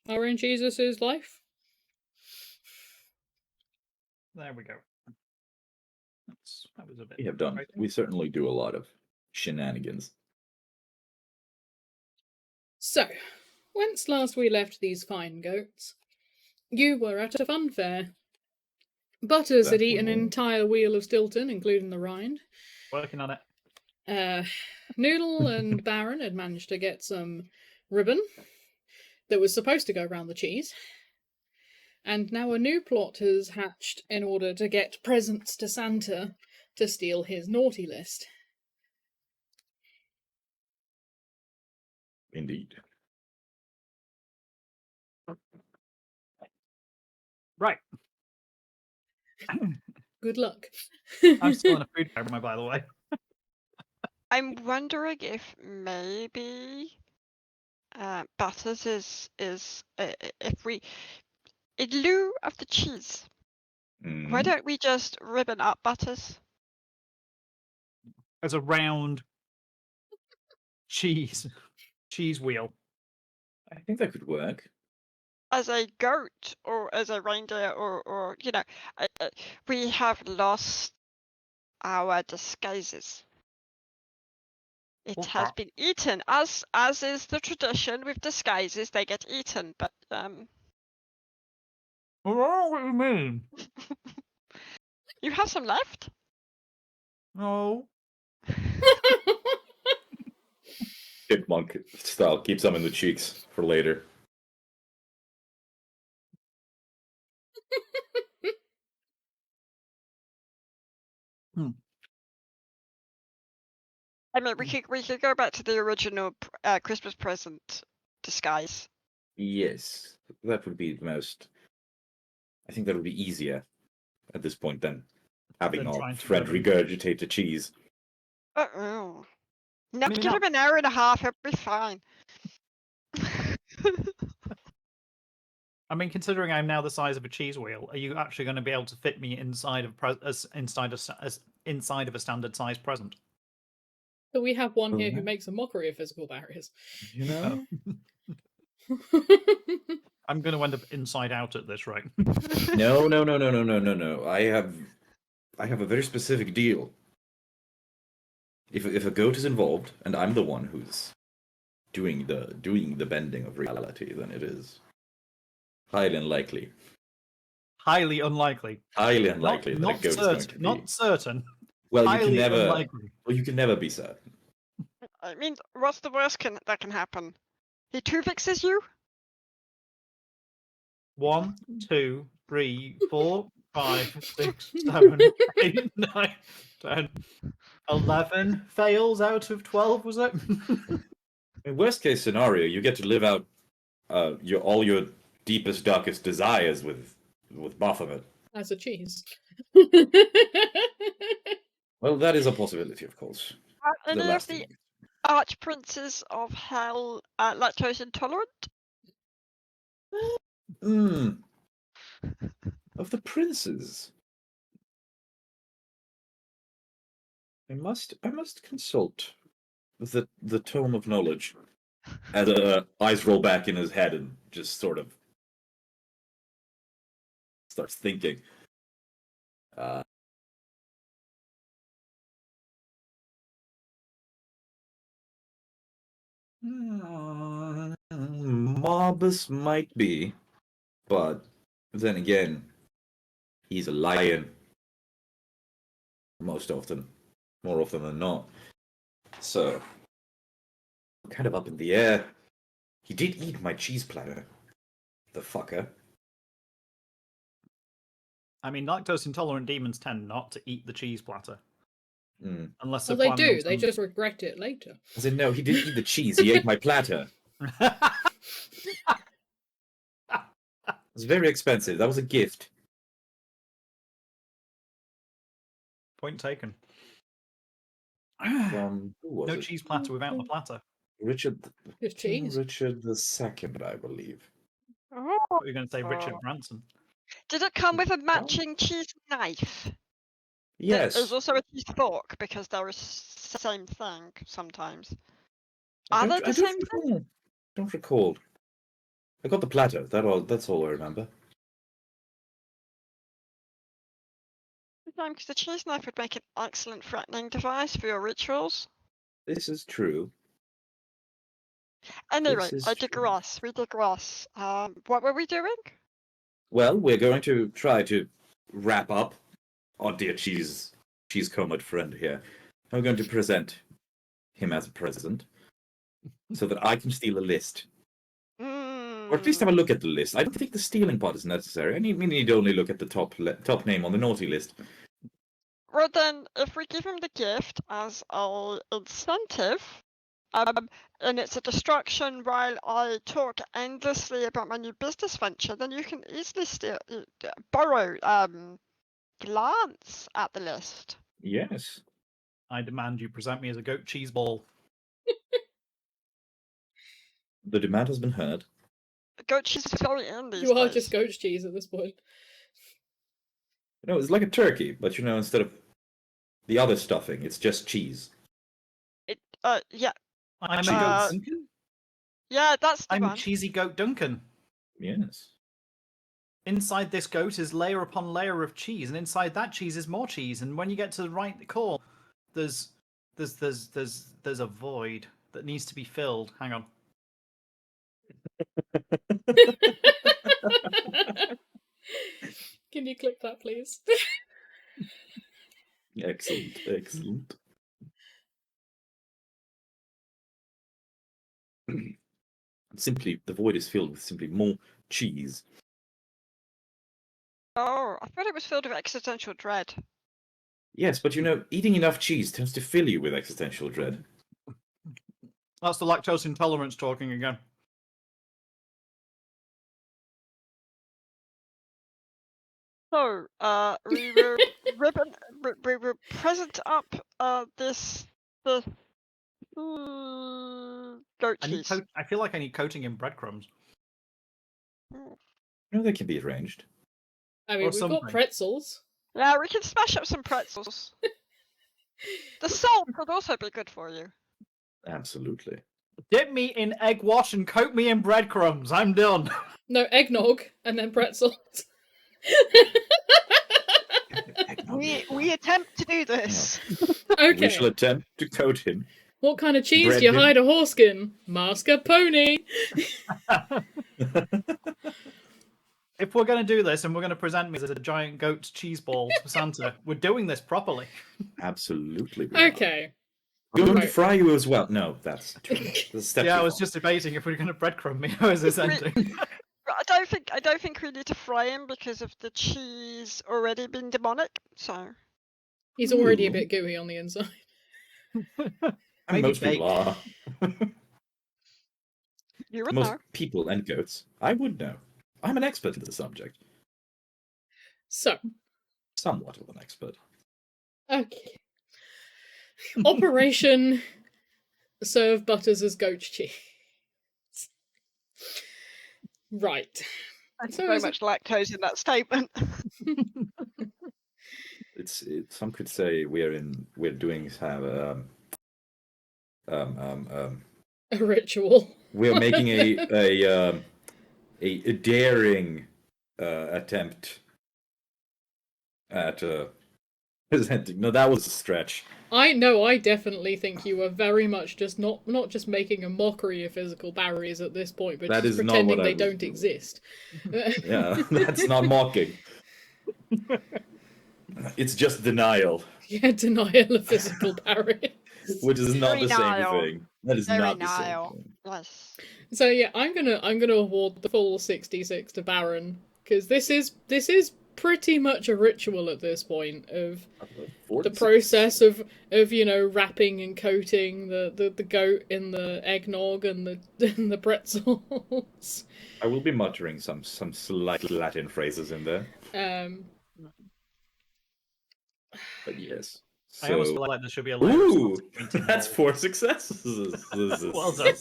Are in Jesus' life. There we go. That was a bit. We have done. frustrating. We certainly do a lot of shenanigans. So, whence last we left these fine goats, you were at a fun fair. Butters had That eaten an one. entire wheel of Stilton, including the rind. Working on it. Noodle and Baron had managed to get some ribbon that was supposed to go around the cheese. And now a new plot has hatched in order to get presents to Santa to steal his naughty list. Indeed. Right. Good luck. I'm still in a food coma, by the way. I'm wondering if maybe Butters is if we in lieu of the cheese, why Mhm. don't we just ribbon up Butters? As a round cheese wheel. I think that could work. As a goat or as a reindeer or you know, we have lost our disguises. It What has part? been eaten, as is the tradition with disguises. They get eaten, but Oh, what do you mean? you have some left. No. Chipmunk style. Keep some in the cheeks for later. I mean, we could go back to the original Christmas present disguise. Yes, that would be the most. I think that would be easier at this point than having Than our trying to friend ribbon. regurgitate the cheese. No, mean, give him an hour and a half. It'll be fine. I mean, considering I'm now the size of a cheese wheel, are you actually going to be able to fit me inside of inside of a standard size present? But we have one here who Alright. makes a mockery of physical barriers. You know? I'm going to end up inside out at this rate. No. I have a very specific deal. If a goat is involved, and I'm the one who's doing the bending of reality, then it is highly unlikely Highly unlikely. Highly unlikely that a Not goat is going to certain. be. Not certain. Well, you can Highly never. unlikely. Well, you can never be certain. I mean, what's the worst that can happen? He two fixes you? 1, 2, 3, 4, 5, 6, 7, 8, 9, 10, 11 fails out of 12, was it? In worst case scenario, you get to live out all your deepest, darkest desires with Baphomet. As a cheese. Well, that is a possibility, of course. Are The any of last the thing. archprinces of hell lactose intolerant? Hmm. Of the princes, I must consult the tome of knowledge. As eyes roll back in his head and just sort of starts thinking. Uh, Morbus might be, but then again, he's a lion most often, more often than not. So, kind of up in the air. He did eat my cheese platter, the fucker. I mean, lactose intolerant demons tend not to eat the cheese platter. Mm. Unless Well, they're they planning do. on They just regret it later. As in, no, he didn't eat the cheese. He ate my platter. It was very expensive. That was a gift. Point taken. From who was No it? cheese platter without the platter. Richard. Just King cheese. Richard II, I believe. Oh. What were you going to say, Richard Branson? Did it come with a matching cheese knife? Yes. There's also a cheese fork because they're the same thing sometimes. I Are they don't, the I same don't thing? recall. Don't recall. I got the platter. That's all I remember. Because the cheese knife would make an excellent threatening device for your rituals. This is true. Anyway, This I is true. digress. We digress. What were we doing? Well, we're going to try to wrap up our dear cheese comet friend here. I'm going to present him as a president so that I can steal a list. Or at least have a look at the list. I don't think the stealing part is necessary. I need only look at the top name on the naughty list. Well then, if we give him the gift as an incentive, and it's a distraction while I talk endlessly about my new business venture, then you can easily borrow glance at the list. Yes. I demand you present me as a goat cheese ball. The demand has been heard. Goat cheese is very in these You are days. just goat's cheese at this point. No, it's like a turkey, but instead of the other stuffing, it's just cheese. Yeah. I'm a goat Duncan? Yeah, that's the I'm one. a cheesy goat Duncan. Yes. Inside this goat is layer upon layer of cheese, and inside that cheese is more cheese. And when you get to the right core, there's a void that needs to be filled. Hang on. Can you clip that, please? Excellent, excellent. Simply, the void is filled with simply more cheese. Oh, I thought it was filled with existential dread. Yes, but eating enough cheese tends to fill you with existential dread. That's the lactose intolerance talking again. So, we will we will present up the goat cheese. I feel like I need coating in breadcrumbs. No, they can be arranged. I mean, Or we've something. got pretzels. Yeah, we can smash up some pretzels. The salt could also be good for you. Absolutely. Dip me in egg wash and coat me in breadcrumbs. I'm done. No, eggnog and then pretzels. We attempt to do this. Okay. We shall attempt to coat him. What kind of cheese Bread do you him. hide a horse in? Mascarpone. If if we're going to do this and we're going to present me as a giant goat cheese ball to Santa, we're doing this properly. Absolutely. we are. Okay. We're going to Right. fry you as well. No, that's too much. That's a step Yeah, too I was far. just debating if we we're going to breadcrumb me. How is this ending? I don't think we need to fry him because of the cheese already being demonic. So He's already a Ooh. bit gooey on the inside. And Maybe most people are. you would Most know. people and goats. I would know. I'm an expert in the subject. So, Somewhat of an expert. okay. Operation Serve Butters as goat cheese. Right. Thank So you very is it- much lactose in that statement. It's some could say we're doing A ritual. we're making a daring attempt at presenting. No, that was a stretch. I know, I definitely think you are very much just not just making a mockery of physical barriers at this point, but That just is not pretending what I they was don't doing. exist. Yeah, that's not mocking. It's just denial, Yeah, denial of physical barriers. which is not the Denial. same thing. That is Very not the same denial. thing. Yes. So yeah, I'm gonna award the full 66 to Baron because this is pretty much a ritual at this point of the process of wrapping and coating the goat in the eggnog and the pretzels. I will be muttering some slight Latin phrases in there, but yes. I almost So, feel like there should be a layer of ooh, something that's involved. 4 successes. Well done.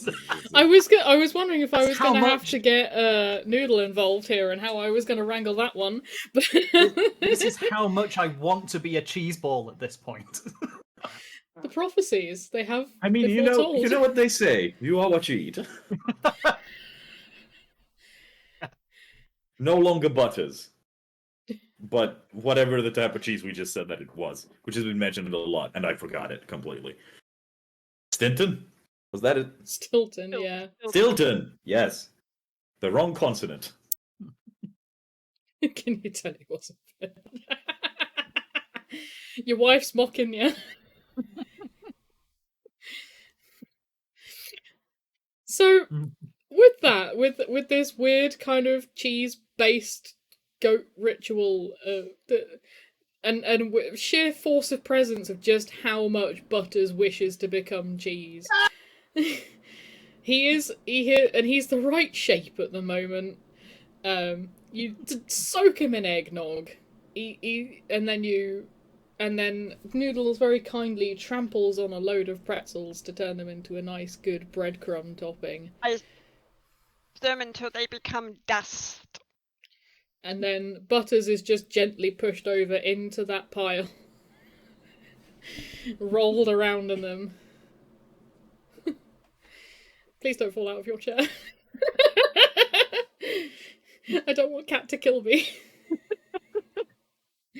I was wondering if I That's was how gonna have much- to get Noodle involved here and how I was gonna wrangle that one, but This is how much I want to be a cheese ball at this point. the prophecies they have. I mean, they're you foretold. know what they say. You are what you eat. No longer butters, but whatever the type of cheese we just said that it was, which has been mentioned a lot, and I forgot it completely. Stilton? Was that it? Stilton, yeah. Stilton! Yes. The wrong consonant. Can you tell it wasn't fair? Your wife's mocking you. So, with that, with this weird kind of cheese-based goat ritual, and sheer force of presence of just how much Butters wishes to become cheese. He's the right shape at the moment. You soak him in eggnog, and then Noodles very kindly tramples on a load of pretzels to turn them into a nice, good breadcrumb topping. I them until they become dust. And then Butters is just gently pushed over into that pile, rolled around in them. Please don't fall out of your chair. I don't want Cat to kill me.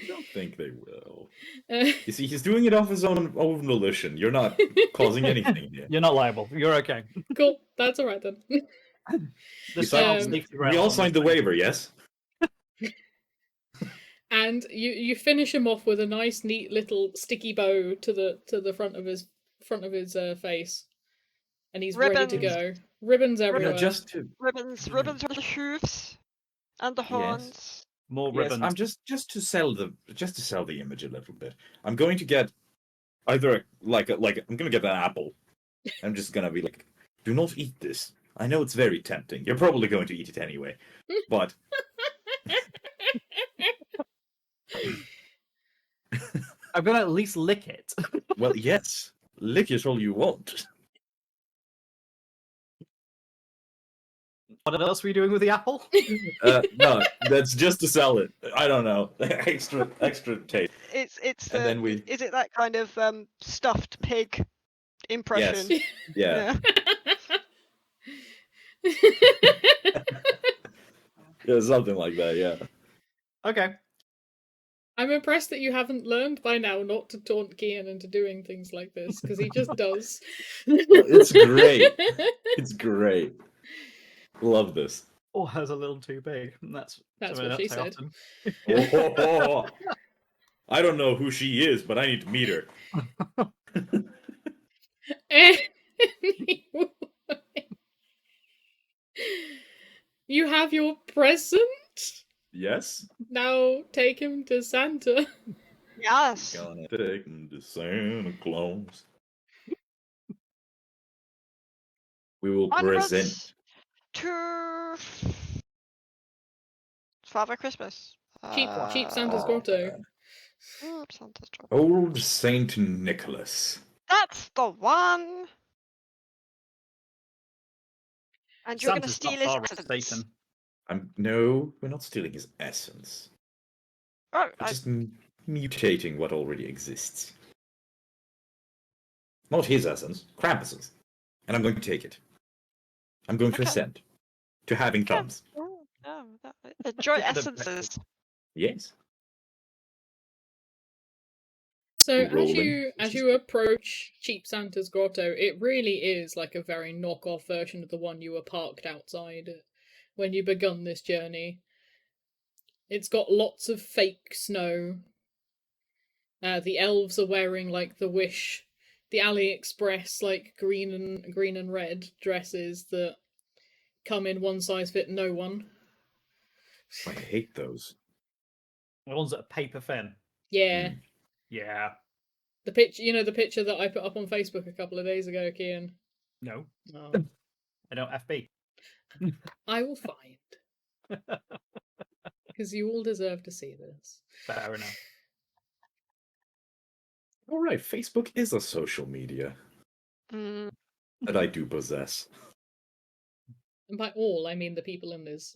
I don't think they will. Uh, You see, he's doing it off his own volition. You're not causing anything here. You're not liable. You're okay. cool, that's alright then. The signed- safety We rails all on signed this the thing. waiver, yes? And you finish him off with a nice, neat little sticky bow to the front of his face, and he's ready to Ribbons. go. Ribbons No, everywhere. just to Ribbons for the hooves and the horns. More yes, ribbons. I'm just to sell the image a little bit. I'm going to get either I'm gonna get an apple. I'm just gonna be like, do not eat this. I know it's very tempting. You're probably going to eat it anyway, but I'm gonna at least lick it. well, yes, lick it all you want. What else were you doing with the apple? No, that's just to sell it. I don't know, extra taste. It's And then we- is it that kind of stuffed pig impression? Yeah, yeah, something like that. Yeah. Okay. I'm impressed that you haven't learned by now not to taunt Kian into doing things like this, because he just does. It's great. It's great. Love this. Or has a little too big. That's something what I she say said. often. I don't know who she is, but I need to meet her. Anyway, you have your present. Yes? Now take him to Santa. Yes. Gonna take him to Santa Claus. We will present. Onwards to Father Christmas. Cheap Santa's grotto. Santa's grotto. Old Saint Nicholas. That's the one. And you're going to Santa's steal not his far off essence. Satan. No, we're not stealing his essence. Oh, We're just mutating what already exists. Not his essence, Krampus's. And I'm going to take it. I'm going to Okay. ascend to having Okay. thumbs. Enjoy Take it essences. Yes. So Rolling. as you approach Cheap Santa's grotto, it really is like a very knockoff version of the one you were parked outside when you begun this journey. It's got lots of fake snow. The elves are wearing like the AliExpress like green and red dresses that come in one size fit no one. I hate those. The ones that are paper thin. Yeah. Yeah. The picture that I put up on Facebook a couple of days ago, Kian. No. Oh. I don't FB. I will find. Because you all deserve to see this. Fair enough. All right, Facebook is a social media that I do possess. And by all, I mean the people in this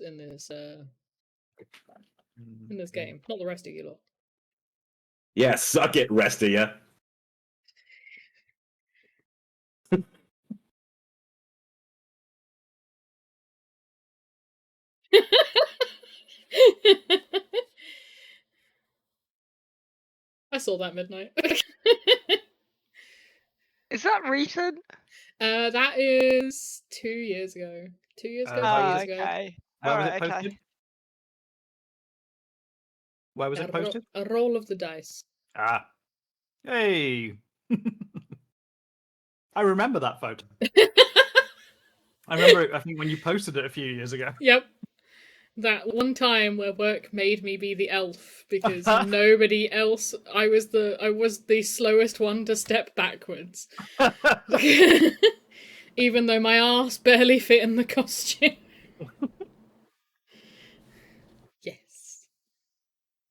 game, not the rest of you lot. Yeah, suck it, rest of ya. I saw that midnight. Is that recent? That is 2 years ago. 2 years ago, 3 years ago. Okay. Where was it Alright, posted? okay. Where was it posted? A roll of the dice. Ah. Hey. I remember that photo. I remember it, I think, when you posted it a few years ago. Yep. That one time where work made me be the elf because nobody else. I was the slowest one to step backwards, even though my arse barely fit in the costume. Yes.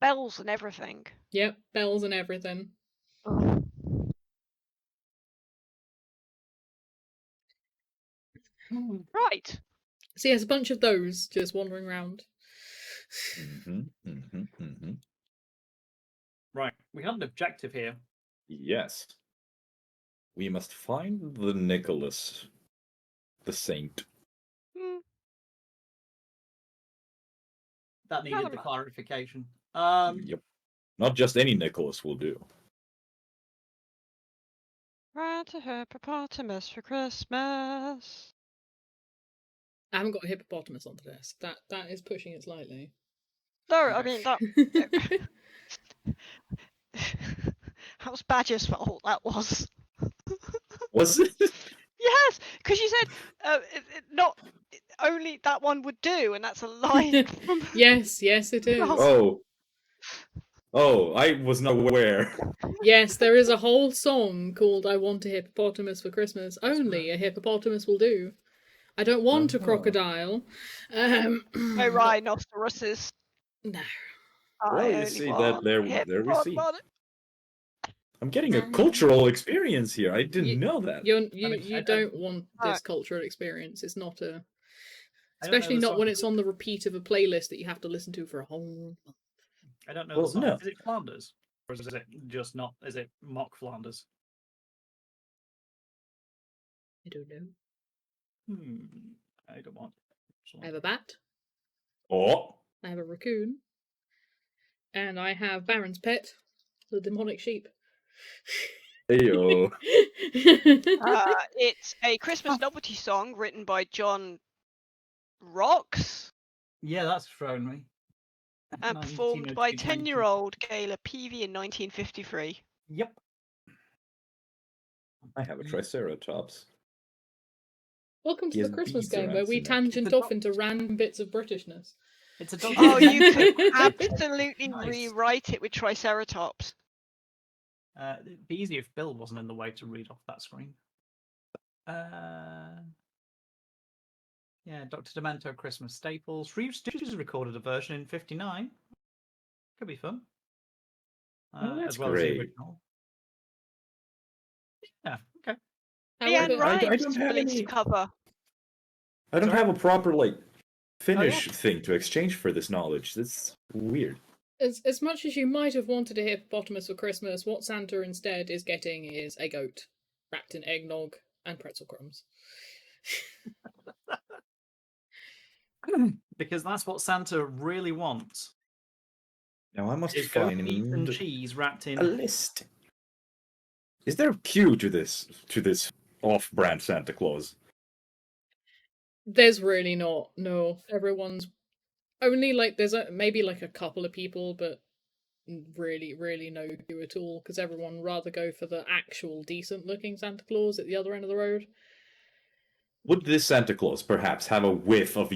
Bells and everything. Yep, bells and everything. Right. So yes, a bunch of those just wandering around. Right, we have an objective here. Yes. We must find the Nicholas, the saint. That needed the clarification. Yep. Not just any Nicholas will do. Run to hippopotamus for Christmas. I haven't got a hippopotamus on the desk. That is pushing it slightly. No, I mean that. That was Badger's fault. That was. Was it? Yes, because you said not only that one would do, and that's a line from. Yes, it is. Oh, I was not aware. Yes, there is a whole song called I Want a Hippopotamus for Christmas. Only a hippopotamus will do. I don't want a crocodile. No rhinoceroses. No. Well, you see that there we see. I'm getting a No. cultural experience here. I didn't know that. You don't want this cultural experience. It's not a... Especially not when it's on the repeat of a playlist that you have to listen to for a whole month. I don't know Well, the song. no. Is it Flanders? Or is it just not? Is it mock Flanders? I don't know. I don't want. I have a bat. Oh. I have a raccoon. And I have Baron's pet, the demonic sheep. Heyo. It's a Christmas novelty song written by John Rocks. Yeah, that's thrown me. And performed by 1902, 10-year-old Gayla Peavy in 1953. Yep. I have a Triceratops. Welcome He to the has Christmas beads game around where his we neck. tangent It's a off into random bits of Britishness. It's a dog. Oh, you could Nice. absolutely rewrite it with Triceratops. It'd be easier if Bill wasn't in the way to read off that screen. Yeah, Dr. Demento Christmas staples. Reeves Studios recorded a version in '59. Could be fun. That's as well great. as the original. Yeah, okay. Leanne However, I Rives don't have released any- cover. I don't Sorry? have a proper Oh, Finnish thing to exchange for this knowledge. That's weird. as much as you might have wanted a hippopotamus for Christmas, what Santa instead is getting is a goat wrapped in eggnog and pretzel crumbs. because that's what Santa really wants. Now I must Is goat meat and find cheese wrapped in. a list. Is there a queue to this off-brand Santa Claus? There's really not. No, everyone's only like there's maybe like a couple of people, but really no queue at all because everyone would rather go for the actual decent looking Santa Claus at the other end of the road. Would this Santa Claus perhaps have a whiff of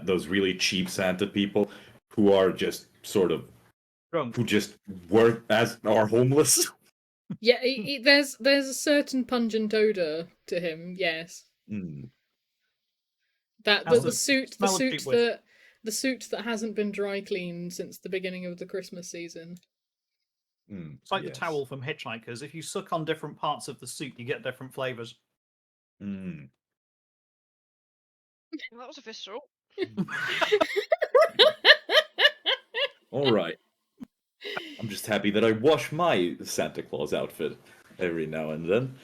those really cheap Santa people who are just sort of Drunk. who just work as are homeless? Yeah, there's a certain pungent odor to him. Yes, Mm. that How's the the suit smell of cheap whiskey? the suit that hasn't been dry cleaned since the beginning of the Christmas season. It's like the towel from Hitchhikers. If you suck on different parts of the suit, you get different flavors. Mm. That was a visceral. All right. I'm just happy that I wash my Santa Claus outfit every now and then.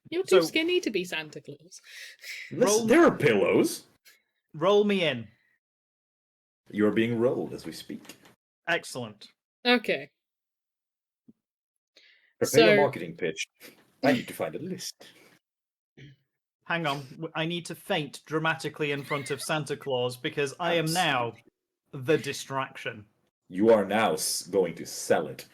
You're too So- skinny to be Santa Claus. Listen, there are pillows. Roll me in. You are being rolled as we speak. Excellent. Okay. Prepare your So- marketing pitch. I need to find a list. Hang on. I need to faint dramatically in front of Santa Claus because I am now the distraction. You are now going to sell it.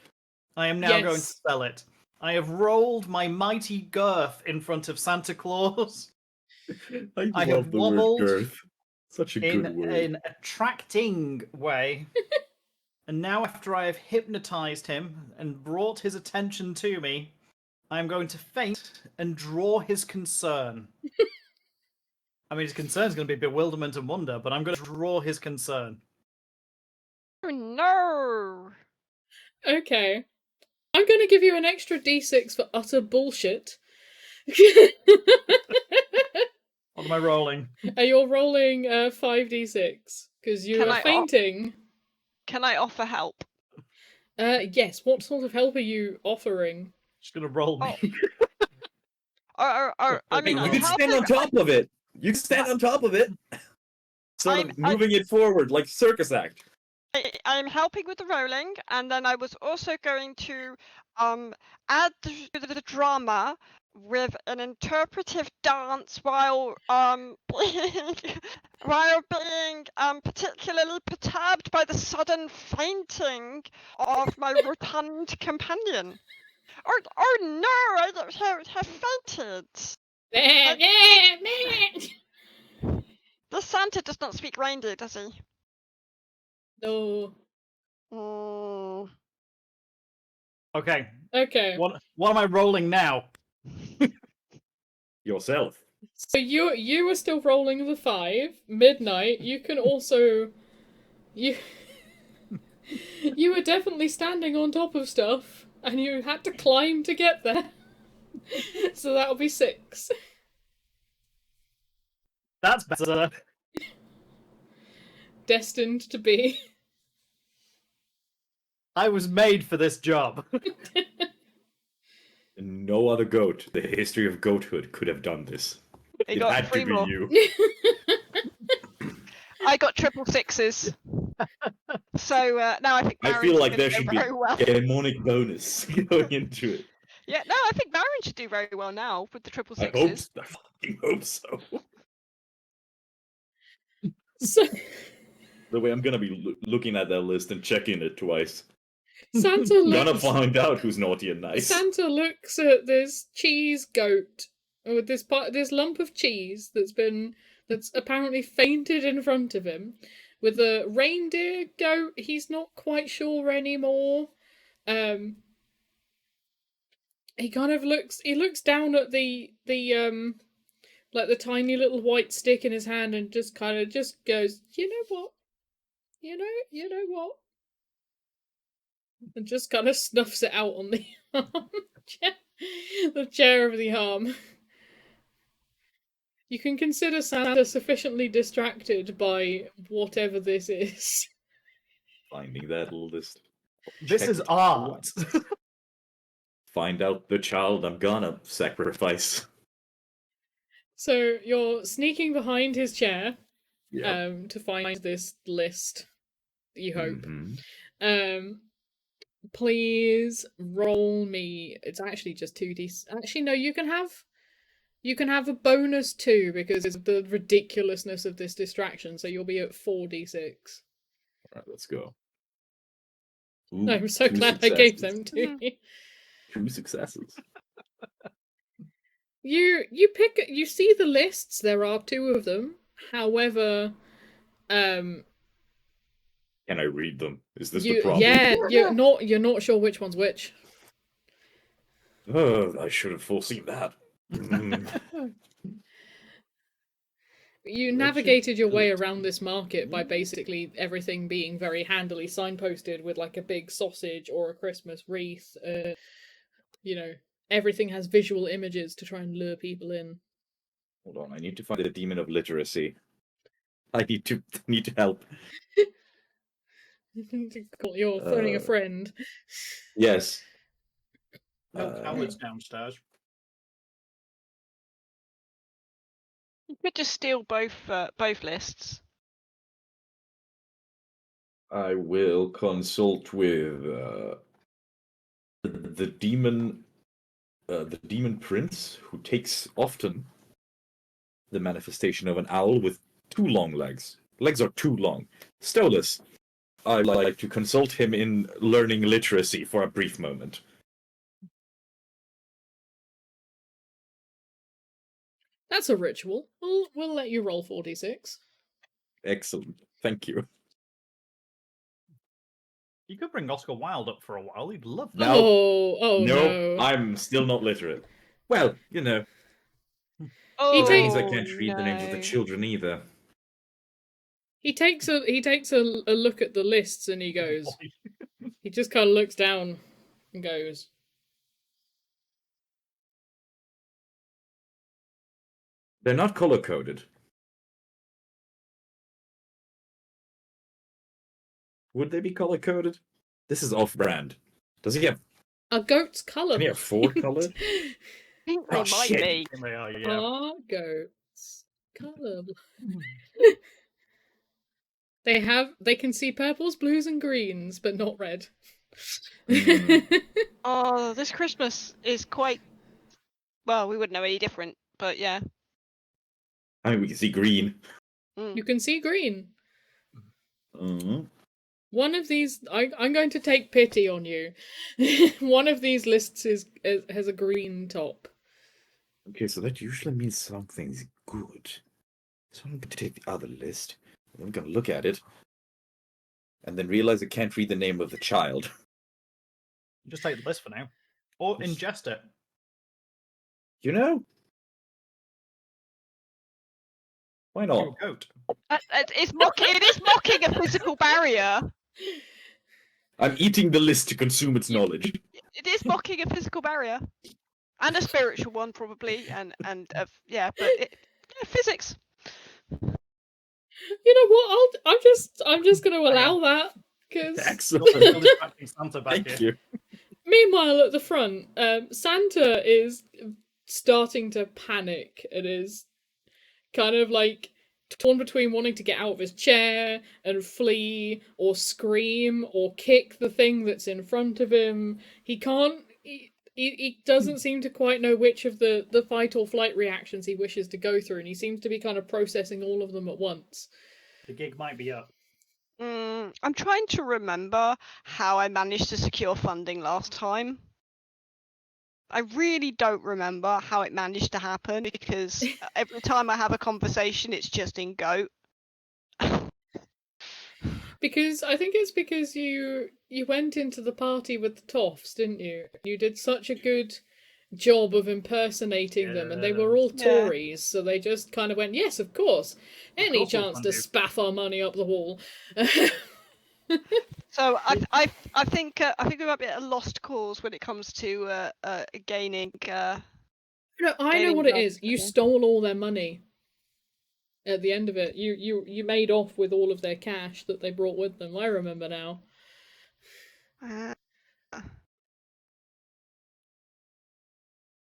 I am now going to Yes. sell it. I have rolled my mighty girth in front of Santa Claus I have love the word wobbled girth. Such a in good word. an attracting way. And now, after I have hypnotized him and brought his attention to me, I am going to faint and draw his concern. I mean, his concern is going to be bewilderment and wonder, but I'm going to draw his concern. Oh no! Okay. I'm going to give you an extra d6 for utter bullshit. What am I rolling? You're rolling 5d6 because you Can are I fainting. Can I offer help? Yes. What sort of help are you offering? Just going to roll me. I mean, You You I'm can stand on helping. top of it. You can stand on top of it. Sort of moving it forward like circus act. I'm helping with the rolling, and then I was also going to add the drama with an interpretive dance while being particularly perturbed by the sudden fainting of my rotund companion. Oh no! I have fainted. The Santa does not speak reindeer, does he? No. Mm. Okay. Okay. What am I rolling now? Yourself. So you were still rolling the 5 midnight. You can also you you were definitely standing on top of stuff, and you had to climb to get there. So that'll be 6. That's better. Destined to be. I was made for this job. No other goat, the history of goathood, could have done this. He It got had to 3 be more. you. I got triple 6s. So now I think I Baron feel like should there do should be very well. a demonic bonus going into it. Yeah, no, I think Baron should do very well now with the triple I hope. sixes. I fucking hope so. So the way I'm gonna be looking at that list and checking it twice. Santa Gonna looks. find out who's naughty and nice. Santa looks at this cheese goat with this lump of cheese that's apparently fainted in front of him, with a reindeer goat. He's not quite sure anymore. He kind of looks. He looks down at the like the tiny little white stick in his hand and just kind of just goes, you know what, you know what, and just kind of snuffs it out on the the chair of the arm. You can consider Santa sufficiently distracted by whatever this is. Finding that list. This is Checked art. twice. Find out the child I'm gonna sacrifice. So you're sneaking behind his chair, Yeah. to find this list. You hope. Mhm. Please roll me. It's actually just 2d. Actually, no. You can have a bonus 2 because of the ridiculousness of this distraction. So you'll be at 4d6. Alright, let's go. Ooh, I'm so 2 glad I gave successes. them to you. 2 successes. You see the lists. There are 2 of them. However, Can I read them? Is this the you problem? yeah, you're not sure which one's which. I should have foreseen that. You Wretched navigated your way elite. around this market by basically everything being very handily signposted with like a big sausage or a Christmas wreath. Everything has visual images to try and lure people in. Hold on, I need to find the demon of literacy. I need to help. You're phoning a friend. Yes. No cowards downstairs. You could just steal both lists. I will consult with the demon prince, who takes often the manifestation of an owl with 2 long legs. Legs are too long. Stolas, I'd like to consult him in learning literacy for a brief moment. That's a ritual. We'll let you roll 4d6. Excellent. Thank you. You could bring Oscar Wilde up for a while. He'd love that. No. No. I'm still not literate. Well, you know, Oh, that means I can't read the names of the no. children either. He takes a look at the lists and he goes. He just kind of looks down and goes. They're not color coded. Would they be color coded? This is off brand. Does he have? A goat's colour. Can he have 4 colors? I think they Oh, might shit. be. They are, yeah. Are goats colour? They can see purples, blues, and greens, but not red. Oh, this Christmas is quite. Well, we wouldn't know any different, but yeah. I mean, we can see green. You can see green. Mm-hmm. One of these, I'm going to take pity on you. One of these lists has a green top. Okay, so that usually means something's good. So I'm going to take the other list, and I'm going to look at it, and then realize I can't read the name of the child. Just take the list for now. Or ingest it. You know? Why not? You're a goat. It is mocking a physical barrier. I'm eating the list to consume its knowledge. It is mocking a physical barrier. And a spiritual one, probably. Physics. You know what? I'm just going to allow that because. Excellent. Still distracting Santa back Thank here. you. Meanwhile, at the front, Santa is starting to panic and is kind of like torn between wanting to get out of his chair and flee or scream or kick the thing that's in front of him. He can't. He doesn't seem to quite know which of the fight or flight reactions he wishes to go through, and he seems to be kind of processing all of them at once. The gig might be up. I'm trying to remember how I managed to secure funding last time. I really don't remember how it managed to happen because every time I have a conversation, it's just in goat. Because I think it's because you went into the party with the toffs, didn't you? You did such a good job of impersonating them, and they were all Yeah. Tories, so they just kind of went, "Yes, of course, any course we'll chance fund to you." spaff our money up the wall." So I think we might be at a lost cause when it comes to gaining. No, I know Gaining what it wealth is. You again. stole all their money. At the end of it, you made off with all of their cash that they brought with them. I remember now. Uh,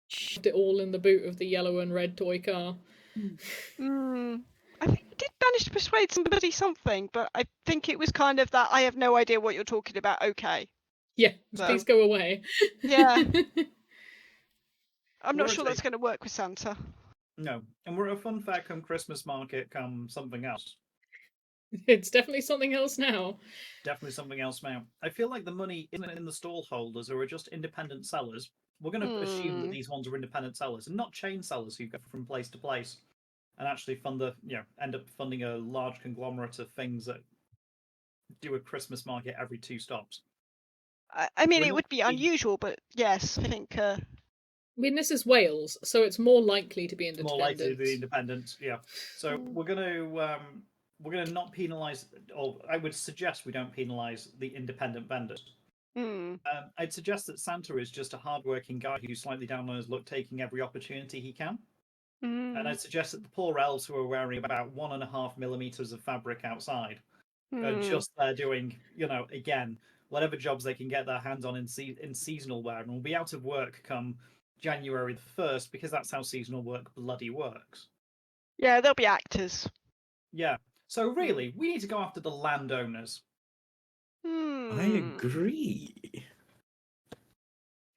Shoved it all in the boot of the yellow and red toy car. I think I did manage to persuade somebody something, but I think it was kind of that I have no idea what you're talking about. Okay. Yeah, So- please go away. Yeah. I'm not We're sure at that's going to work with Santa. No, and we're at a fun fair come Christmas market come something else. It's definitely something else now. Definitely something else now. I feel like the money isn't in the stall holders who are just independent sellers. We're going to assume that these ones are independent sellers and not chain sellers who go from place to place and actually fund end up funding a large conglomerate of things that do a Christmas market every 2 stops. I mean, We're it not would be being- unusual, but yes, I think. I mean, this is Wales, so it's more likely to be independent. More likely to be independent, yeah. So we're gonna not penalise, or I would suggest we don't penalise the independent vendors. I'd suggest that Santa is just a hardworking guy who's slightly down on his luck, taking every opportunity he can. And I'd suggest that the poor elves who are wearing about 1.5 millimeters of fabric outside are just there doing, again, whatever jobs they can get their hands on in seasonal wear, and will be out of work come January the 1st because that's how seasonal work bloody works. Yeah, they'll be actors. Yeah. So really, we need to go after the landowners. I agree.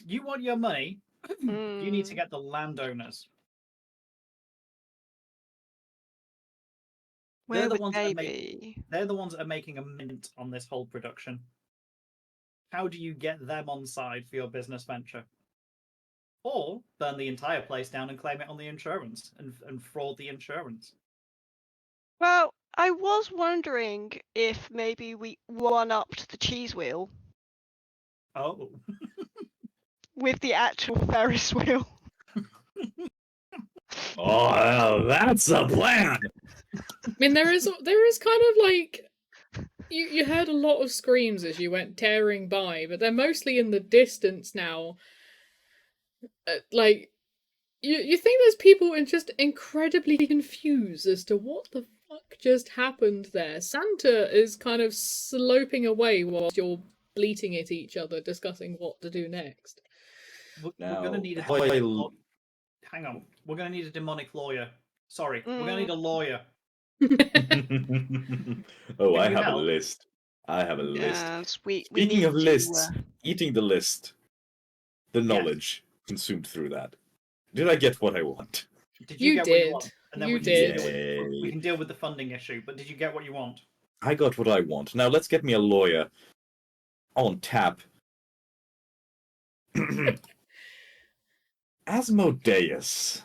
You want your money, you need to get the landowners. Where They're the would ones they that be? they're the ones that are making a mint on this whole production. How do you get them on side for your business venture? Or burn the entire place down and claim it on the insurance and fraud the insurance. Well, I was wondering if maybe we one-upped the cheese wheel Oh. with the actual Ferris wheel. Oh, well, that's a plan. I mean, there is kind of like you heard a lot of screams as you went tearing by, but they're mostly in the distance now. Like you think there's people just incredibly confused as to what the fuck just happened there. Santa is kind of sloping away whilst you're bleating at each other, discussing what to do next. We're Now, going to need a have I- hang on. We're going to need a demonic lawyer. Sorry, we're going to need a lawyer. Oh, Can I you have a help? list. I have a list. Yes, we Speaking need of to, lists, eating the list, the knowledge consumed through that. Did I get what I want? Did you get what you want? And then You we can did. we can deal with the funding issue. But did you get what you want? I got what I want. Now let's get me a lawyer on tap. Asmodeus.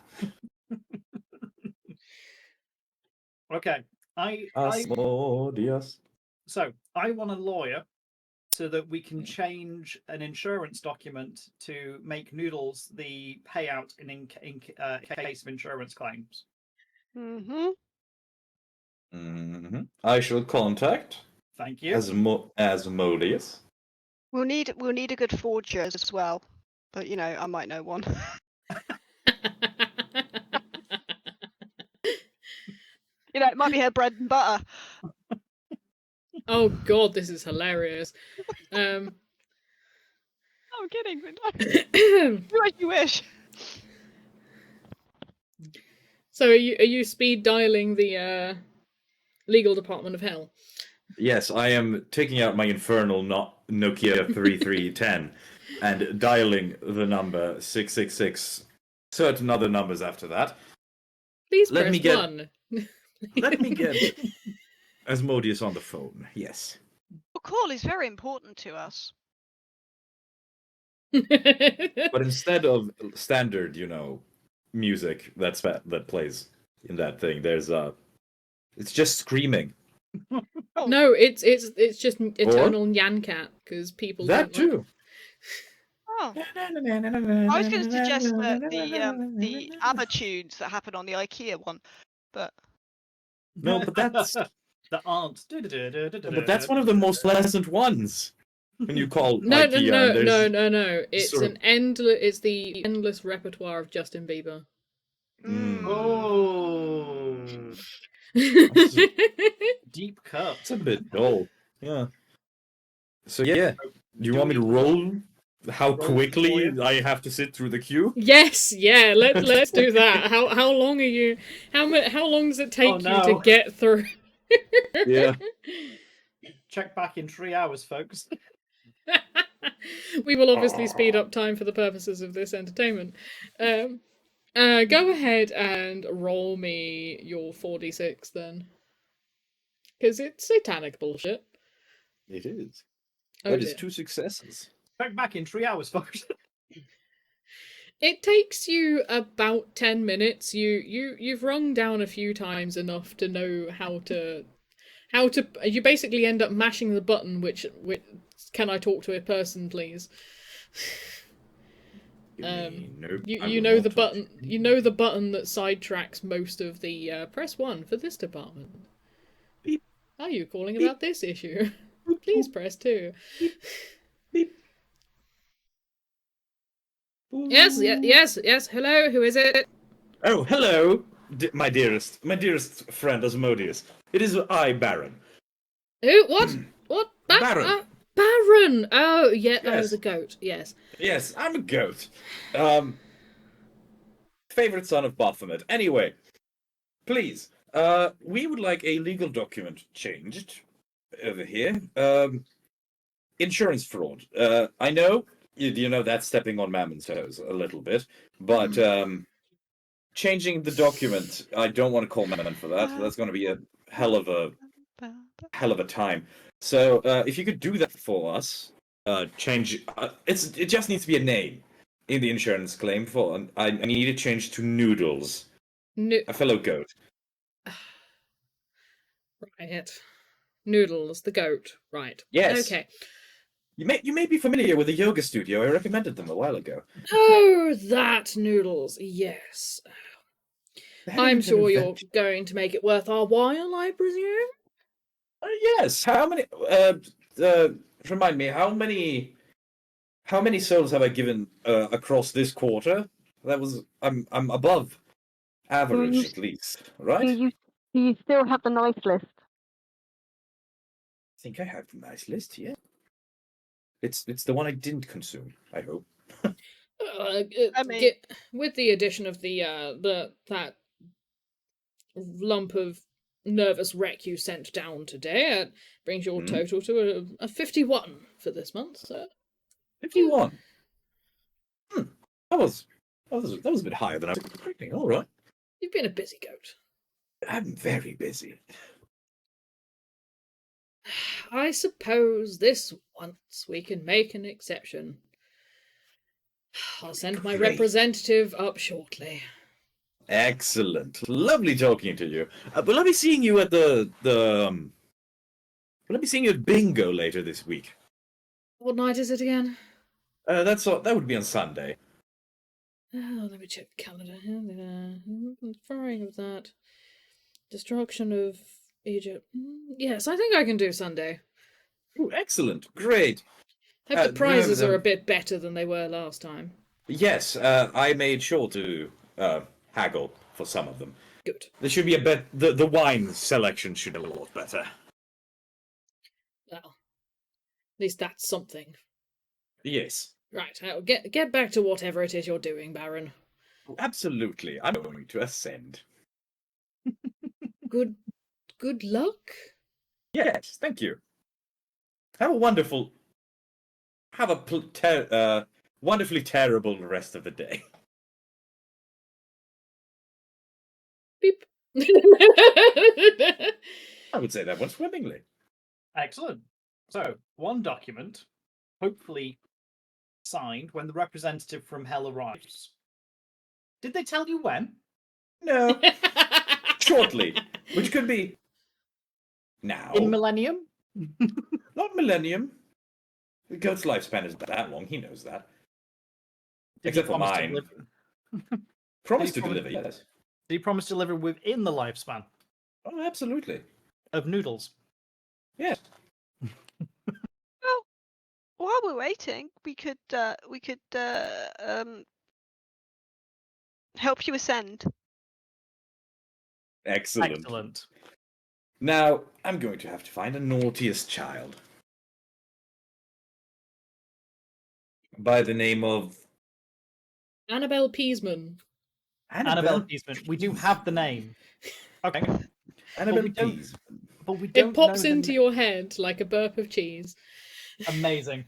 Okay. Asmodeus. So I want a lawyer so that we can change an insurance document to make Noodles the payout in case of insurance claims. I shall contact Thank you. Asmodeus. We'll need a good forger as well, but I might know one. It might be her bread and butter. Oh god, this is hilarious. I'm kidding, but do as you wish. So are you speed dialing the legal department of hell? Yes, I am taking out my infernal Nokia 3310 and dialing the number 666. Certain other numbers after that. Please Let press me get- 1. Let me get Asmodeus on the phone. Yes. Your call is very important to us. But instead of standard, music that plays in that thing, there's it's just screaming. Oh, No, it's just eternal Nyan Cat because people That don't like. too. oh. I was going to suggest that the ABBA tunes that happen on the IKEA one, but No, but that's the aunts. but that's one of the most pleasant ones. When you call No, IKEA, and there's no. It's sort of- an endless. It's the endless repertoire of Justin Bieber. Oh, That's deep cut. it's a bit dull. Yeah. So yeah, do you want me to roll how Roll for quickly you? I have to sit through the queue? Yes, yeah. Let's do that. How long are you? How long does it take Oh, you to no. get through? Yeah. Check back in 3 hours, folks. We will obviously speed up time for the purposes of this entertainment. Go ahead and roll me your 4d6 then, because it's satanic bullshit. It is. Oh That is dear. 2 successes. Check back in 3 hours, folks. It takes you about 10 minutes. You've rung down a few times enough to know how to you basically end up mashing the button which can I talk to a person please? Nope, I You will know not the talk button to you know the button that sidetracks most of the press 1 for this department. Beep. Are you calling Beep. about this issue? Please press 2. Beep. Yes. Hello, who is it? Oh, hello, my dearest friend Asmodeus. It is I, Baron. Who? What? Baron. Baron. Oh, yeah. Oh, Yes. the goat. Yes. Yes, I'm a goat. Favorite son of Baphomet. Anyway, please, we would like a legal document changed over here. Insurance fraud. I know you know that's stepping on Mammon's toes a little bit, but changing the document, I don't want to call Mammon for that. That's going to be a hell of a time. So if you could do that for us, change. It just needs to be a name in the insurance claim for. I need it changed to Noodles, a fellow goat. Right. Noodles, the goat. Right. Yes. Okay. You may be familiar with the yoga studio. I recommended them a while ago. Oh, that Noodles. Yes. I'm sure you're going to make it worth our while, I presume? Yes. How many? Remind me. How many souls have I given across this quarter? I'm above average at least, right? Do you still have the nice list? I think I have a nice list here. It's the one I didn't consume. I hope. I mean- with the addition of that lump of nervous wreck you sent down today, it brings your total to a 51 for this month. So 51. That was a bit higher than I was expecting. All right. you've been a busy goat. I'm very busy. I suppose this once we can make an exception. I'll send my Great. representative up shortly. Excellent. Lovely talking to you. Will I be seeing you at will I be seeing you at bingo later this week? What night is it again? That would be on Sunday. Oh, let me check the calendar. Firing of that. Destruction of Egypt. Yes, I think I can do Sunday. Ooh, excellent. Great. Hope the prizes remember are a bit better than they were last time. Yes, I made sure to haggle for some of them. Good. There should be a bet. The wine selection should be a lot better. Well, at least that's something. Yes, Right, get back to whatever it is you're doing, Baron. absolutely. I'm going to ascend. Good luck. Yes, thank you. Have a wonderfully terrible rest of the day. Beep. I would say that went swimmingly. Excellent. So, one document, hopefully signed when the representative from Hell arrives. Did they tell you when? No, shortly, which could be now. In Millennium? Not millennium. The goat's lifespan isn't that long. He knows that. Did he Except for promise to mine. deliver- Promise to Did he deliver, yes. Did he promise to deliver within the lifespan Oh, absolutely. of noodles? Yes. Well, while we're waiting, we could help you ascend. Excellent. Excellent. Now, I'm going to have to find a naughtiest child. By the name of Annabelle Peasman. Annabelle Peasman. We do have the name. Okay. Annabelle we don't- Peas. But we don't It pops know the into your head like a burp of cheese. Amazing.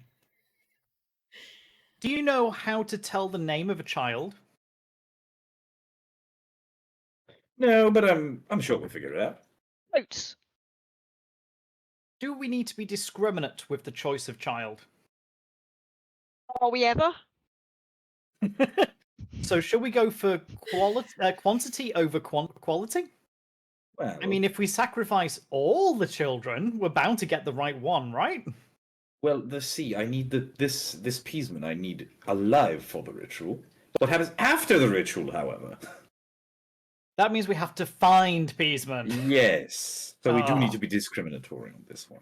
Do you know how to tell the name of a child? No, but I'm sure we'll figure it out. Goats. Do we need to be discriminate with the choice of child? Are we ever? So, should we go for quantity over quality? Well, I mean, if we sacrifice all the children, we're bound to get the right one, right? well, I need this Peasman. I need alive for the ritual. What happens after the ritual, however? That means we have to find Peasman. Yes. So we do need Oh. to be discriminatory on this one.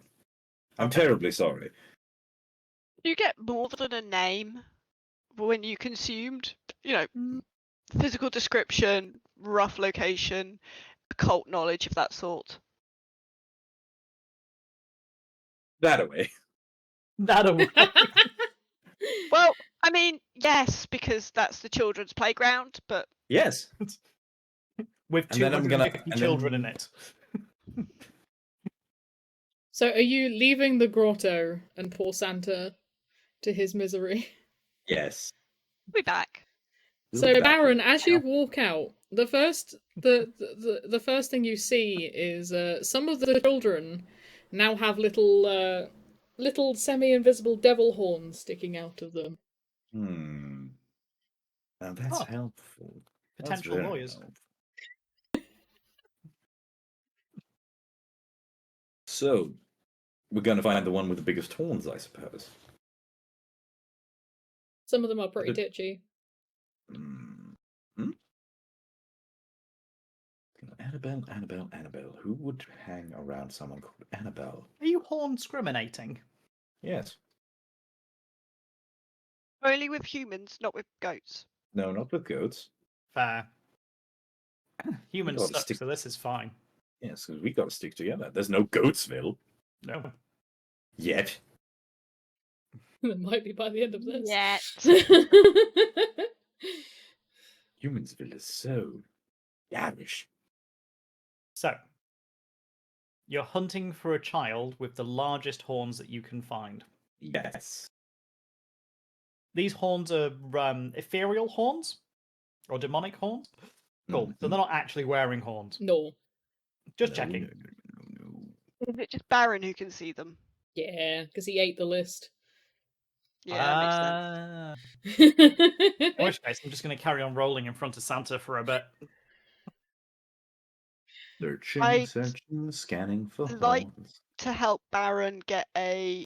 I'm Okay. terribly sorry. You get more than a name when you consumed, physical description, rough location, occult knowledge of that sort. That away. That away. Well, I mean, yes, because that's the children's playground, but Yes. With And then I'm gonna- 250 and children then- in it. So are you leaving the grotto and poor Santa to his misery? Yes. we'll be back. We'll So be back Baron, here. as you walk out, the first thing you see is some of the children now have little semi-invisible devil horns sticking out of them. Now that's Oh. helpful. That's Potential very lawyers. helpful. So, we're going to find the one with the biggest horns, I suppose. Some of them are pretty But- titchy. Hmm? Annabelle. Who would hang around someone called Annabelle? Are you horn discriminating? Yes. Only with humans, not with goats. No, not with goats. Fair. Humans gotta suck, stick- so this is fine. Yes, because we got to stick together. There's no Goatsville No. yet. It might be by the end of this. Yet. Humansville is so garish. So, you're hunting for a child with the largest horns that you can find. Yes. These horns are ethereal horns or demonic horns. Cool. So Mhm. they're not actually wearing horns. No. Just No, checking. no. Is it just Baron who can see them? Yeah, because he ate the list. Yeah, that makes sense. In which case, I'm just going to carry on rolling in front of Santa for a bit. Searching, I'd scanning for like- horns. To help Baron get a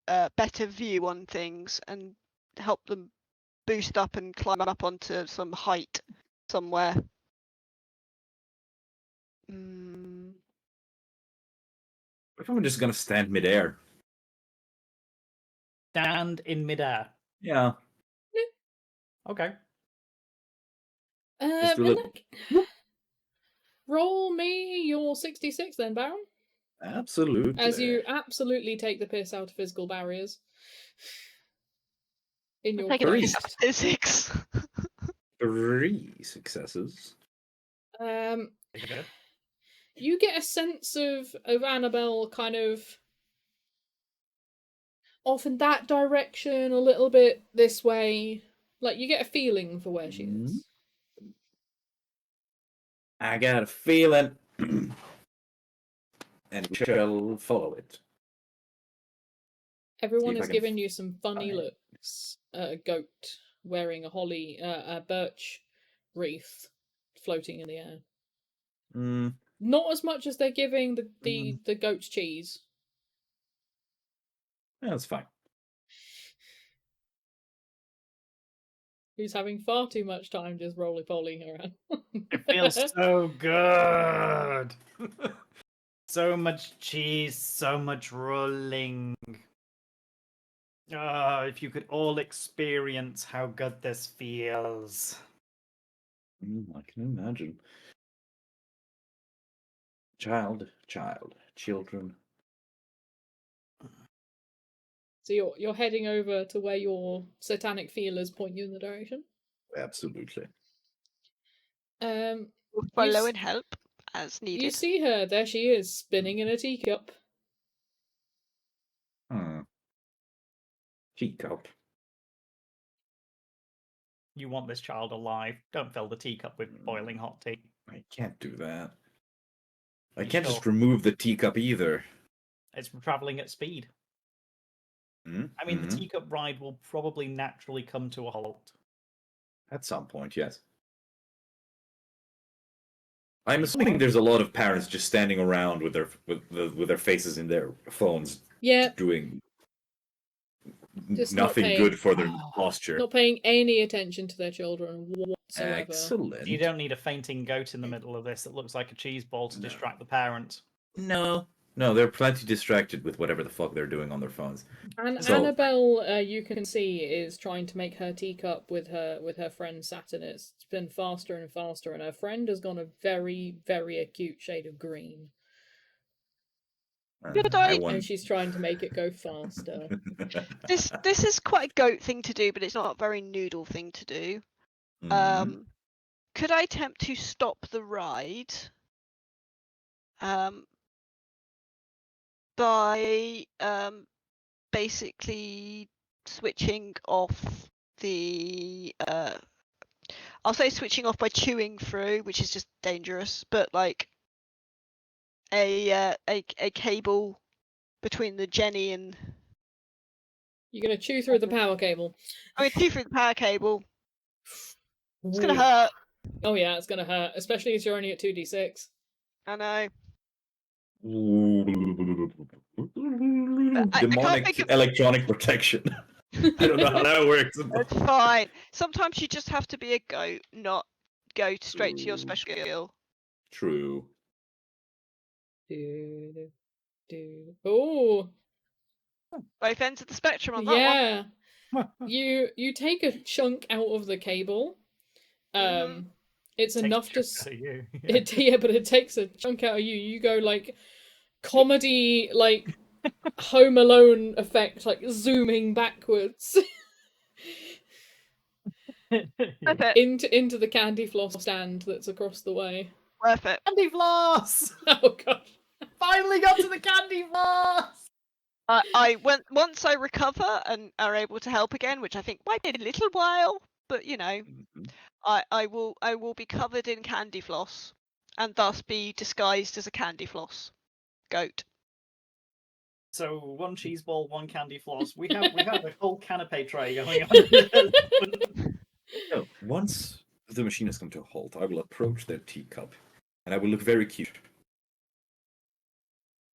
better view on things and help them boost up and climb up onto some height somewhere. Mm, If I'm just going to stand midair. Stand in midair. Yeah. Okay. Just do a little- Roll me your 66 then, Baron. Absolutely. As you absolutely take the piss out of physical barriers. In your take it Three. quest. physics. 3 successes. Okay. You get a sense of Annabelle kind of off in that direction, a little bit this way. Like, you get a feeling for where she is. I got a feeling. and we shall follow it. Everyone if I is can giving you some funny find- looks. A goat wearing a birch wreath floating in the air. Mm, Not as much as they're giving the goat's cheese. that's fine. Who's having far too much time just roly-polying around. It feels so good. So much cheese, so much rolling. Ah, if you could all experience how good this feels. I can imagine. Child, children. So you're heading over to where your satanic feelers point you in the direction. Absolutely. Um, We'll You follow s- and help as you needed. see her. There she is, spinning in a teacup. Teacup. You want this child alive. Don't fill the teacup with boiling hot tea. I can't do that. I You can't sure? just remove the teacup either. It's traveling at speed. I mean, the teacup ride will probably naturally come to a halt. At some point, yes. I'm assuming there's a lot of parents just standing around with their faces in their phones, Yeah, doing just not nothing paying, good for their posture. not paying any attention to their children whatsoever. Excellent. You don't need a fainting goat in the middle of this that looks like a cheese ball to No. distract the parent. No, they're plenty distracted with whatever the fuck they're doing on their phones. And So- Annabelle, you can see, is trying to make her teacup with her friend Saturn. It's been faster and faster, and her friend has gone a very, very acute shade of green. Good I idea. want. And she's trying to make it go faster. This is quite a goat thing to do, but it's not a very noodle thing to do. Could I attempt to stop the ride? By basically switching off the I'll say switching off by chewing through, which is just dangerous, but like a cable between the Jenny and You're gonna chew through the power cable. I mean chew through the power cable. It's gonna Ooh. hurt. Oh yeah, it's gonna hurt, especially as you're only at 2d6. I know. I Demonic can't think of... electronic protection. I don't know how that works. It's fine. Sometimes you just have to be a goat, not go straight to your special skill. True. Oh, Both ends of the spectrum on that one. yeah. You take a chunk out of the cable. It's Takes enough to chunks out of you. but it takes a chunk out of you. You go like comedy, like Home Alone effect, like zooming backwards Worth it. into the candy floss stand that's across the way. Worth it. Candy floss! Oh god. Finally got to the candy floss! Once I recover and are able to help again, which I think might take a little while, but you know, I will be covered in candy floss, and thus be disguised as a candy floss goat. So one cheese ball, one candy floss. We have a whole canapé tray going on. No, once the machine has come to a halt, I will approach their teacup, and I will look very cute.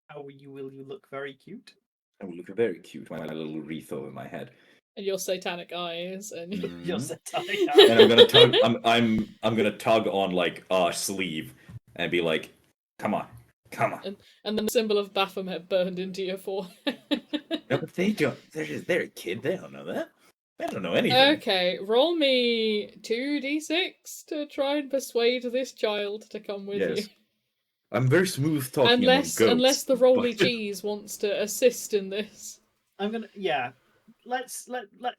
How will you look very cute? I will look very cute with my little wreath over my head. And your satanic eyes and You're Mhm. satanic. And I'm gonna tug. I'm gonna tug on like a sleeve and be like, "Come on, come on." and then the symbol of Baphomet burned into your forehead. No, but they don't. They're a kid. They don't know that. They don't know anything. Okay, roll me 2d6 to try and persuade this child to come with Yes. you. I'm very smooth talking Unless among goats. unless the roly but- cheese wants to assist in this. I'm gonna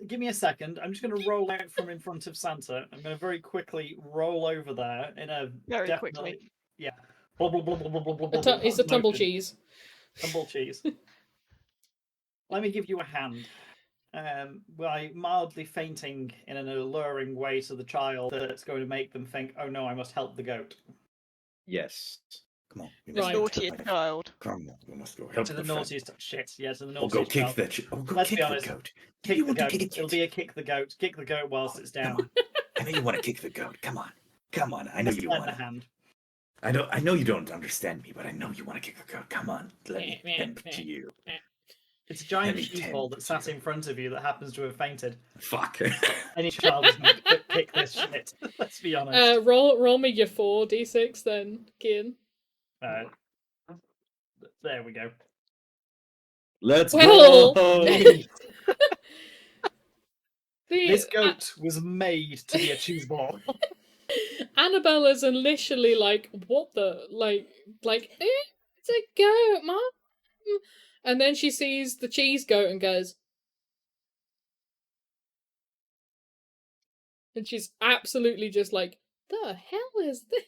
give me a second. I'm just gonna roll out from in front of Santa. I'm gonna very quickly roll over there in a Very definitely quickly. yeah. Blah, blah, blah, blah, blah, blah, blah, blah, It's a tumble motion. cheese. Tumble cheese. Let me give you a hand. By mildly fainting in an alluring way to the child that's going to make them think, oh no, I must help the goat. Yes. Come on. We Right. must Naughty child. Come on. We must go help To the the friend. naughtiest. Shit, yeah, to the Or go naughtiest. kick child. the Or go Let's kick be the honest. goat. Kick You the want to goat. kick it? It'll be a kick the goat. Kick the goat whilst it's down. I know you want to kick the goat. Come on. Come on. I know you Lend want a to. hand. I know you don't understand me, but I know you want to kick the goat. Come on. Let me tend to you. It's a giant Let me cheese tend ball that sat to you. in front of you that happens to have fainted. Fuck. Any child is going to kick this shit. Let's be honest. Roll me your 4d6 then, Kian. There we go. Let's Well, go. This goat was made to be a cheese ball. Annabella's initially like, what the, it's a goat, Mom. And then she sees the cheese goat and goes, and she's absolutely just like, the hell is this?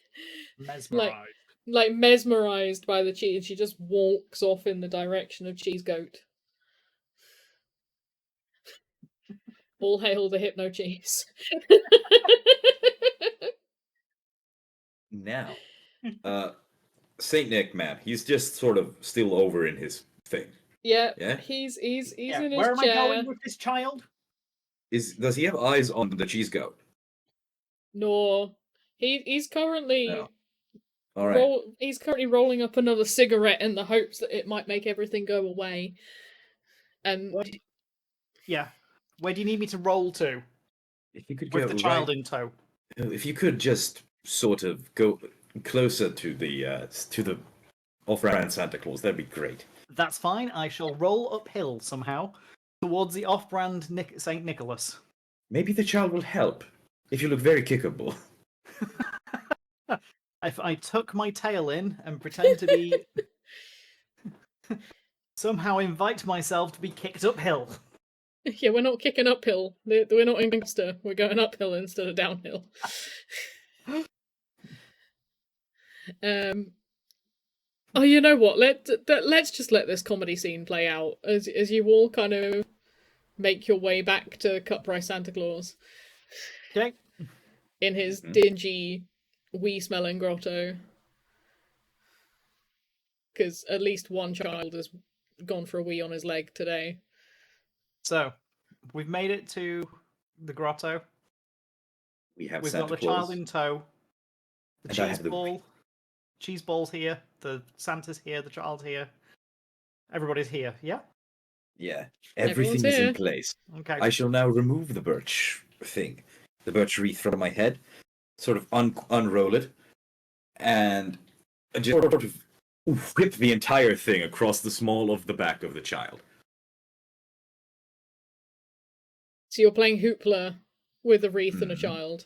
Mesmerized. Like mesmerized by the cheese, and she just walks off in the direction of cheese goat. All hail the hypno cheese. Now, Saint Nick, man, he's just sort of still over in his thing. Yeah, Yeah? he's in his Where am I chair. going with this child? Does he have eyes on the cheese goat? No, he's currently No. All right. he's currently rolling up another cigarette in the hopes that it might make everything go away. And Where do you need me to roll to? If you could With go the child in tow. If you could just sort of go closer to the off-brand Santa Claus, that'd be great. That's fine. I shall roll uphill somehow towards the off-brand Saint Nicholas. Maybe the child will help if you look very kickable. If I tuck my tail in and pretend to be somehow invite myself to be kicked uphill. yeah, we're not kicking uphill. We're not in Gloucester. We're going uphill instead of downhill. Oh, you know what? Let's just let this comedy scene play out as you all kind of make your way back to Cut Price Santa Claus. Okay. In his dingy, wee-smelling grotto. Because at least one child has gone for a wee on his leg today. So, we've made it to the grotto. We've got the Claus. child in tow. The And I cheese have the- ball. Cheese ball's here. The Santa's here. The child's here. Everybody's here. Yeah? Yeah, Everyone's everything is here. in place. Okay. I shall now remove the birch thing, the birch wreath from my head, sort of unroll it, and just sort of whip the entire thing across the small of the back of the child. So you're playing hoopla with a wreath and a child.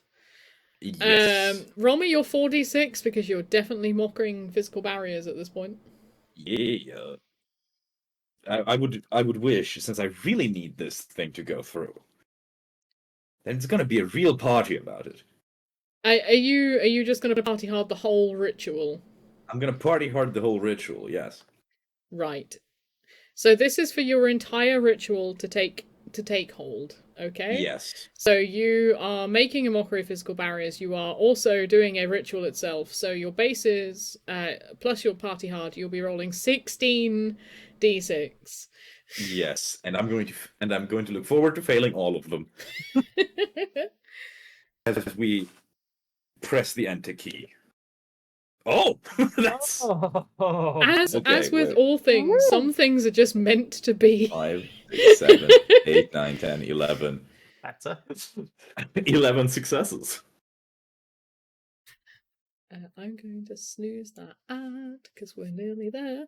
Yes. Roll me your 4d6 because you're definitely mocking physical barriers at this point. Yeah. I would wish, since I really need this thing to go through. Then it's gonna be a real party about it. Are you just going to party hard the whole ritual? I'm gonna party hard the whole ritual, yes. Right. So this is for your entire ritual to take hold, okay? Yes. So you are making a mockery of physical barriers. You are also doing a ritual itself. So your bases plus your party hard, you'll be rolling 16 d6. Yes, and I'm going to look forward to failing all of them as we press the enter key. Oh, that's As Okay, with wait. all things, some things are just meant to be. 5, 6, 7, 8, 9, 10, 11. Better. 11 successes. I'm going to snooze that ad because we're nearly there.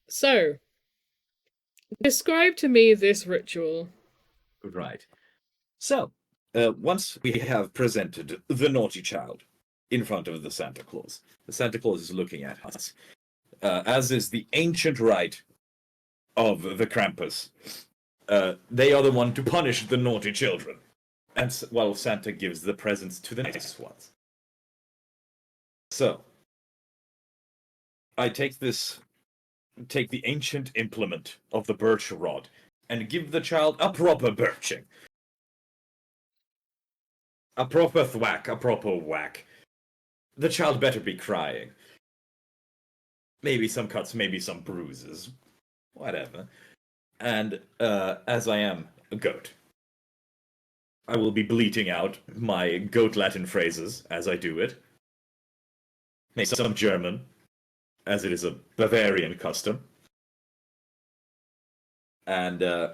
So, describe to me this ritual. Right. So, once we have presented the naughty child in front of the Santa Claus is looking at us, as is the ancient right of the Krampus. They are the one to punish the naughty children, and while Santa gives the presents to the nice ones. So, I take the ancient implement of the birch rod and give the child a proper birching. A proper thwack, a proper whack. The child better be crying. Maybe some cuts, maybe some bruises. Whatever. And as I am a goat, I will be bleating out my goat Latin phrases as I do it. Maybe some German, as it is a Bavarian custom. And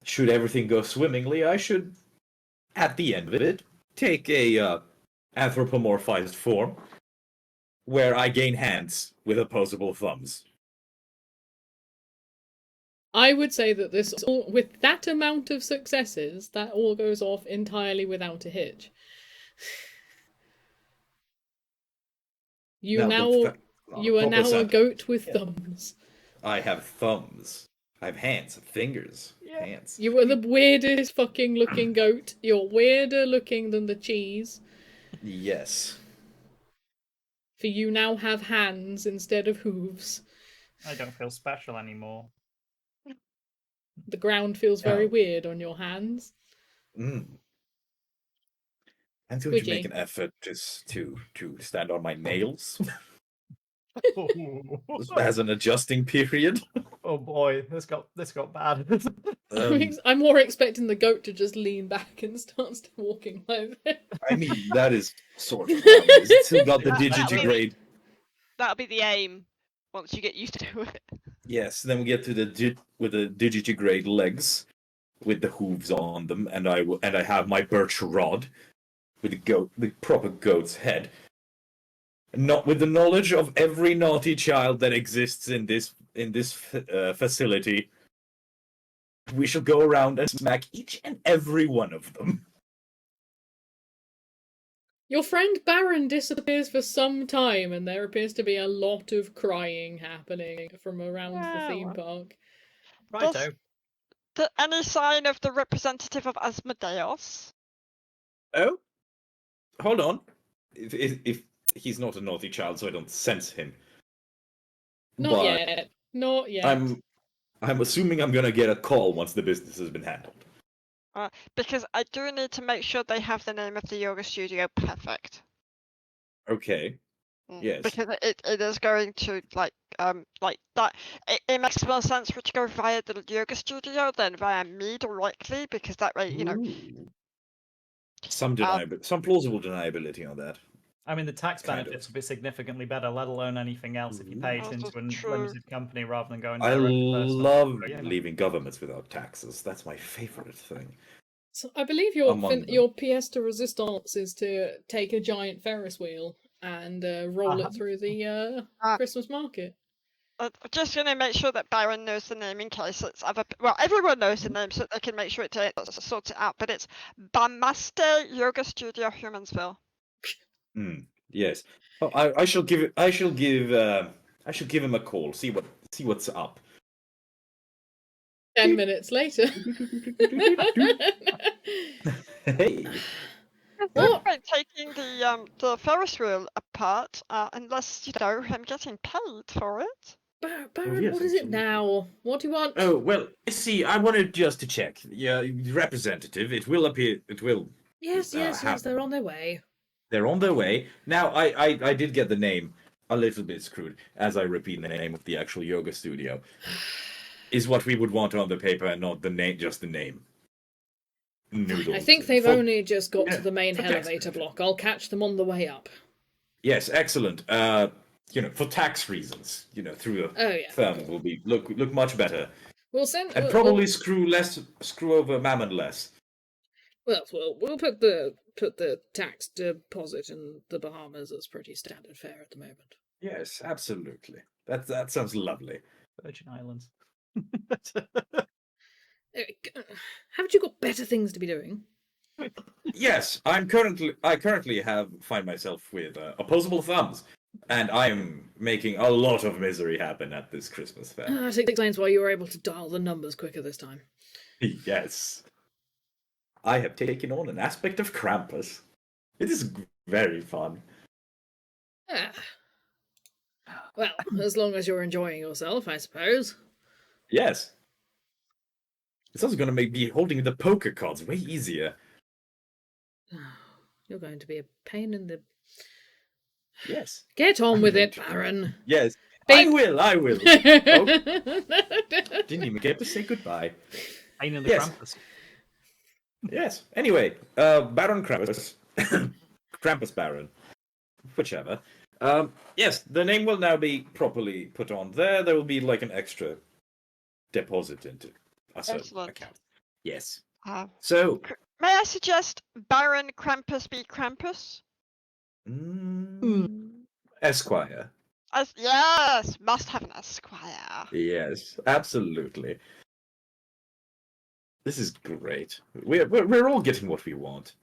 should everything go swimmingly, I should, at the end of it, take a anthropomorphized form where I gain hands with opposable thumbs. I would say that this all, with that amount of successes, that all goes off entirely without a hitch. You you are now a goat with thumbs. I have thumbs. I have hands, fingers, hands. You are the weirdest fucking looking goat. You're weirder looking than the cheese. Yes. For you now have hands instead of hooves. I don't feel special anymore. The ground feels very weird on your hands. I'm going to make an effort just to stand on my nails as an adjusting period. Oh boy, this got bad. I'm more expecting the goat to just lean back and start walking like this. I mean, that is sort of it's still got the digitigrade. That'll be the aim once you get used to it. Yes, then we get to the with the digitigrade legs with the hooves on them, and I have my birch rod with the proper goat's head. Not with the knowledge of every naughty child that exists in this facility. We shall go around and smack each and every one of them. Your friend Baron disappears for some time, and there appears to be a lot of crying happening from around the theme park. Righto. Any sign of the representative of Asmodeus? Oh, hold on. If he's not a naughty child, so I don't sense him. Not yet. Not yet. I'm assuming I'm gonna get a call once the business has been handled. Because I do need to make sure they have the name of the yoga studio perfect. Okay. Yes. Because it is going to like that. It makes more sense for it to go via the yoga studio than via me directly, because that way, you know. Some plausible deniability on that. I mean, the tax benefits would be significantly better, let alone anything else, if you pay it into a limited company rather than going I direct to personal. love leaving governments without taxes. That's my favorite thing. So I believe your pièce de résistance is to take a giant Ferris wheel and roll it through the Christmas market. I'm just going to make sure that Baron knows the name in case it's other. Well, everyone knows the name, so they can make sure it sorts it out. But it's Bamaste Yoga Studio Humansville. Yes. Oh, I shall give him a call. See what's up. 10 minutes later. Hey. What? Taking the Ferris wheel apart, unless I'm getting paid for it. Baron, what is it now? What do you want? Oh well, see, I wanted just to check. Yeah, representative. It will appear. It will. Yes. They're on their way. They're on their way. Now, I did get the name a little bit screwed as I repeat the name of the actual yoga studio. Is what we would want on the paper and not the name, just the name. Noodles. I think they've only just got to the main elevator block. I'll catch them on the way up. Yes, excellent. For tax reasons, through a thermal will be look much better. We'll send and probably screw over Mammon less. Well, we'll put the tax deposit in the Bahamas as pretty standard fare at the moment. Yes, absolutely. That sounds lovely. Virgin Islands. Haven't you got better things to be doing? Yes, I currently find myself with opposable thumbs, and I'm making a lot of misery happen at this Christmas fair. That explains why you were able to dial the numbers quicker this time. Yes. I have taken on an aspect of Krampus. It is very fun. Well, as long as you're enjoying yourself, I suppose. Yes. It's also going to make me holding the poker cards way easier. You're going to be a pain in the. Yes. Get on I'm with going it, to- Baron. Yes. Big- I will. I will. Didn't even get to say goodbye. Pain in the Yes. Krampus. Yes. Anyway, Baron Krampus, Krampus Baron, whichever. Yes, the name will now be properly put on there. There will be like an extra deposit into a certain Excellent. account. Yes. Uh, So, may I suggest Baron Krampus be Krampus? Esquire. As yes, must have an esquire. Yes, absolutely. This is great. We're all getting what we want.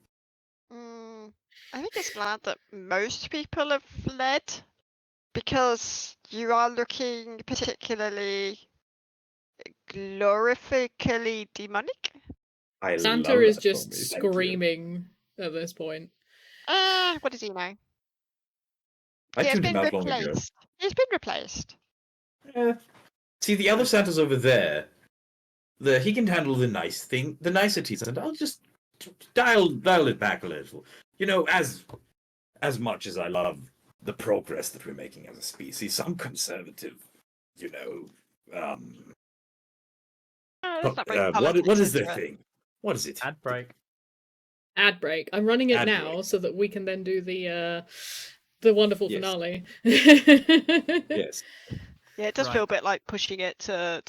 I think it's glad that most people have fled because you are looking particularly glorifically demonic. I Santa love is that just for me. Thank you. screaming at this point. What does he know? I He has tuned him been out long ago. replaced. He's been replaced. See, the other Santa's over there. He can handle the niceties, and I'll just dial it back a little. You know, as much as I love the progress that we're making as a species, I'm conservative. You know, Let's not bring what politics is the into it. thing? What is it? Ad break. Ad break. I'm running it Ad now break. so that we can then do the wonderful Yes. finale. Yes. Yeah, it does Right. feel a bit like pushing it to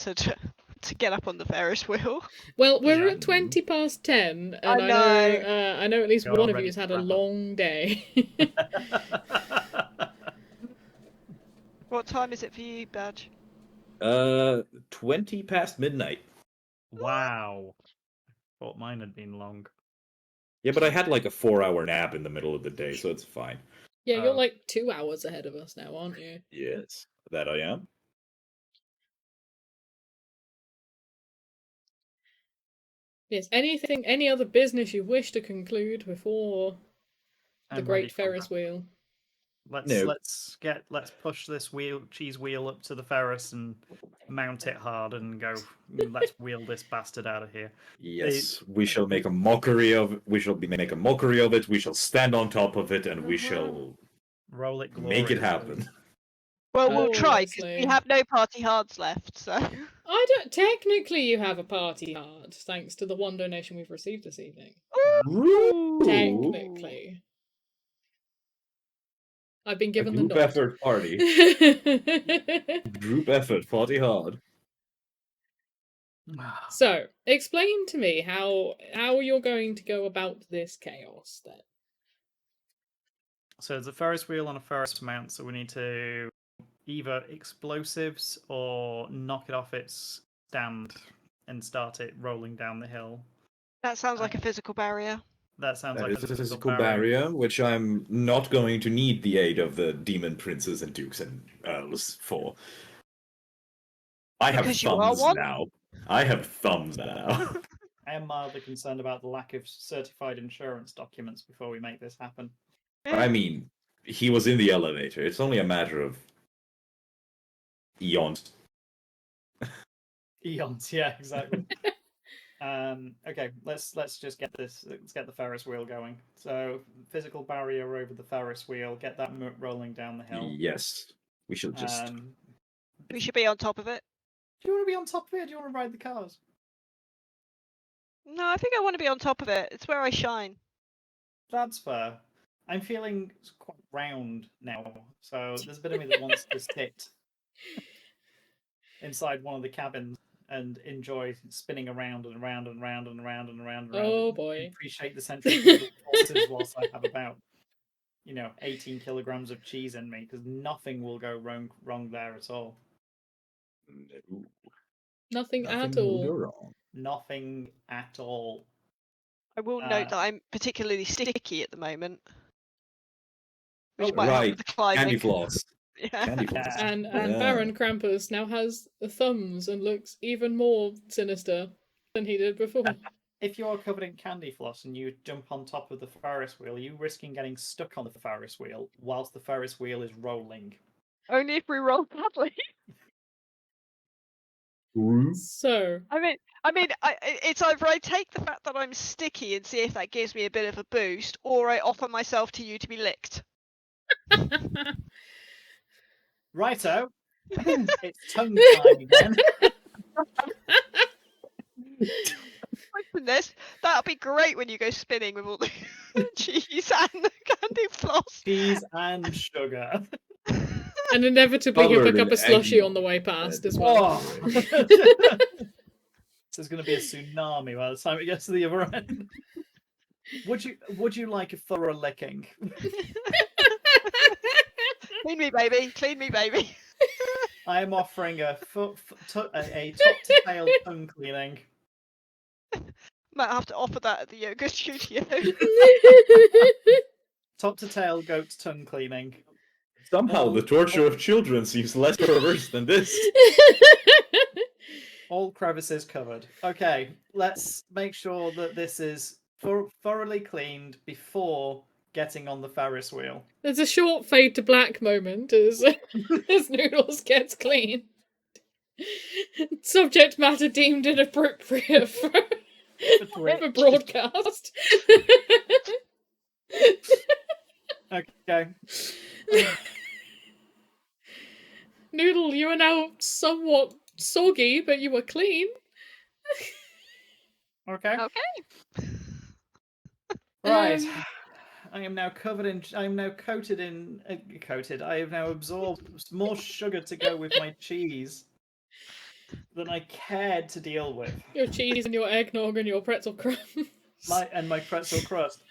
get up on the Ferris wheel. Well, we're Yeah. at 20 past 10, and I know. I know at least You're one of ready you's to had a wrap up. long day. What time is it for you, Badge? 20 past midnight. Wow. Thought mine had been long. Yeah, but I had like a 4-hour nap in the middle of the day, so it's fine. Yeah, you're Oh. like 2 hours ahead of us now, aren't you? Yes, that I am. Yes, any other business you wish to conclude before the I'm ready Great for Ferris wrap. Wheel? No. Let's push this cheese wheel up to the Ferris and mount it hard and go. Let's wheel this bastard out of here. Yes, we shall make a mockery of it. We shall make a mockery of it. We shall stand on top of it, and we shall Roll it make it gloriously. happen. Well, we'll try because Gloriously. we have no party hards left. So I don't. Technically, you have a party card, thanks to the one donation we've received this evening. Ooh. Technically, I've been A given the group nod. effort party. Group effort, party hard. So, explain to me how you're going to go about this chaos then. So there's a Ferris wheel on a Ferris mount, so we need to either explosives or knock it off its stand and start it rolling down the hill. that sounds like a physical barrier. That sounds That like is a physical barrier, which I'm not going to need the aid of the demon princes and dukes and earls for. I have Because you are thumbs one? now. I have thumbs now. I am mildly concerned about the lack of certified insurance documents before we make this happen. I mean, he was in the elevator. It's only a matter of eons. Eons, yeah, exactly. Okay, let's just get this. Let's get the Ferris wheel going. So physical barrier over the Ferris wheel. Get that rolling down the hill. Yes, we shall just. We should be on top of it. Do you want to be on top of it? Or do you want to ride the cars? No, I think I want to be on top of it. It's where I shine. That's fair. I'm feeling quite round now, so there's a bit of me that wants to sit inside one of the cabins and enjoy spinning around and around and around and around and around and around. Oh and boy. Appreciate the centrifugal forces whilst I have about 18 kilograms of cheese in me, because nothing will go wrong there at all. No, Nothing at nothing will go all. wrong. Nothing at all. I will note that I'm particularly sticky at the moment. Which Oh, might help Right, with the climbing. candy floss. Yeah. Candy floss. And Yeah. Baron Krampus now has thumbs and looks even more sinister than he did before. If you're covered in candy floss and you jump on top of the Ferris wheel, are you risking getting stuck on the Ferris wheel whilst the Ferris wheel is rolling? Only if we roll badly. So, It's either I take the fact that I'm sticky and see if that gives me a bit of a boost, or I offer myself to you to be licked. Righto. It's tongue time again. Goodness, that'll be great when you go spinning with all the cheese and the candy floss. Cheese and sugar. and inevitably he'll Covered pick up in a slushie on eggnog. the way past as well. Oh. There's going to be a tsunami by the time it gets to the other end. Would you like a thorough licking? Clean me, baby. Clean me, baby. I am offering a top to tail tongue cleaning. Might have to offer that at the yoga studio. Top to tail goat tongue cleaning. Somehow the torture of children seems less perverse than this. All crevices covered. Okay, let's make sure that this is thoroughly cleaned before getting on the Ferris wheel. There's a short fade to black moment as Noodles gets clean. Subject matter deemed inappropriate for a broadcast. Okay. Noodle, you are now somewhat soggy, but you were clean. Okay. Okay. Right. I am now coated in. Coated. I have now absorbed more sugar to go with my cheese than I cared to deal with. Your cheese and your eggnog and your pretzel crumbs. My pretzel crust.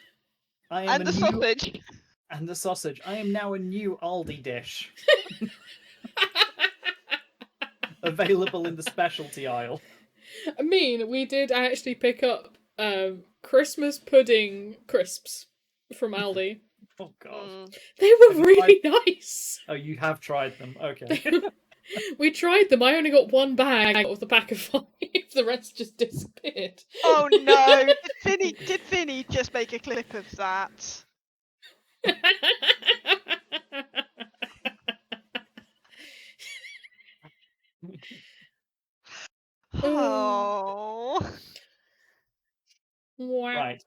I am And the sausage. And the sausage. I am now a new Aldi dish. Available in the specialty aisle. I mean, we did actually pick up Christmas pudding crisps from Aldi. Oh god. They were really nice. Oh, you have tried them. Okay. We tried them. I only got one bag out of the pack of 5. The rest just disappeared. Oh no! Did Vinny just make a clip of that? Oh. Right.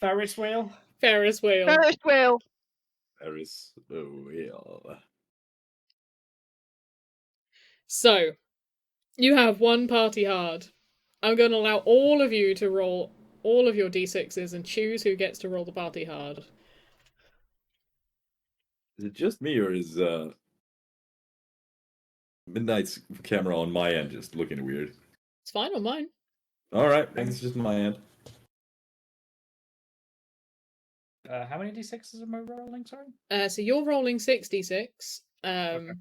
Ferris wheel. Ferris wheel. Ferris wheel. Ferris wheel. So, you have one party hard. I'm going to allow all of you to roll all of your d6s and choose who gets to roll the party hard. Is it just me, or is Midnight's camera on my end just looking weird? It's fine on mine. Alright, I think it's just my end. How many d6s am I rolling? Sorry. So you're rolling 66. Okay.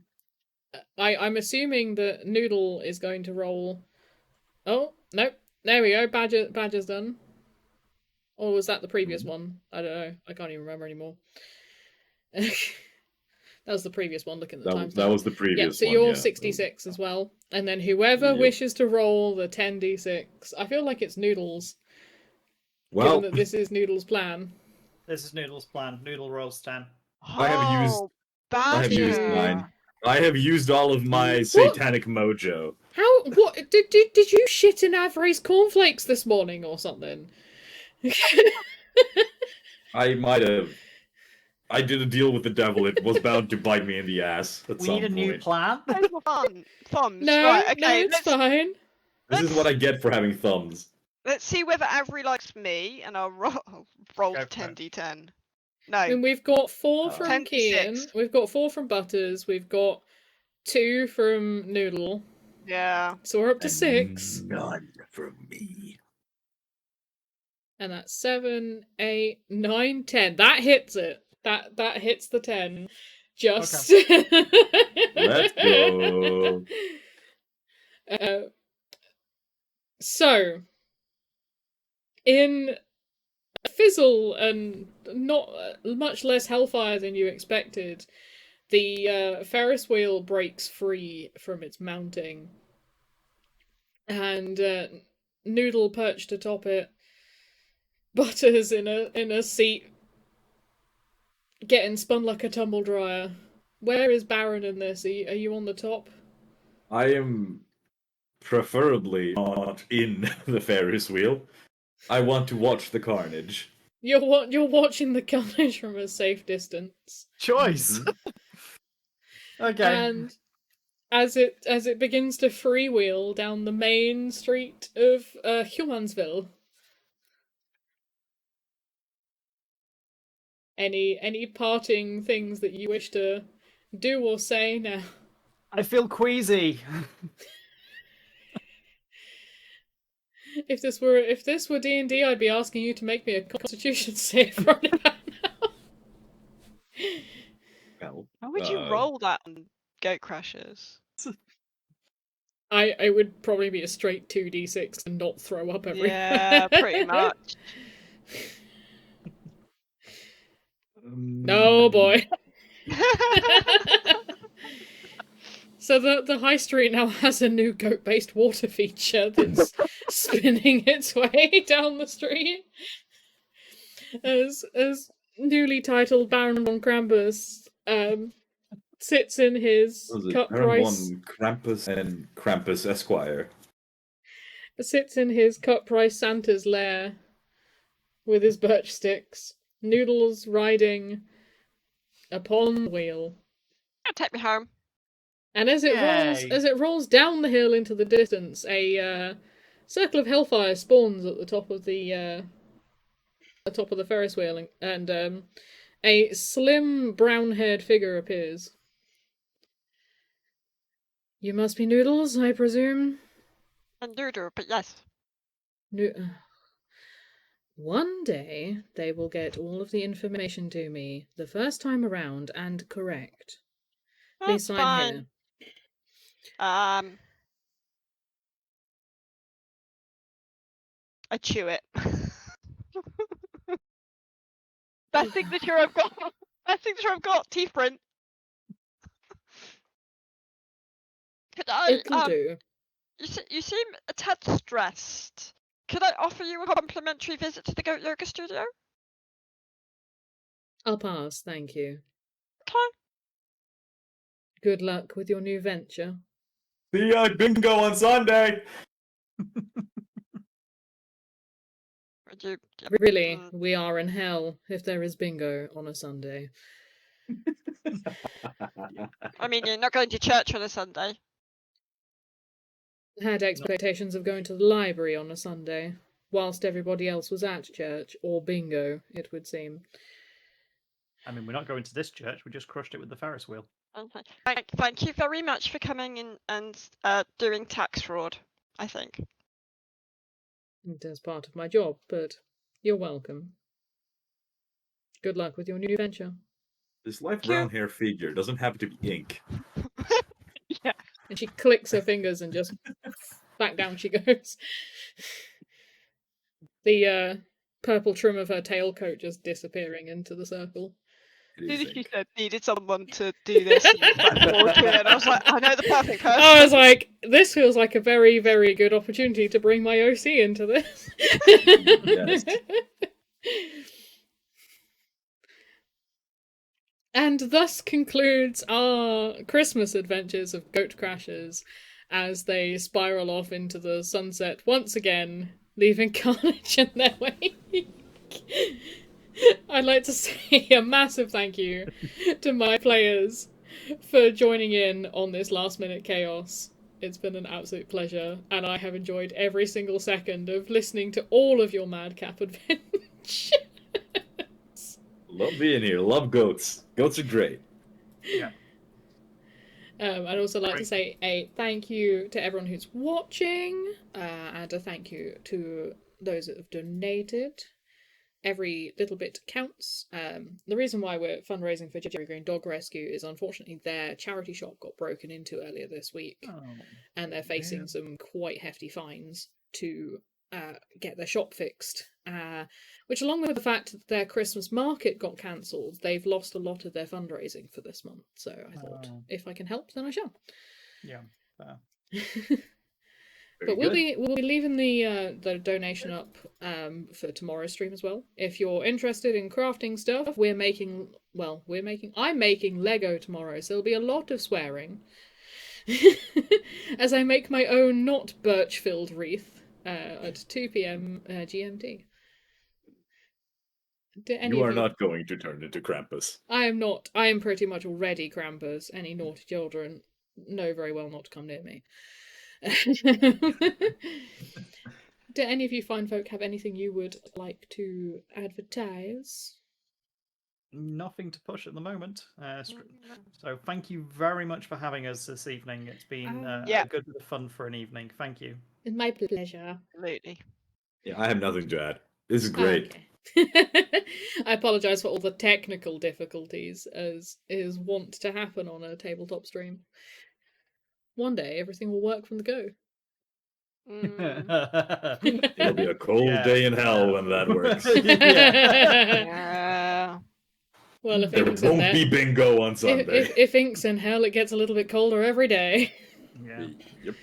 I'm assuming that Noodle is going to roll. Oh no, there we go. Badger's done. Or was that the previous one? I don't know. I can't even remember anymore. That was the previous one. Looking at the times. That was the previous one. So one, you're yeah. 66 as well, and then whoever wishes to roll the 10d6. I feel like it's Noodles. Well, given that this is Noodle's plan. This is Noodle's plan. Noodle rolls 10. I have used 9. I have used all of my satanic mojo. How? What? Did you shit in Avery's cornflakes this morning or something? I might have. I did a deal with the devil. It was bound to bite me in the ass at We some need a point. new plan. Thumbs. No, Right, okay, no, it's fine. This is what I get for having thumbs. Let's see whether Avery likes me, and I'll roll Go for 10d10. No. And we've got 4 from 10 to Kian. 6. We've got 4 from Butters. We've got 2 from Noodle. Yeah. So we're up to 6. None from me. And that's 7, 8, 9, 10. That hits it. That hits the 10. Just. Let's go. So, in a fizzle and not much less hellfire than you expected, the Ferris wheel breaks free from its mounting, and Noodle perched atop it, Butters in a seat, getting spun like a tumble dryer, Where is Baron in this? Are you on the top? I am preferably not in the Ferris wheel. I want to watch the carnage. You're watching the carnage from a safe distance, Choice. Okay. and as it begins to freewheel down the main street of Humansville. Any parting things that you wish to do or say now? I feel queasy. If this were D&D, I'd be asking you to make me a Constitution save right about now. Well, How would you roll that on Goat Crashers? I would probably be a straight 2d6 and not throw up everywhere. Yeah, pretty much. No, boy. So the high street now has a new goat-based water feature that's spinning its way down the street. As newly titled Baron von Krampus sits in his cut Baron price von Krampus and Krampus Esquire. sits in his cut price Santa's lair with his birch sticks. Noodles riding upon the wheel. Take me home. And as it rolls down the hill into the distance, a circle of hellfire spawns at the top of the Ferris wheel, and a slim brown-haired figure appears. You must be Noodles, I presume. And Doodoo, but yes. One day they will get all of the information to me the first time around and correct. Please That's sign here. fine. I chew it. Best signature I've got. Best signature I've got. Teeth print. Could I? It'll do. You seem a tad stressed. Could I offer you a complimentary visit to the Goat Yoga Studio? I'll pass, thank you. Okay. Good luck with your new venture. See ya at bingo on Sunday! Would you? Really, we are in hell if there is bingo on a Sunday. I mean, you're not going to church on a Sunday. Had expectations of going to the library on a Sunday, whilst everybody else was at church, or bingo, it would seem. I mean, we're not going to this church. We just crushed it with the Ferris wheel. Okay. Thank you very much for coming in and doing tax fraud, I think. It is part of my job, but you're welcome. Good luck with your new venture. This light brown hair figure doesn't happen to be ink. Yeah. And she clicks her fingers and just back down she goes. The purple trim of her tailcoat just disappearing into the circle. As soon as you said needed someone to do this, and I was like, I know the perfect person. I was like, this feels like a very, very good opportunity to bring my OC into this. Yes. And thus concludes our Christmas adventures of Goat Crashers as they spiral off into the sunset once again, leaving carnage in their wake. I'd like to say a massive thank you to my players for joining in on this last minute chaos. It's been an absolute pleasure, and I have enjoyed every single second of listening to all of your madcap adventures. Love being here. Love goats. Goats are great. Yeah. I'd also like to say a thank you to everyone who's watching, and a thank you to those that have donated. Every little bit counts. The reason why we're fundraising for Jerry Green Dog Rescue is unfortunately their charity shop got broken into earlier this week, and they're facing some quite hefty fines to get their shop fixed. Which, along with the fact that their Christmas market got cancelled, they've lost a lot of their fundraising for this month. So I thought, if I can help, then I shall. Yeah. Very But we'll good. be leaving the donation up for tomorrow's stream as well. If you're interested in crafting stuff, I'm making Lego tomorrow, so there'll be a lot of swearing as I make my own not birch-filled wreath at 2 p.m. GMT. You are not going to turn into Krampus. I am not. I am pretty much already Krampus. Any naughty children know very well not to come near me. Do any of you fine folk have anything you would like to advertise? Nothing to push at the moment. So thank you very much for having us this evening. It's been Yeah. a good bit of fun for an evening. Thank you. It's my pleasure. Absolutely. Yeah, I have nothing to add. This is great. Okay. I apologise for all the technical difficulties, as is wont to happen on a tabletop stream. One day everything will work from the go. It'll be a cold day in hell when that works. Yeah. Well, if There Ink's in won't there, be bingo on Sunday. if Ink's in hell, it gets a little bit colder every day. Yeah. Yep.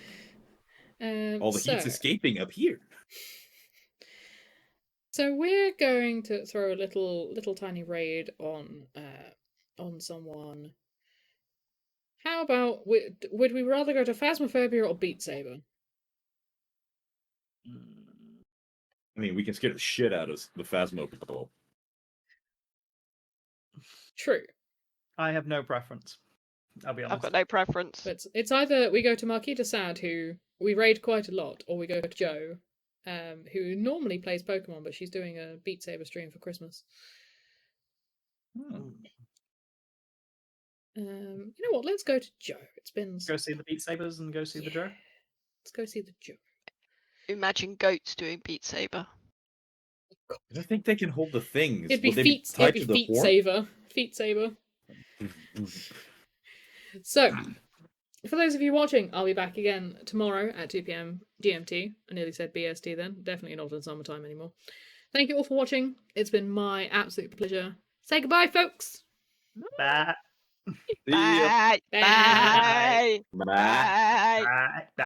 All the heat's escaping up here. So we're going to throw a little tiny raid on someone. How about would we rather go to Phasmophobia or Beat Saber? I mean, we can scare the shit out of the Phasmo people. True. I have no preference. I'll be honest. I've got no preference. But it's either we go to Marquita Sad, who we raid quite a lot, or we go to Joe, who normally plays Pokemon, but she's doing a Beat Saber stream for Christmas. You know what? Let's go to Joe. It's been Go see the Beat Sabers and go see the Joe. Let's go see the Joe. Imagine goats doing Beat Saber. I think they can hold the things. It'd be Will they feet. tied It'd to be the Feet horn? Saver. Feet Saber. So, for those of you watching, I'll be back again tomorrow at 2 p.m. GMT. I nearly said BST then. Definitely not in summertime anymore. Thank you all for watching. It's been my absolute pleasure. Say goodbye, folks. Bye. See ya. Bye. Bye. Bye. Bye. Bye. Bye.